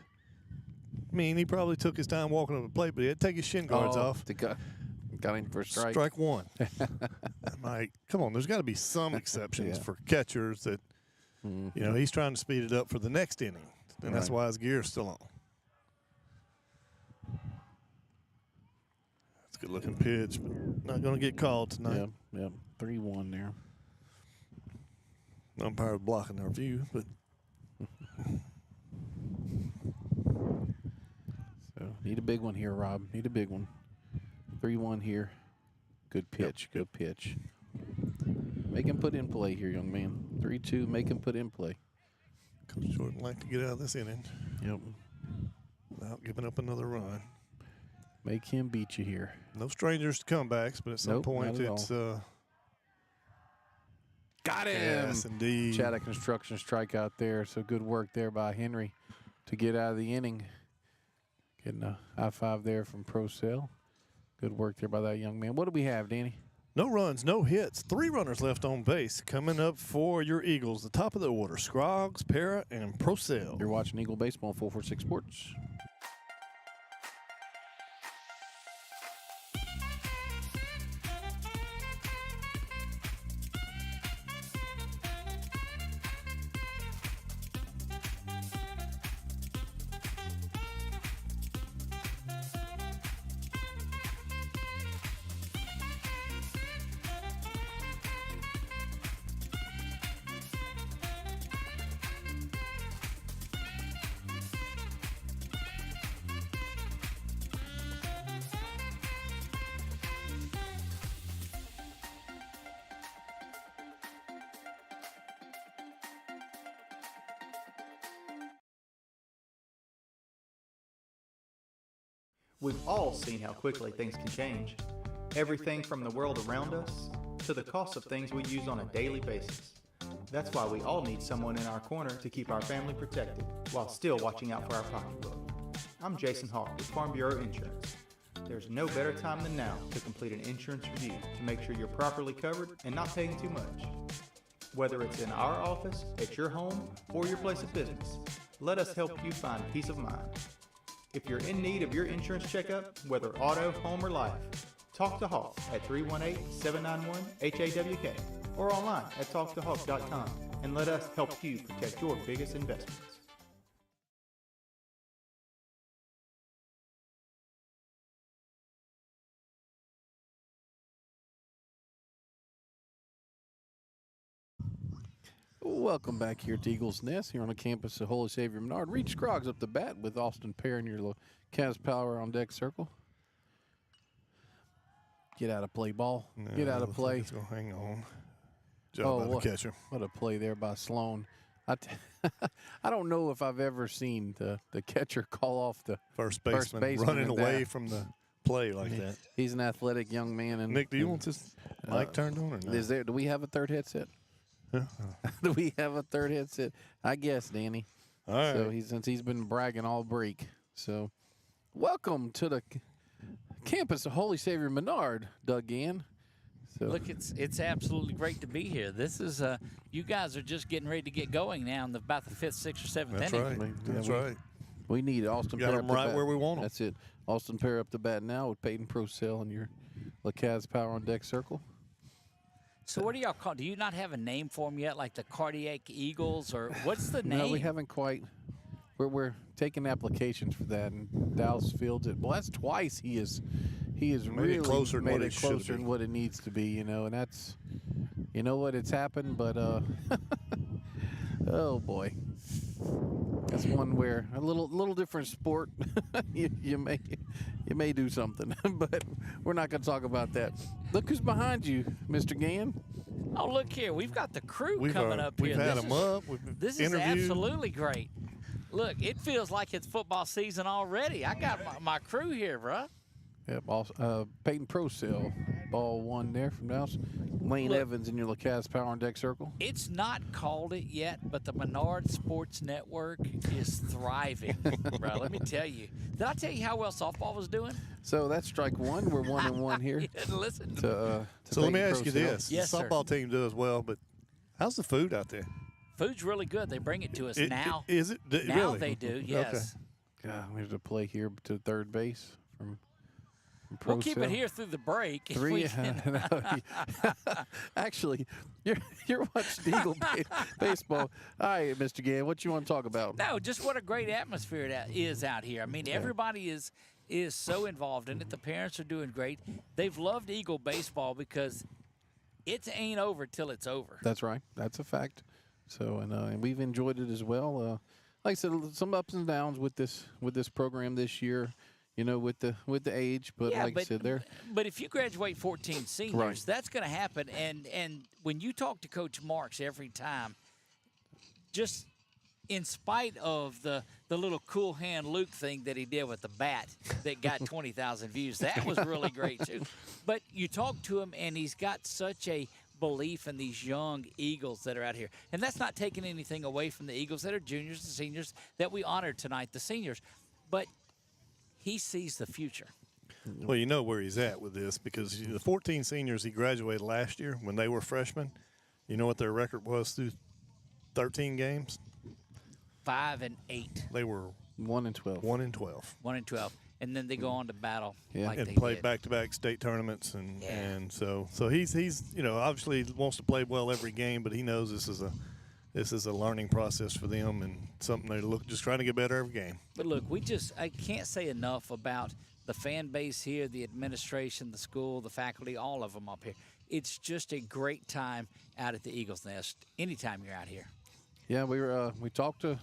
I mean, he probably took his time walking up the plate, but he had to take his shin guards off. Got him for a strike. Strike 1. I'm like, come on, there's got to be some exceptions for catchers that, you know, he's trying to speed it up for the next inning. And that's why his gear's still on. That's a good-looking pitch, but not going to get called tonight. Yep. 3-1 there. Umpire blocking our view, but so need a big one here, Rob. Need a big one. 3-1 here. Good pitch. Good pitch. Make him put in play here, young man. 3-2. Make him put in play. Coach Jordan like to get out of this inning. Yep. Without giving up another run. Make him beat you here. No strangers to comebacks, but at some point it's got him. Yes, indeed. Chaddock Construction strikeout there. So good work there by Henry to get out of the inning. Getting a high five there from Procell. Good work there by that young man. What do we have, Danny? No runs, no hits. 3 runners left on base. Coming up for your Eagles, the top of the order, Scroggs, Para, and Procell. You're watching Eagle Baseball on 446 Sports. We've all seen how quickly things can change. Everything from the world around us to the cost of things we use on a daily basis. That's why we all need someone in our corner to keep our family protected while still watching out for our pocketbook. I'm Jason Hawk with Farm Bureau Insurance. There's no better time than now to complete an insurance review to make sure you're properly covered and not paying too much. Whether it's in our office, at your home, or your place of business, let us help you find peace of mind. If you're in need of your insurance checkup, whether auto, home, or life, talk to Hawk at 318-791-HAWK or online at talktohawk.com and let us help you protect your biggest investments. Welcome back here to Eagles Nest here on the campus of Holy Savior Menard. Reed Scroggs up the bat with Austin Perrin, your Cavs Power on deck circle. Get out of play, ball. No, Get out of play. It's going to hang on. Job by the catcher. What a play there by Sloan. I don't know if I've ever seen the catcher call off the first baseman running away from the play like that. He's an athletic young man. And Nick, do you want this mic turned on or not? Do we have a third headset? Do we have a third headset? I guess, Danny. All right. So since he's been bragging all break. So welcome to the campus of Holy Savior Menard, Doug Gann. So look, it's absolutely great to be here. This is you guys are just getting ready to get going now in about the 5th, 6th, or 7th That's inning. right. That's right. We need Austin Got Perrin them up the right bat. where we want them. That's it. Austin Perrin up the bat now with Peyton Procell and your Cavs Power on deck circle. So what do y'all call? Do you not have a name for them yet, like the Cardiac Eagles, or what's the name? No, we haven't quite. We're taking applications for that, and Dallas fields it. Well, that's twice he is really it closer made than it closer than what it needs to be, and that's, it's happened, but oh boy, that's one where a little different sport. you may do something, but we're not going to talk about that. Look who's behind you, Mr. Gann. Oh, look here, we've got the crew coming up here. We've had them up. This is absolutely great. Look, it feels like it's football season already. I got my crew here, bruh. Yep, Peyton Procell, ball one there from Dallas. Lane Evans in your Cavs Power on deck circle. It's not called it yet, but the Menard Sports Network is thriving, bro. Let me tell you. Did I tell you how well softball was doing? So that's strike one. We're 1-1 here. Listen. So let me ask you this. Yes, the softball team does well, but how's the food out there? Food's really good. They bring it to us now. Is it? Now really? they do, yes. Okay. God, there's a play here to third base from We'll keep it here through the break. Actually, you're watching Eagle baseball. All right, Mr. Gann, what you want to talk about? No, just what a great atmosphere it is out here. I mean, everybody is so involved in it. The parents are doing great. They've loved Eagle baseball because it ain't over till it's over. That's right. That's a fact. So, and we've enjoyed it as well. Like I said, some ups and downs with this program this year. With the age, but I said, there. But if you graduate 14 seniors, right, that's going to happen. And when you talk to Coach Marks every time, just in spite of the little cool hand Luke thing that he did with the bat that got 20,000 views, that was really great too. But you talk to him, and he's got such a belief in these young Eagles that are out here. And that's not taking anything away from the Eagles that are juniors and seniors that we honored tonight, the seniors. But he sees the future. Well, you know where he's at with this because the 14 seniors he graduated last year when they were freshmen, you know what their record was through 13 games? 5-8. They were 1-12. 1-12. 1-12. And then they go on to battle like and they play did. back-to-back state tournaments, and so he's obviously wants to play well every game, but he knows this is a learning process for them and something they just trying to get better every game. But look, I can't say enough about the fan base here, the administration, the school, the faculty, all of them up here. It's just a great time out at the Eagles Nest anytime you're out here. Yeah, we talked to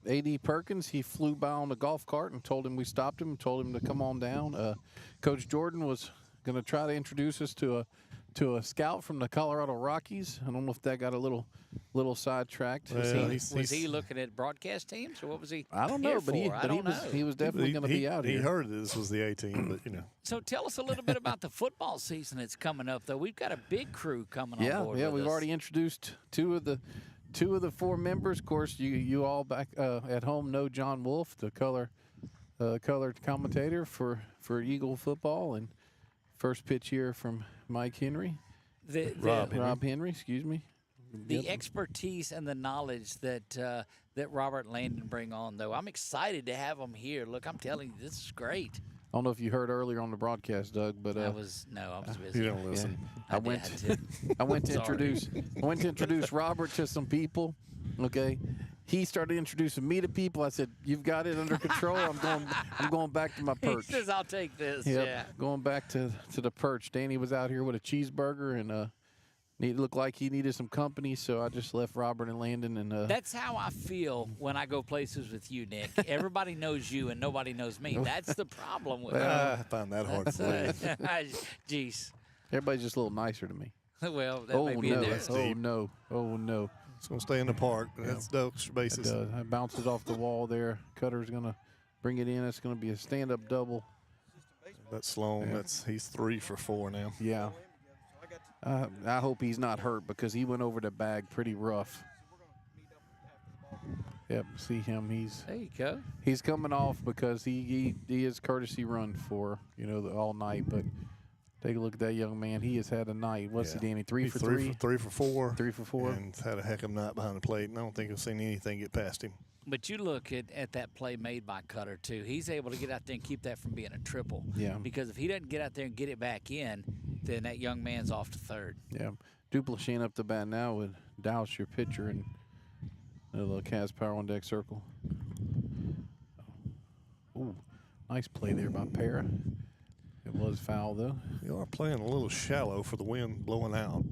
A.D. Perkins. He flew by on the golf cart and told him we stopped him and told him to come on down. Coach Jordan was going to try to introduce us to to a scout from the Colorado Rockies. I don't know if that got a little sidetracked. Was he looking at broadcast teams, or what was he? I don't know, but he was definitely going to be out here. He heard this was the A team, but you know. So tell us a little bit about the football season that's coming up, though. We've got a big crew coming on board. Yeah, with we've us. already introduced two of the 4 members. Of course, you all back at home know John Wolf, the colored commentator for Eagle football, and first pitch here from Mike Henry. Rob Henry, excuse me. The expertise and the knowledge that Robert and Landon bring on, though, I'm excited to have them here. Look, I'm telling you, this is great. I don't know if you heard earlier on the broadcast, Doug, but I was busy. You don't listen. I went to introduce Robert to some people. Okay, he started introducing me to people. I said, "You've got it under control." I'm going back to my perch. He says, "I'll take this." Yep, yeah, going back to the perch. Danny was out here with a cheeseburger and it looked like he needed some company, so I just left Robert and Landon. And that's how I feel when I go places with you, Nick. Everybody knows you and nobody knows me. That's the problem with I find that hard to believe. Jeez. Everybody's just a little nicer to me. Well, that may be no! in there. Oh no! It's gonna stay in the park. That's Doug's bases. It does. It bounces off the wall there. Cutter's gonna bring it in. It's gonna be a stand-up double. That's Sloan. Yeah. He's 3 for 4 now. Yeah. I hope he's not hurt because he went over the bag pretty rough. Yep, see him. There you go. He's coming off because he is courtesy run for all night. But take a look at that young man. He has had a night. What's he, Danny? 3 for 3? 3 for 4. 3 for 4. And had a heck of a night behind the plate. And I don't think I've seen anything get past him. But you look at that play made by Cutter, too. He's able to get out there and keep that from being a triple. Yeah. Because if he doesn't get out there and get it back in, then that young man's off to third. Yeah. Duplicate up the bat now with Douse, your pitcher, and a little Cavs power on deck circle. Ooh, nice play there by Para. It was foul, though. You are playing a little shallow for the wind blowing out.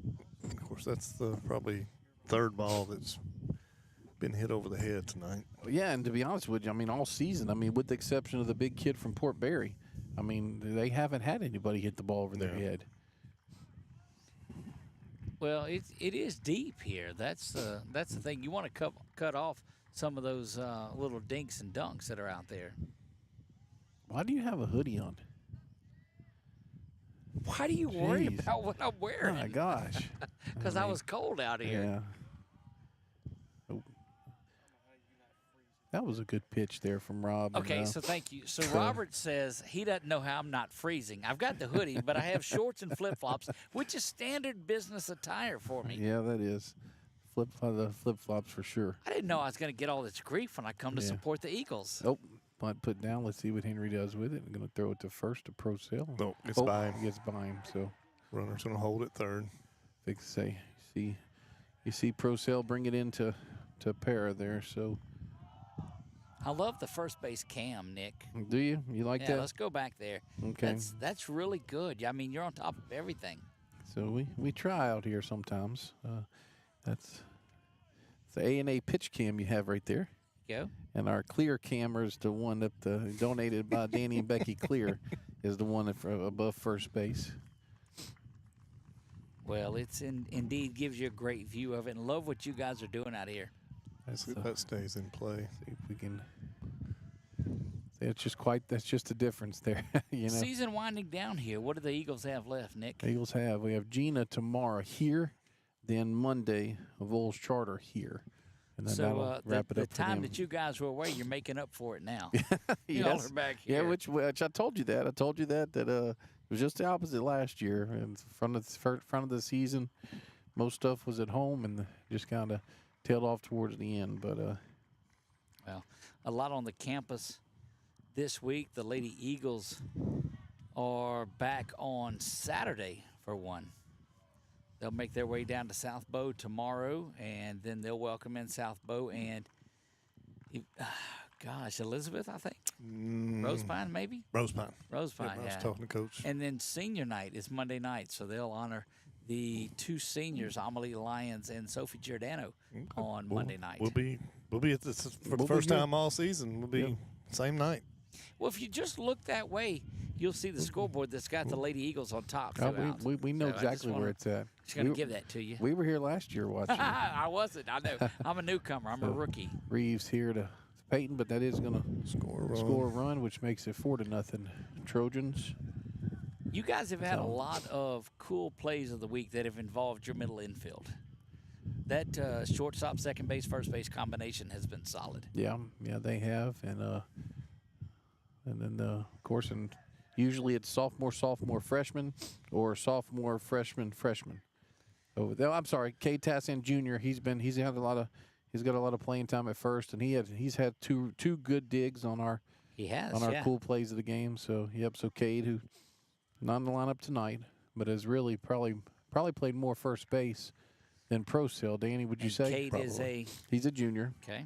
Of course, that's the probably third ball that's been hit over the head tonight. Yeah, and to be honest with you, I mean, all season, with the exception of the big kid from Port Barry, they haven't had anybody hit the ball over their head. Well, it is deep here. That's the thing. You want to cut off some of those little dinks and dunks that are out there. Why do you have a hoodie on? Why do you worry about what I'm wearing? Oh, my gosh. Because I was cold out here. Yeah. Oh. That was a good pitch there from Rob. Okay, so thank you. So Robert says he doesn't know how I'm not freezing. I've got the hoodie, but I have shorts and flip-flops, which is standard business attire for me. Yeah, that is. The flip-flops for sure. I didn't know I was going to get all this grief when I come to support the Eagles. Oh, bunt put down. Let's see what Henry does with it. I'm going to throw it to first to Procell. No, it's by him. He gets by him, so. Runner's going to hold it third. You see Procell bring it into Para there, so. I love the first base cam, Nick. Do you? You like that? Yeah, let's go back there. Okay. That's really good. I mean, you're on top of everything. So we try out here sometimes. That's the A&A pitch cam you have right there. Go. And our clear camera is the one that donated by Danny and Becky Clear is the one above first base. Well, it's indeed gives you a great view of it, and love what you guys are doing out here. That stays in play. See if we can. That's just the difference there. Season winding down here. What do the Eagles have left, Nick? We have Gina tomorrow here, then Monday Vols Charter here. And then that'll wrap it up. The time that you guys were away, you're making up for it now. Yes. Y'all are back here. Yeah, which I told you that. I told you that it was just the opposite last year. In front of the season, most stuff was at home and just kind of tailed off towards the end. But well, a lot on the campus this week. The Lady Eagles are back on Saturday for one. They'll make their way down to South Bow tomorrow, and then they'll welcome in South Bow and, Elizabeth, I think. Rosepine, maybe? Rosepine. Rosepine, I was talking to Coach. And then senior night is Monday night, so they'll honor the two seniors, Amelie Lyons and Sophie Giordano, on Monday night. We'll be at this for the first time all season. We'll be same night. Well, if you just look that way, you'll see the scoreboard that's got the Lady Eagles on top. We know exactly where it's at. Just going to give that to you. We were here last year watching. I wasn't. I know. I'm a newcomer. I'm a rookie. Reeves here to Peyton, but that is going to score a run, which makes it 4-0 Trojans. You guys have had a lot of cool plays of the week that have involved your middle infield. That shortstop, second base, first base combination has been solid. Yeah, they have, and then of course, and usually it's sophomore, freshman, or sophomore, freshman. Oh, I'm sorry, K. Tassan Jr. He's got a lot of playing time at first, and he's had two good digs on our cool plays of the game. So so Cade, who not in the lineup tonight, but has really probably played more first base than pro sale. Danny, would you say? Cade he's a junior. Okay.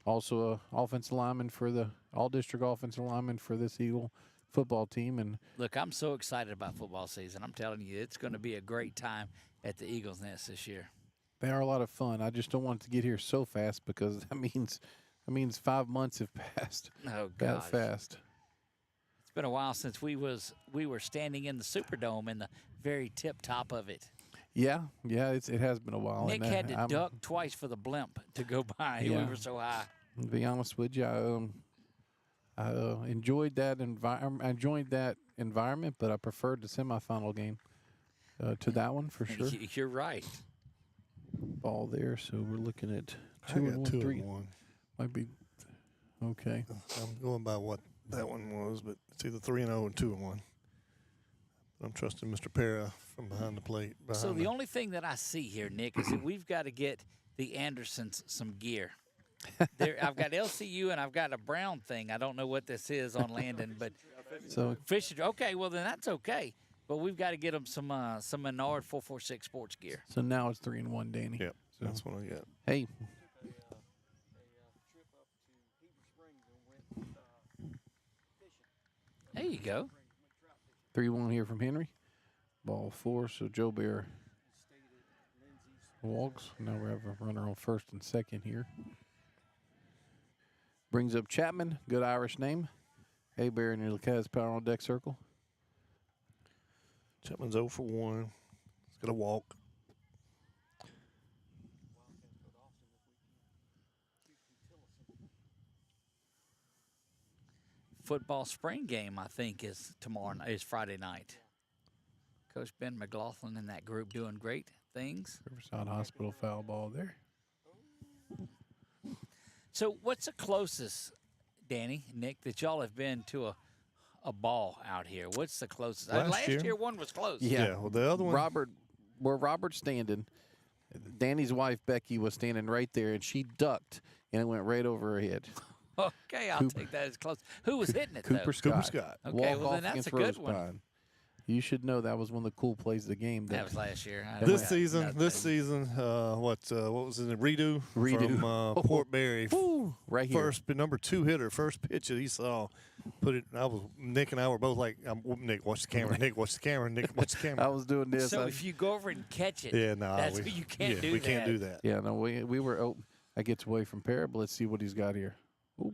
Also a offensive lineman for the all-district offensive lineman for this Eagle football team. And look, I'm so excited about football season. I'm telling you, it's going to be a great time at the Eagles Nest this year. They are a lot of fun. I just don't want it to get here so fast because that means 5 months have passed. Oh, that fast. It's been a while since we were standing in the Superdome in the very tip top of it. Yeah, it has been a while. Nick had to duck twice for the blimp to go by. Yeah. We were so high. To be honest with you, I enjoyed that environment, but I preferred the semifinal game to that one for sure. You're right. Ball there, so we're looking at 2-1, 3-1. Might be okay. I'm going by what that one was, but it's either 3-0 and 2-1. I'm trusting Mr. Para from behind the plate. So the only thing that I see here, Nick, is that we've got to get the Andersons some gear. I've got LCU and I've got a brown thing. I don't know what this is on Landon, but Fisher. Okay, well then that's okay. But we've got to get them some Menard 446 Sports gear. So now it's 3-1, Danny. Yep, so that's what I got. Hey. There you go. 3-1 here from Henry. Ball 4, so Joe Bear walks. Now we have a runner on first and second here. Brings up Chapman, good Irish name. Hey, Bear near Lacaz power on deck circle. Chapman's 0 for 1. He's got a walk. Football spring game, I think, is Friday night. Coach Ben McLaughlin and that group doing great things. Riverside Hospital foul ball there. So what's the closest, Danny, Nick, that y'all have been to a ball out here? What's the closest? Last year one was close. Yeah, well, the other one. Robert's standing, Danny's wife, Becky, was standing right there, and she ducked, and it went right over her head. Okay, I'll take that as close. Who was hitting it, Cooper though? Scott. Okay, well, then that's a good one. You should know that was one of the cool plays of the game. That was last year. This season, what was it? Redo from Port Barry. Right here. Number 2 hitter, first pitch that he saw. Put it. Nick and I were both like, Nick, watch the camera. Nick, watch the camera. Nick, watch the camera. I was doing this. So if you go over and catch it, you can't do that. We can't do that. Yeah, no, we were. Oh, that gets away from Parrott, but let's see what he's got here. Oop.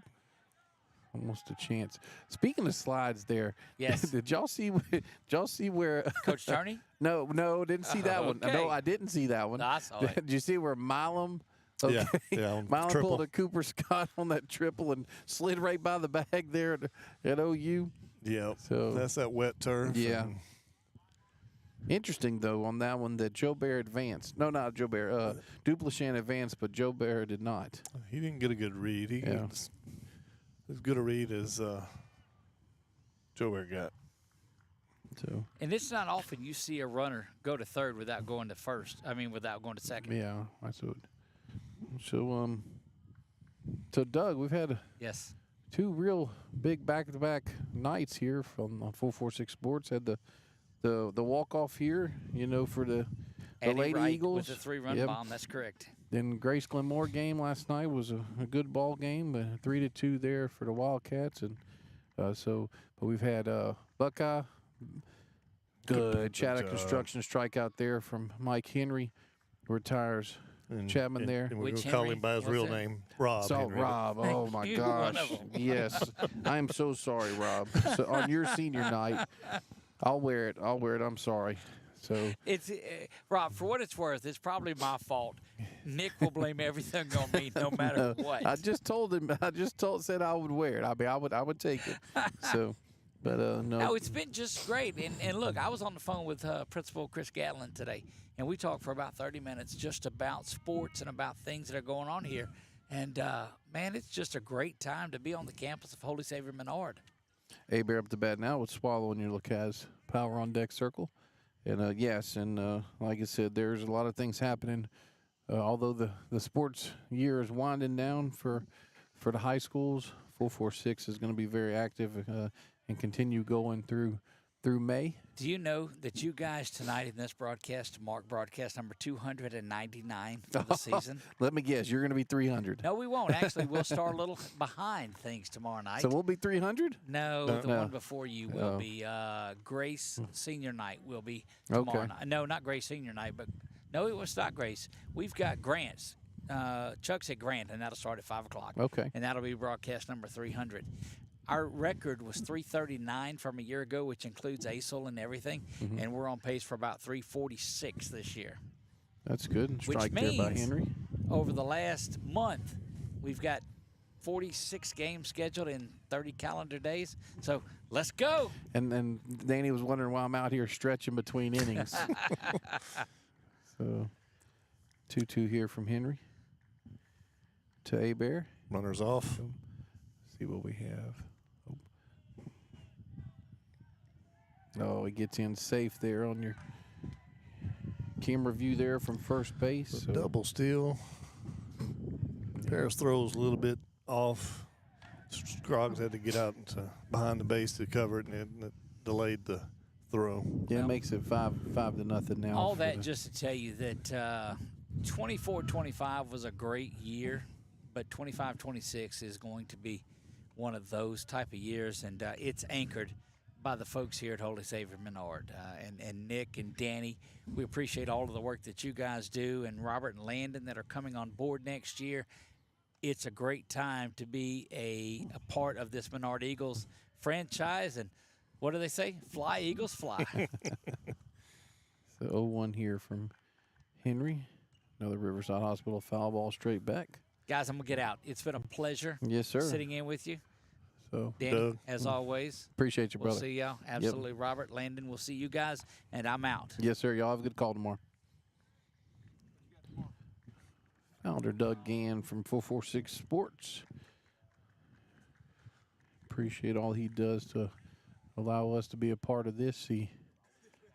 Almost a chance. Speaking of slides there, yes. Did y'all see where Coach Turney? No, didn't see that one. Okay. No, I didn't see that one. No, I saw it. Did you see where Milam? Okay. Yeah. Milam pulled a Cooper Scott on that triple and slid right by the bag there at OU. Yeah. So that's that wet turf. Yeah. Interesting though on that one that Joe Bear advanced. No, not Joe Bear. Duplichan advanced, but Joe Bear did not. He didn't get a good read. He got as good a read as Joe Bear got. So. And it's not often you see a runner go to third without going to first. Without going to second. Yeah, that's what. So Doug, we've had two real big back-to-back nights here from 446 Sports. Had the walk-off here, for the Lady Wright Eagles with the 3-run bomb. That's correct. Then Grace Glenmore game last night was a good ball game, 3-2 there for the Wildcats, and but we've had Buckeye, good Chatham Construction strikeout there from Mike Henry, retires Chapman there. And we're Which going to call Henry him by his was real it? name, Rob. So Henry. Rob, oh my You one gosh, of 'em. yes, I am so sorry, Rob. So on your senior night, I'll wear it. I'm sorry. So It's Rob. For what it's worth, it's probably my fault. Nick will blame everything on me, no matter what. I just told him. Said I would wear it. I mean, I would take it. So, but no. No, it's been just great. And look, I was on the phone with Principal Chris Gatlin today, and we talked for about 30 minutes just about sports and about things that are going on here. And, man, it's just a great time to be on the campus of Holy Savior Menard. A-Bear up to bat now with Swallow in your Lacaz Power on Deck circle. And, yes, and like I said, there's a lot of things happening. Although the sports year is winding down for the high schools, 446 is going to be very active and continue going through May. Do you know that you guys tonight in this broadcast mark broadcast number 299 for the season? Let me guess, you're going to be 300. No, we won't. Actually, we'll start a little behind things tomorrow night. So we'll be 300? No, the No. one before you will be Grace Senior Night will be tomorrow night. No, not Grace Senior Night, but no, it was not Grace. We've got Grant's. Chuck said Grant, and that'll start at 5 o'clock. Okay. And that'll be broadcast number 300. Our record was 339 from a year ago, which includes ASOL and everything, and we're on pace for about 346 this year. That's good. Which Strike there by means Henry. over the last month, we've got 46 games scheduled in 30 calendar days. So let's go. And Danny was wondering why I'm out here stretching between innings. So 2-2 here from Henry to A-Bear. Runners off. See what we have. Oh, he gets in safe there on your camera view there from first base. So. Double steal. Paris throws a little bit off. Scroggs had to get out into behind the base to cover it, and it delayed the throw. Yeah, it makes it 5-0 now. All that just to tell you that 24-25 was a great year, but 25-26 is going to be one of those type of years, and it's anchored by the folks here at Holy Savior Menard. And Nick and Danny, we appreciate all of the work that you guys do, and Robert and Landon that are coming on board next year. It's a great time to be a part of this Menard Eagles franchise, and what do they say? Fly, Eagles, fly. So 0-1 here from Henry. Another Riverside Hospital foul ball straight back. Guys, I'm going to get out. It's been a pleasure Yes, sir. sitting in with you. So, Danny, Doug. as always. Appreciate you, We'll brother. see y'all. Absolutely. Robert, Landon, we'll see you guys, and I'm out. Yes, sir. Y'all have a good call tomorrow. Founder Doug Gann from 446 Sports. Appreciate all he does to allow us to be a part of this.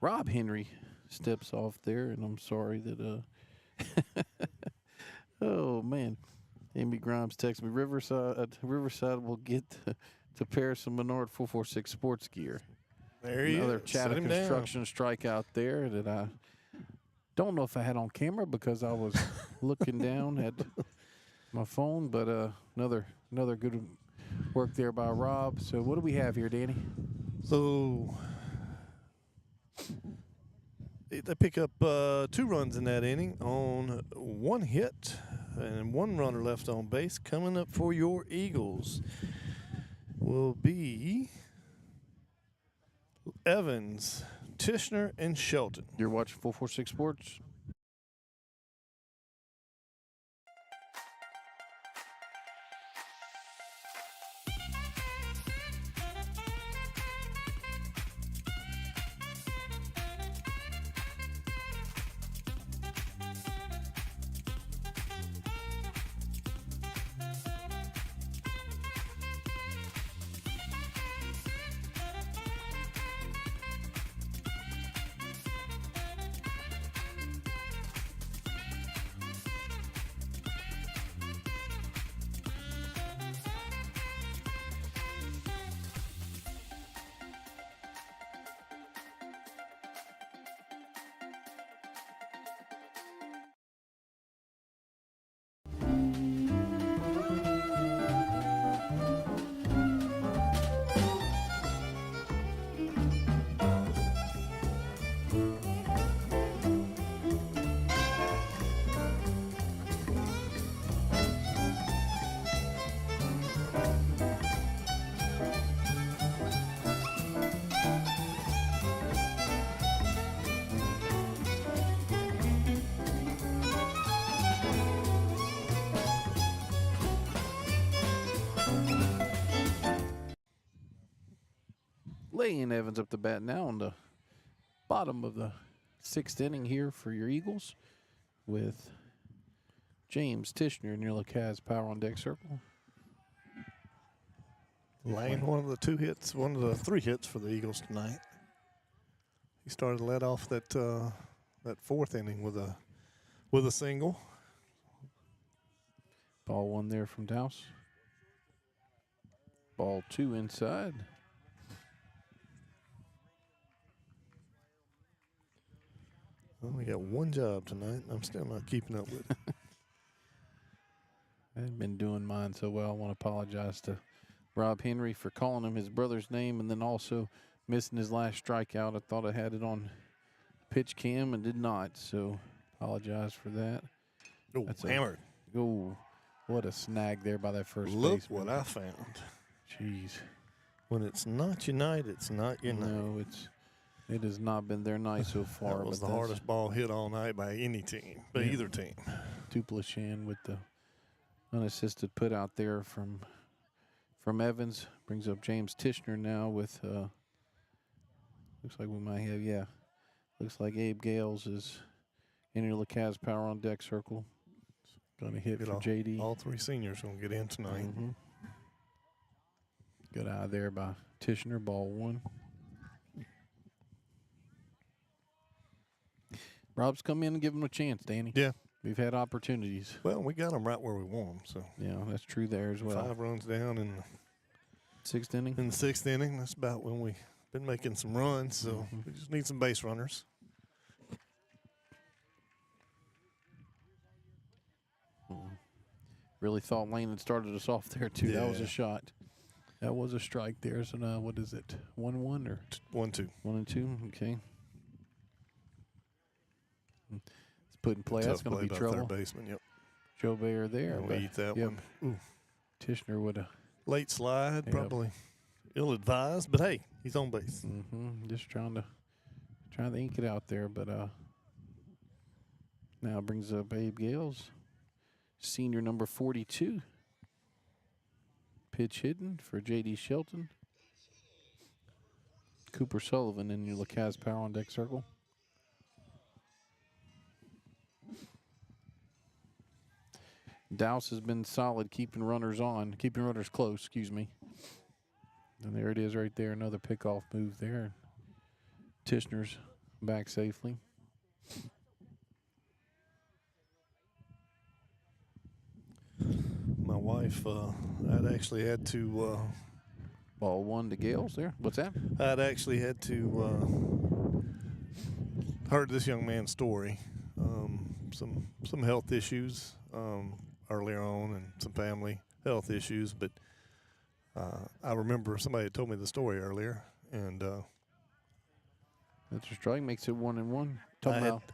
Rob Henry steps off there, and I'm sorry that oh man, Amy Grimes texted me. Riverside will get to pair some Menard 446 Sports gear. There he Another is. Chatter Set him down. Construction strikeout there that I don't know if I had on camera because I was looking down at my phone, but another good work there by Rob. So what do we have here, Danny? So they pick up 2 runs in that inning on 1 hit and 1 runner left on base. Coming up for your Eagles will be Evans, Tishner, and Shelton. You're watching 446 Sports. Wayne Evans up the bat now on the bottom of the 6th inning here for your Eagles with James Tishner near LeCaz power on deck circle. Lane, one of the 3 hits for the Eagles tonight. He started to let off that 4th inning with a single. Ball 1 there from Dowse. Ball 2 inside. Well, we got one job tonight. I'm still not keeping up with it. I haven't been doing mine so well. I want to apologize to Rob Henry for calling him his brother's name and then also missing his last strikeout. I thought I had it on pitch cam and did not, so apologize for that. Oh, That's hammered. Oh, what a snag there by that first Look baseman. what I found. Jeez. When it's not your night, it's not your night. No, it has not been their night so far. That was but the that's hardest ball hit all night by any team, by either team. Duplichan with the unassisted put out there from Evans. Brings up James Tishner now with, looks like we might have, looks like Abe Gales is in your LeCaz power on deck circle. Going to hit for JD. All 3 seniors going to get in tonight. Mm-hmm. Good eye there by Tishner, ball 1. Rob's come in and give him a chance, Danny. Yeah. We've had opportunities. Well, we got them right where we want them. So yeah, that's true there as well. 5 runs down in the 6th inning. In the 6th inning, that's about when we've been making some runs. So we just need some base runners. Really thought Lane had started us off there too. Yeah. That was a shot. That was a strike there. So now what is it? 1-1 or 1-2? 1-2. Okay. It's put in play. Tough That's going to be play by trouble. Third baseman. Yep. Joe Bayer there. We'll eat that one. Ooh. Tishner would have. Late slide, probably ill-advised, but hey, he's on base. Mm-hmm. Just trying to ink it out there, but now brings up Abe Gales, senior number 42. Pitch hidden for J.D. Shelton. Cooper Sullivan in your LeCaz power on deck circle. Dowse has been solid, keeping runners close, excuse me. And there it is right there, another pickoff move there. Tishner's back safely. My wife, I'd actually had to... Ball 1 to Gales there. What's that? I'd actually had to... heard this young man's story. Some health issues earlier on and some family health issues, but I remember somebody had told me the story earlier, and that's a strike, makes it 1-1.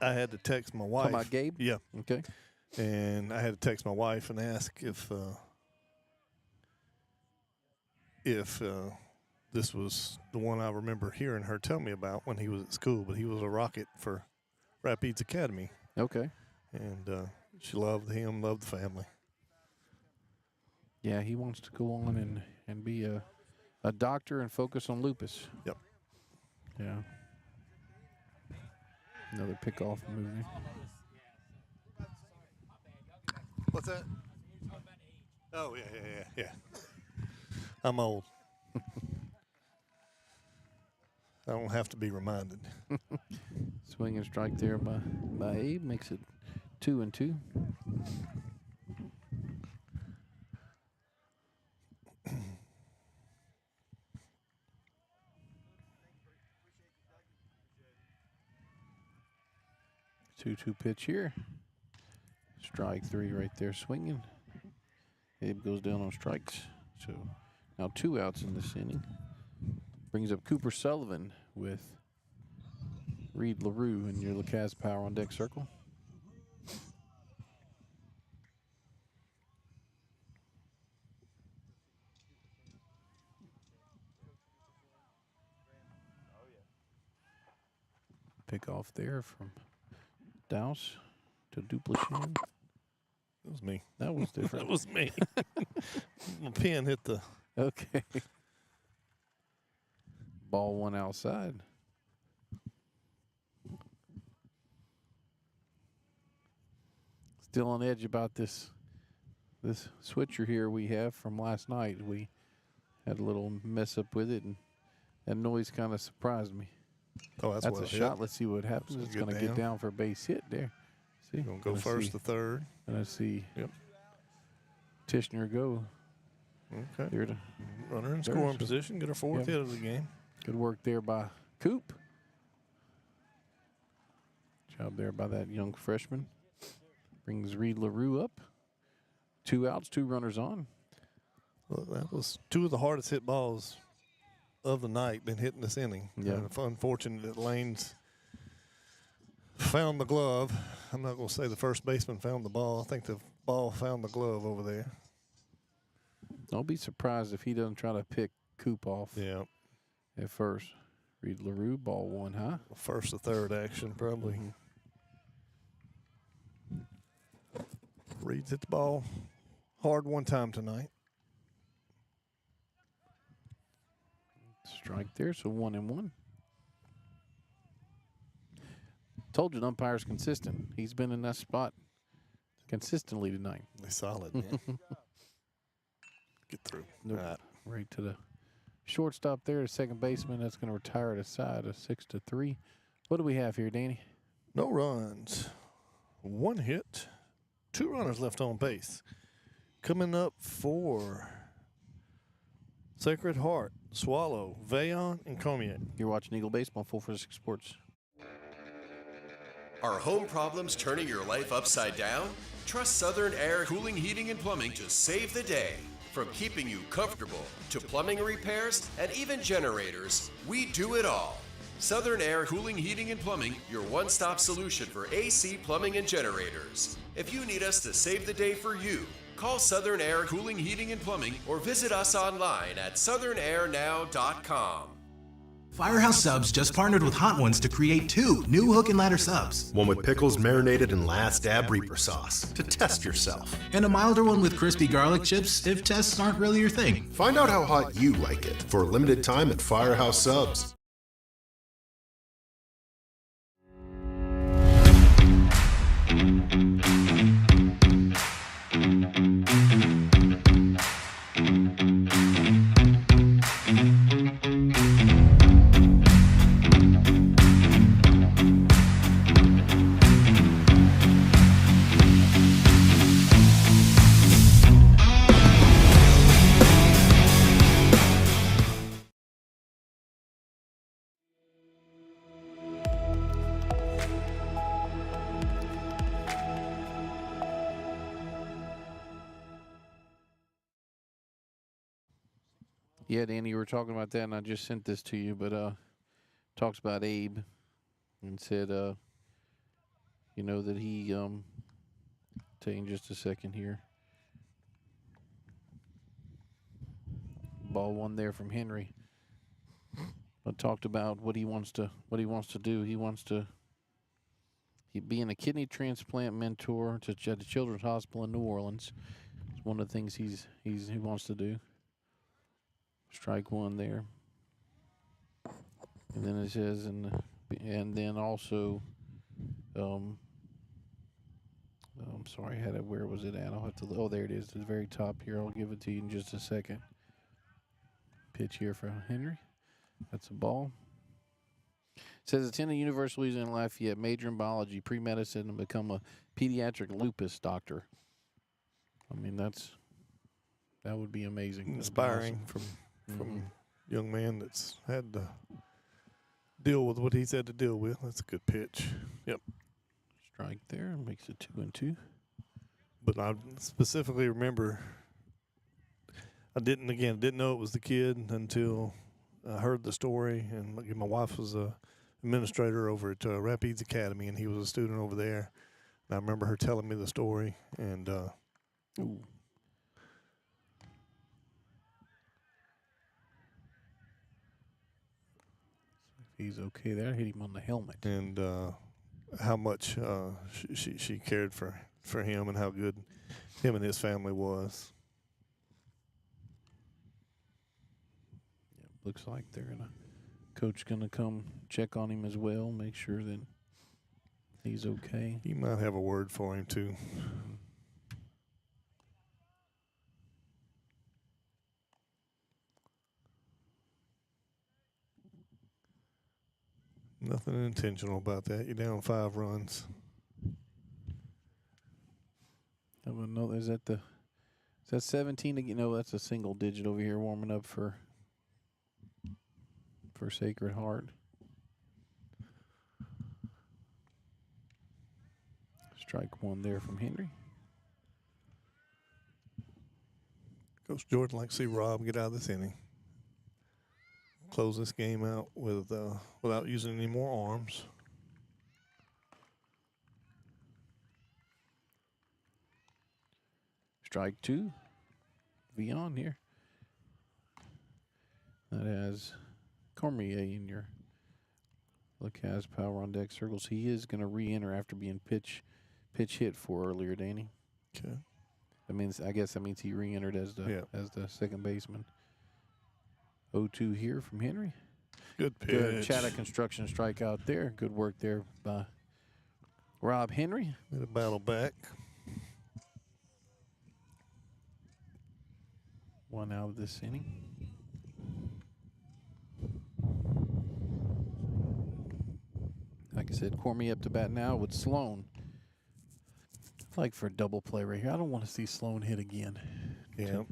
I had to text my wife. Talking about Gabe? Yeah. Okay. And I had to text my wife and ask if this was the one I remember hearing her tell me about when he was at school, but he was a Rocket for Rapides Academy. Okay. And she loved him, loved the family. Yeah, he wants to go on and be a doctor and focus on lupus. Yep. Yeah. Another pickoff move. What's that? Oh, yeah. I'm old. I don't have to be reminded. Swing and strike there by Abe makes it 2-2. Two pitch here. Strike 3 right there swinging. Abe goes down on strikes. So now 2 outs in this inning. Brings up Cooper Sullivan with Reed LaRue in your LeCaz power on deck circle. Pick off there from Dowse to Duplichan. That was me. That was different. That was me. My pen hit the... Okay. Ball one outside. Still on edge about this switcher here we have from last night. We had a little mess up with it, and that noise kind of surprised me. Oh, that's a shot. Let's see what happens. It's going to get down for a base hit there. See, going to go first to third. And I see. Yep. Tishner go. Okay. There to runner in scoring position. Get her fourth hit of the game. Good work there by Coop. Job there by that young freshman. Brings Reed LaRue up. 2 outs, 2 runners on. Well, that was 2 of the hardest hit balls of the night been hit in this inning. Yeah. And it's unfortunate that Lanes found the glove. I'm not going to say the first baseman found the ball. I think the ball found the glove over there. Don't be surprised if he doesn't try to pick Coop off. Yeah. At first. Reed LaRue, ball one high. First to third action, probably. Reed's hit the ball hard one time tonight. Strike there, so 1-1. Told you the umpire's consistent. He's been in that spot consistently tonight. They're solid, man. Get through. Nope. Right to the shortstop there, the second baseman. That's going to retire the side of 6-3. What do we have here, Danny? No runs. 1 hit. 2 runners left on base. Coming up for Sacred Heart, Swallow, Vayon, and Cormier. You're watching Eagle Baseball, 446 Sports. Are home problems turning your life upside down? Trust Southern Air Cooling, Heating, and Plumbing to save the day. From keeping you comfortable to plumbing repairs and even generators, we do it all. Southern Air Cooling, Heating, and Plumbing, your one-stop solution for AC, plumbing, and generators. If you need us to save the day for you, call Southern Air Cooling, Heating, and Plumbing or visit us online at southernairnow.com. Firehouse Subs just partnered with Hot Ones to create 2 new hook and ladder subs. One with pickles marinated in Last Dab Reaper sauce to test yourself. And a milder one with crispy garlic chips if tests aren't really your thing. Find out how hot you like it for a limited time at Firehouse Subs. Yeah, Danny, you were talking about that, and I just sent this to you, but talks about Abe and said, you know, that he, tell you in just a second here. Ball one there from Henry. But talked about what he wants to do. He wants to being a kidney transplant mentor at the Children's Hospital in New Orleans. It's one of the things he wants to do. Strike one there. And then it says, and then also, I'm sorry, I had it, where was it at? I'll have to, oh, there it is, at the very top here. I'll give it to you in just a second. Pitch here for Henry. That's a ball. It says attend the University of Louisiana Lafayette, major in biology, pre-medicine, and become a pediatric lupus doctor. I mean, that would be amazing. Inspiring from young man that's had to deal with what he's had to deal with. That's a good pitch. Yep. Strike there, makes it 2-2. But I specifically remember I didn't know it was the kid until I heard the story. And my wife was a administrator over at Rapides Academy, and he was a student over there. And I remember her telling me the story. And ooh. He's okay there. Hit him on the helmet. And how much she cared for him and how good him and his family was. Yeah, looks like they're going to Coach going to come check on him as well, make sure that he's okay. He might have a word for him, too. Nothing intentional about that. You're down 5 runs. No, is that 17 again? No, that's a single digit over here warming up for Sacred Heart. Strike one there from Henry. Coach Jordan likes to see Rob get out of this inning. Close this game out with without using any more arms. Strike two. Beyond here. That has Cormier in your look has power on deck circles. He is going to re-enter after being pitch hit for earlier, Danny. Okay. I guess that means he re-entered as the second baseman. 0-2 here from Henry. Good pitch. Good Chatta Construction strikeout there. Good work there by Rob Henry. Made a battle back. One out of this inning. Like I said, Cormier up to bat now with Sloan. Like for a double play right here. I don't want to see Sloan hit again. Yeah.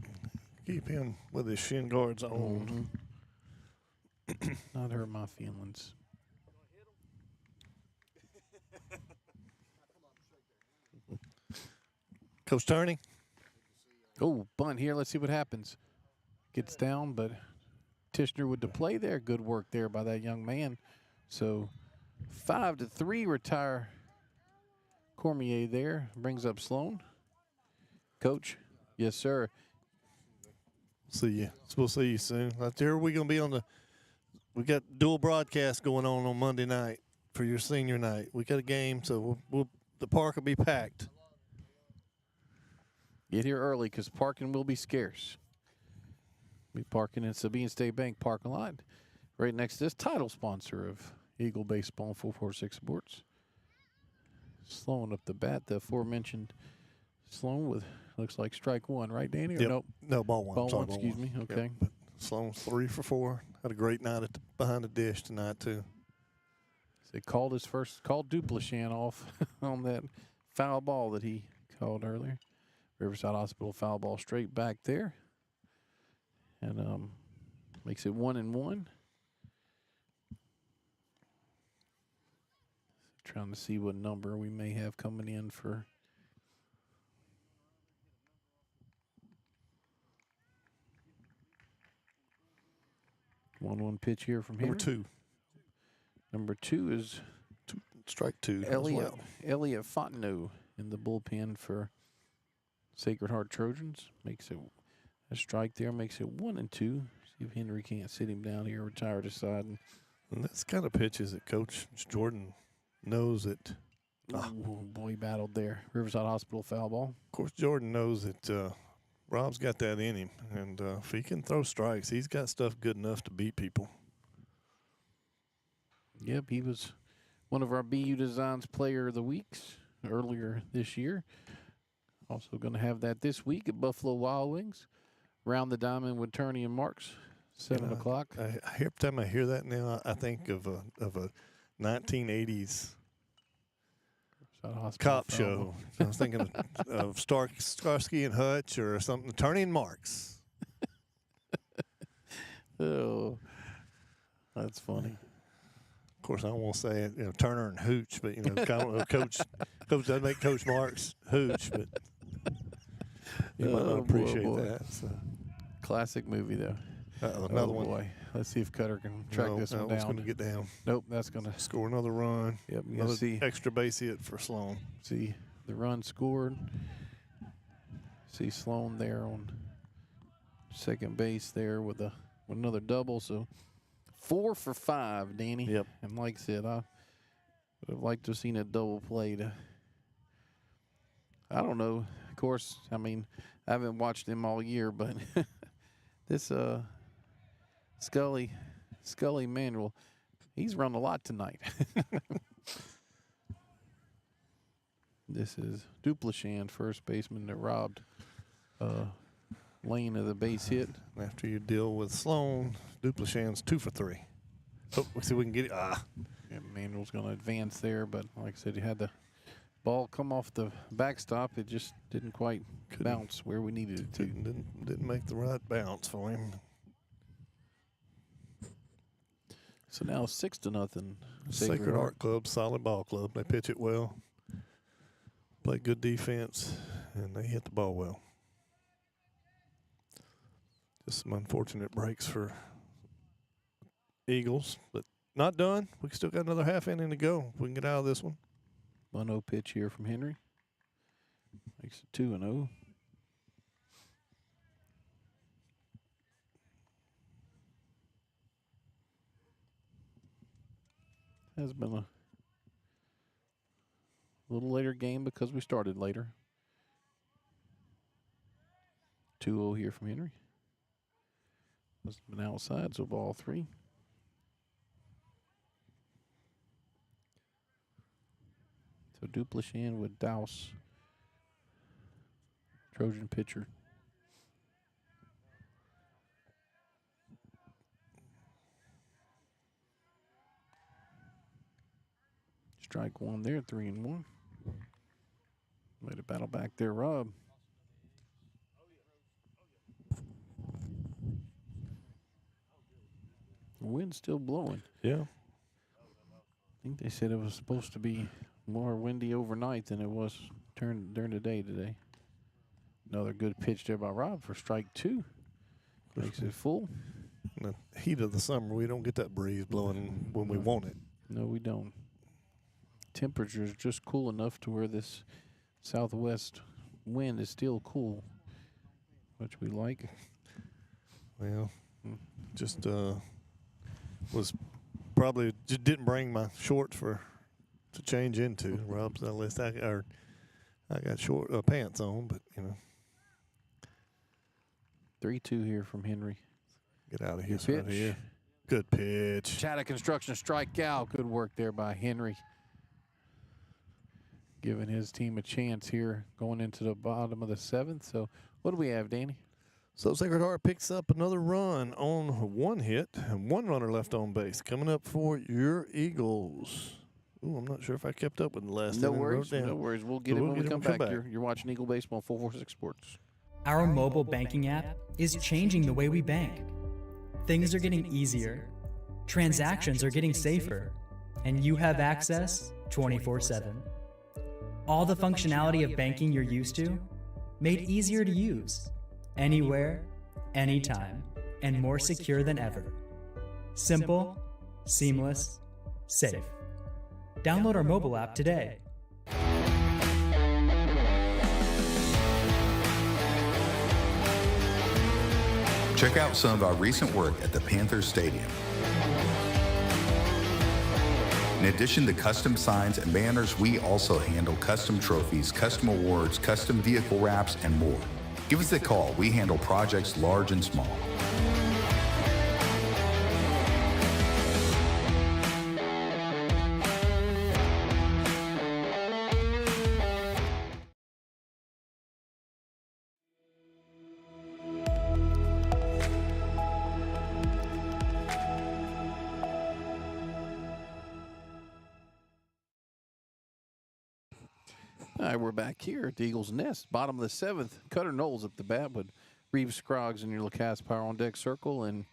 Keep him with his shin guards on. Not hurt my feelings. Coach Turney. Oh, bunt here. Let's see what happens. Gets down, but Tishner with the play there. Good work there by that young man. So 5-3 retire Cormier there. Brings up Sloan. Coach. Yes, sir. See you. We'll see you soon. Out there, we're going to be on the – we got dual broadcast going on Monday night for your senior night. We got a game, so the park will be packed. Get here early because parking will be scarce. Be parking in Sabine State Bank parking lot right next to this title sponsor of Eagle Baseball and 446 Sports. Slowing up the bat, the aforementioned Sloan with looks like strike one, right, Danny? Or Yep. nope? No, ball one. Ball Sorry, one, excuse me. Okay. Yep. But Sloan's 3 for 4. Had a great night behind the dish tonight, too. They called Duplichan off on that foul ball that he called earlier. Riverside Hospital foul ball straight back there. And makes it 1-1. Trying to see what number we may have coming in for. One pitch here from Number Henry. 2. Number 2 is strike 2. Elliot Fontenot in the bullpen for Sacred Heart Trojans. Makes it a strike there, makes it 1-2. See if Henry can't sit him down here, retire to side. And that's kind of pitches that Coach Jordan knows that. Oh, boy, battled there. Riverside Hospital foul ball. Of course, Jordan knows that Rob's got that in him. And if he can throw strikes, he's got stuff good enough to beat people. Yep, he was one of our BU Designs Player of the Weeks earlier this year. Also going to have that this week at Buffalo Wild Wings. Round the Diamond with Turney and Marks, 7 o'clock. Every time I hear that now, I think of a 1980s cop show. I was thinking of Starsky and Hutch or something. Turney and Marks. Oh, that's funny. Of course, I don't want to say it, Turner and Hooch, but Coach doesn't make Coach Marks Hooch, but you might not appreciate that. So. Classic movie though. Another one. Boy. Let's see if Cutter can track this one down. It's going to get down. Nope, that's going to score another run. Yep, another extra base hit for Sloan. See the run scored. See Sloan there on second base there with another double. So 4 for 5, Danny. Yep. And like I said, I would have liked to have seen a double play. I don't know. Of course, I mean, I haven't watched him all year, but this Scully Scully Manuel. He's run a lot tonight. This is Duplichan, first baseman that robbed Lane of the base hit. After you deal with Sloan, Duplichan's 2 for 3. Oh, let's see if we can get it. Yeah, Manuel's going to advance there, but like I said, he had the ball come off the backstop. It just didn't quite bounce where we needed it to. Didn't make the right bounce for him. So now 6-0. Sacred Heart Club, solid ball club. They pitch it well, play good defense, and they hit the ball well. Just some unfortunate breaks for Eagles, but not done. We still got another half inning to go. We can get out of this one. 1-0 pitch here from Henry. Makes it 2-0. Has been a little later game because we started later. 2-0 here from Henry. Must have been outside, so ball 3. So Duplichan would douse Trojan pitcher. Strike 1 there, 3-1. Way to battle back there, Rob. The wind's still blowing. Yeah. I think they said it was supposed to be more windy overnight than it was during the day today. Another good pitch there by Rob for strike 2. Makes it full. In the heat of the summer, we don't get that breeze blowing when we want it. No, we don't. Temperature is just cool enough to where this southwest wind is still cool, which we like. Well, just was probably just didn't bring my shorts to change into. Rob's unless I got short pants on, but you know. 3-2 here from Henry. Get out of here, Good right pitch. here. Good pitch. Chatta Construction strikeout. Good work there by Henry. Giving his team a chance here going into the bottom of the 7th. So what do we have, Danny? So Sacred Heart picks up another run on 1 hit and 1 runner left on base. Coming up for your Eagles. Ooh, I'm not sure if I kept up with the last. No worries. No worries. We'll get it when we come back. You're watching Eagle Baseball 446 Sports. Our mobile banking app is changing the way we bank. Things are getting easier, transactions are getting safer, and you have access 24/7. All the functionality of banking you're used to, made easier to use, anywhere, anytime, and more secure than ever. Simple, seamless, safe. Download our mobile app today. Check out some of our recent work at the Panthers Stadium. In addition to custom signs and banners, we also handle custom trophies, custom awards, custom vehicle wraps, and more. Give us a call. We handle projects large and small. All right, we're back here at the Eagles' Nest, bottom of the 7th. Cutter Knowles up the bat with Reeves Scroggs in your Lacasse Power on Deck circle, and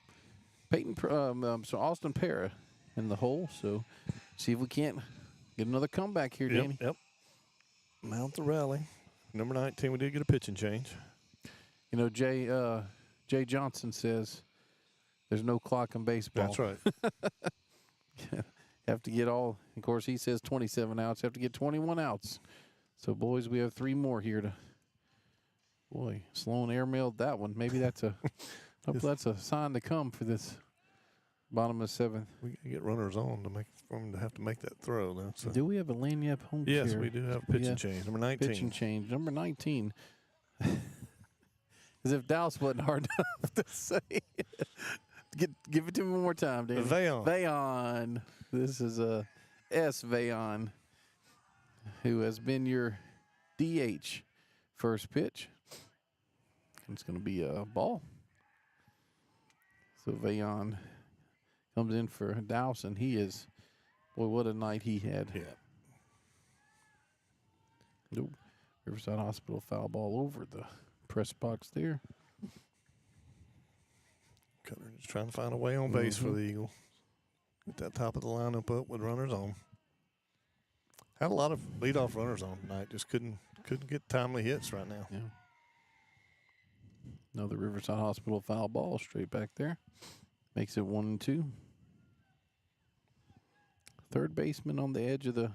so Austin Para in the hole. So see if we can't get another comeback here, Danny. Yep. Mount the rally. Number 19, we did get a pitching change. You know, Jay Johnson says there's no clock in baseball. That's right. Have to get all, of course, he says 27 outs. Have to get 21 outs. So, boys, we have 3 more here to. Boy, Sloan airmailed that one. Maybe that's hope that's a sign to come for this bottom of the 7th. We got to get runners on for them to have to make that throw now. So. Do we have a Lanyap home Yes, here? we do have a pitching change. Number 19. Pitching change. Number 19. As if Dallas wasn't hard enough to say. Give it to me one more time, Danny. Vayon. Vayon. This is S. Vayon, who has been your DH. First pitch. It's going to be a ball. So Vayon comes in for Dowson. He is, boy, what a night he had. Yeah. Nope. Riverside Hospital foul ball over the press box there. Cutter just trying to find a way on base for the Eagles. Get that top of the lineup up with runners on. Had a lot of leadoff runners on tonight. Just couldn't get timely hits right now. Yeah. Another Riverside Hospital foul ball straight back there. Makes it 1-2. Third baseman on the edge of the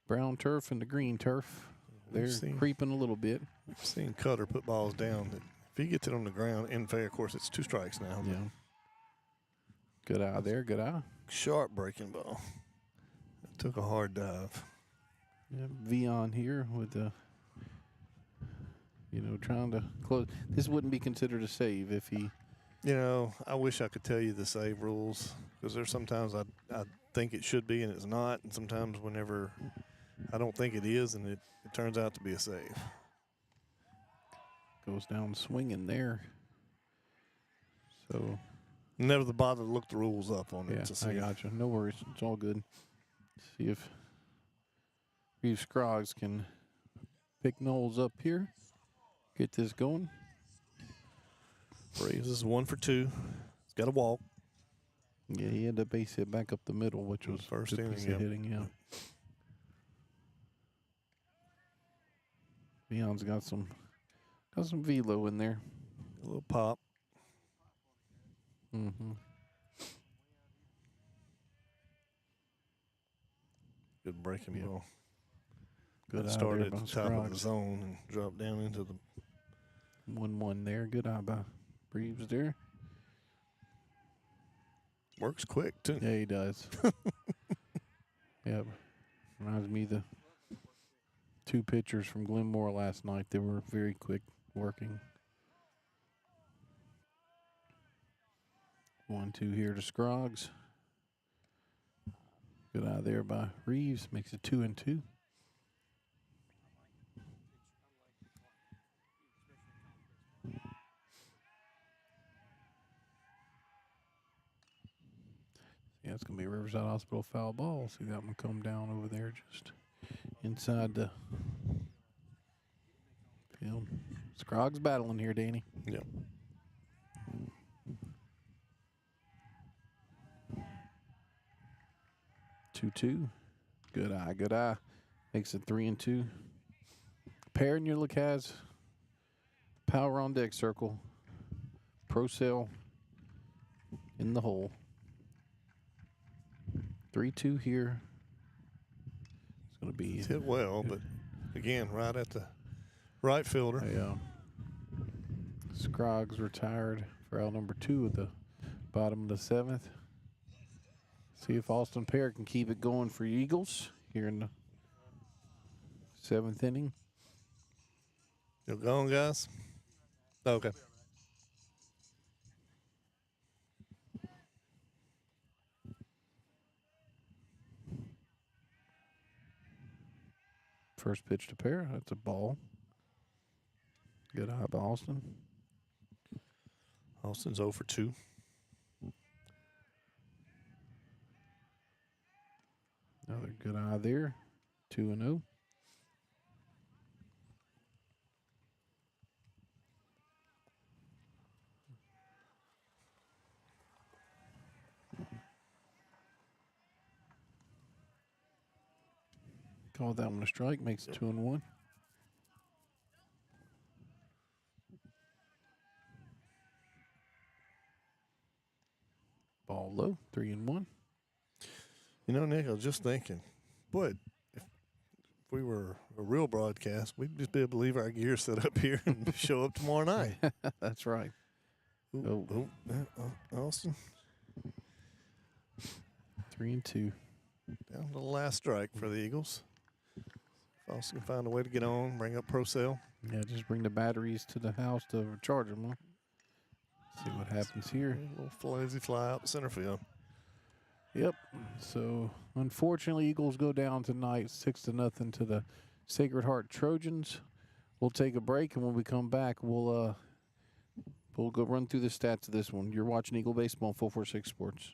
brown turf and the green turf. They're creeping a little bit. We've seen Cutter put balls down. That if he gets it on the ground in fair, of course, it's 2 strikes now. Yeah. Good eye there. Good eye. Sharp breaking ball. It took a hard dive. Yeah, Vion here with the, trying to close. This wouldn't be considered a save if he. I wish I could tell you the save rules, because there's sometimes I think it should be and it's not, and sometimes whenever I don't think it is and it turns out to be a save. Goes down swinging there. So. Never bother to look the rules up on it to see. I got you. No worries. It's all good. See if Reeve Scroggs can pick Knowles up here. Get this going. Reeves is 1 for 2. He's got a walk. Yeah, he had a base hit back up the middle, which was first good inning piece of hitting. Yeah. Leon's got some velo in there. A little pop. Mm-hmm. Good breaking ball. Good started at the top of the zone and dropped down into the 1-1 there. Good eye by Reeves there. Works quick too. Yeah, he does. Yep. Reminds me of the 2 pitchers from Glenmore last night. They were very quick working. 1-2 here to Scroggs. Good eye there by Reeves. Makes it 2-2. Yeah, it's going to be a Riverside Hospital foul ball. See that one come down over there just inside the field. Scroggs battling here, Danny. Yep. Two. Good eye, good eye. Makes it 3-2. Pair in your look has power on deck circle. Pro Cell in the hole. 3-2 here. It's going to be. It's hit well, but again, right at the right fielder. Yeah. Scroggs retired for out number 2 at the bottom of the 7th. See if Austin Pear can keep it going for Eagles here in the 7th inning. You going, guys? Okay. First pitch to Pear. That's a ball. Good eye by Austin. Austin's 0 for 2. Another good eye there. 2-0. Called that one a strike. Makes it 2-1. Ball low. 3-1. Nick, I was just thinking, boy, if we were a real broadcast, we'd just be able to leave our gear set up here and show up tomorrow night. That's right. Austin. 3-2. Down to the last strike for the Eagles. If Austin can find a way to get on, bring up Pro Cell. Yeah, just bring the batteries to the house to charge them. Huh? See what happens here. A little lazy fly out center field. Yep. So unfortunately, Eagles go down tonight 6-0 to the Sacred Heart Trojans. We'll take a break, and when we come back, we'll go run through the stats of this one. You're watching Eagle Baseball on 446 Sports.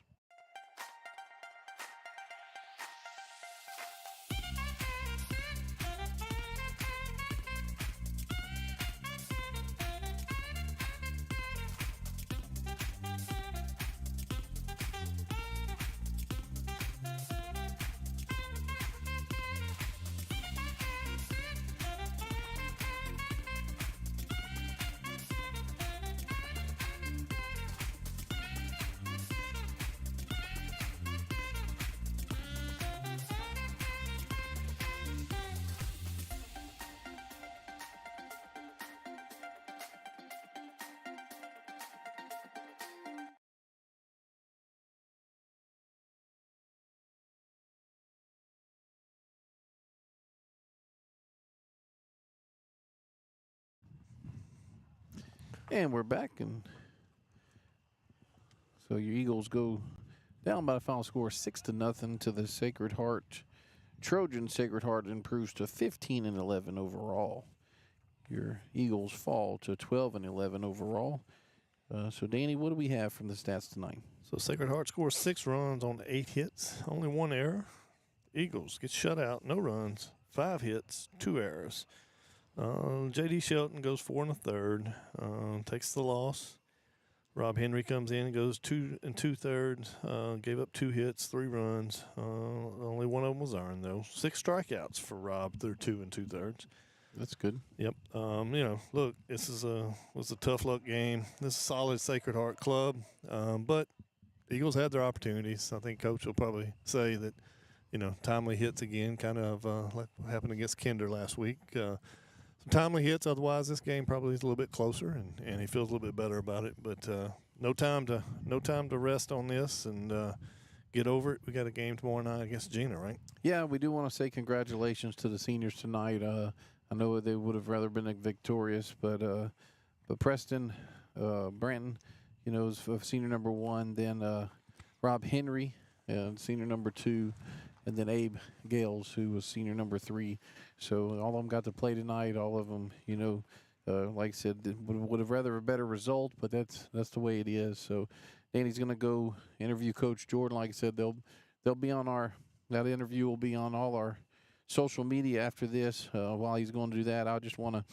And we're back, and so your Eagles go down by the final score 6-0 to the Sacred Heart Trojans. Sacred Heart improves to 15-11 overall. Your Eagles fall to 12-11 overall. So Danny, what do we have from the stats tonight? So Sacred Heart scores 6 runs on 8 hits, only 1 error. Eagles get shut out, no runs, 5 hits, 2 errors. J.D. Shelton goes 4 1/3, takes the loss. Rob Henry comes in and goes 2 2/3, gave up 2 hits, 3 runs. Only one of them was earned, though. 6 strikeouts for Rob through 2 2/3. That's good. Yep. Look, this was a tough luck game. This is a solid Sacred Heart club, but Eagles had their opportunities. I think Coach will probably say that, timely hits again, kind of like what happened against Kinder last week. Timely hits. Otherwise, this game probably is a little bit closer, and he feels a little bit better about it. But no time to rest on this and get over it. We got a game tomorrow night against Gina, right? Yeah, we do want to say congratulations to the seniors tonight. I know they would have rather been victorious, but Preston, Branton, is senior number 1. Then Rob Henry, senior number 2. And then Abe Gales, who was senior number 3. So all of them got to play tonight. All of them, like I said, would have rather a better result, but that's the way it is. So Danny's going to go interview Coach Jordan. Like I said, they'll be on that interview will be on all our social media after this. While he's going to do that, I just want to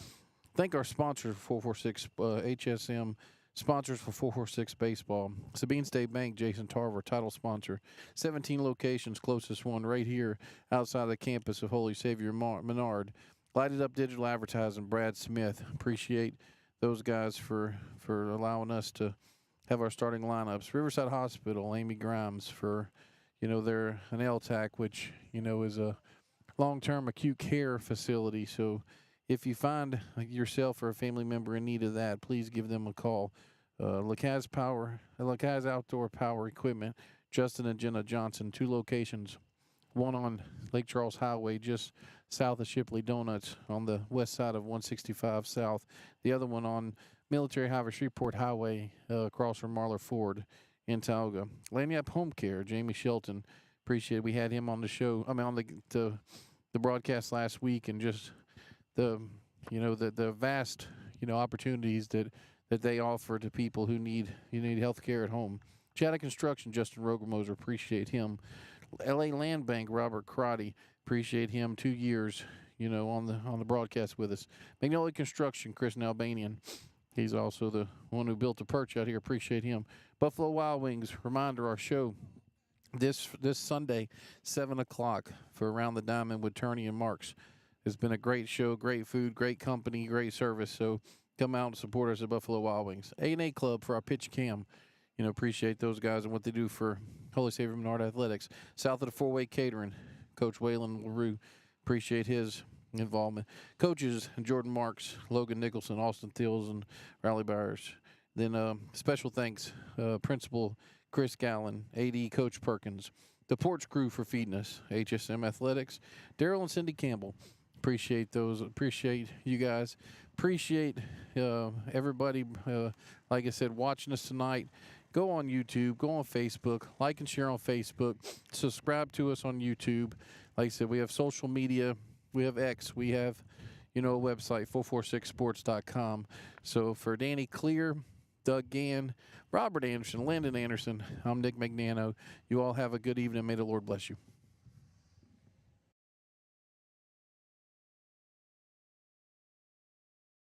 thank our sponsor, 446 HSM. Sponsors for 446 Baseball. Sabine State Bank, Jason Tarver, title sponsor. 17 locations, closest one right here outside the campus of Holy Savior Menard. Lighted Up Digital Advertising, Brad Smith. Appreciate those guys for allowing us to have our starting lineups. Riverside Hospital, Amy Grimes for, they're an LTAC, which, is a long-term acute care facility. So if you find yourself or a family member in need of that, please give them a call. Lacaz Outdoor Power Equipment, Justin and Jenna Johnson, 2 locations. One on Lake Charles Highway, just south of Shipley Donuts on the west side of 165 South. The other one on Military Highway, Shreveport Highway, across from Marlar Ford in Tioga. Lanyap Home Care, Jamie Shelton. Appreciate it. We had him on the show. On the broadcast last week, and just the vast opportunities that they offer to people who need health care at home. Chatta Construction, Justin Rogermoser, appreciate him. LA Land Bank, Robert Crotty, appreciate him. 2 years on the broadcast with us. Magnolia Construction, Chris Nalbanian, he's also the one who built the perch out here. Appreciate him. Buffalo Wild Wings, reminder, our show this Sunday, 7 o'clock for Around the Diamond with Turney and Marks. It's been a great show, great food, great company, great service. So come out and support us at Buffalo Wild Wings. A&A Club for our pitch cam. Appreciate those guys and what they do for Holy Savior Menard Athletics. South of the Four-Way Catering, Coach Waylon LaRue. Appreciate his involvement. Coaches, Jordan Marks, Logan Nicholson, Austin Thiels, and Riley Byers. Then special thanks, Principal Chris Gallen, AD Coach Perkins, the Porch Crew for feeding us, HSM Athletics, Daryl and Cindy Campbell. Appreciate those. Appreciate you guys. appreciate everybody, like I said, watching us tonight. Go on YouTube, go on Facebook, like and share on Facebook, subscribe to us on YouTube. Like I said, we have social media, we have X, we have, a website, 446sports.com. So for Danny Clear, Doug Gann, Robert Anderson, Landon Anderson, I'm Nick Magnano. You all have a good evening. May the Lord bless you.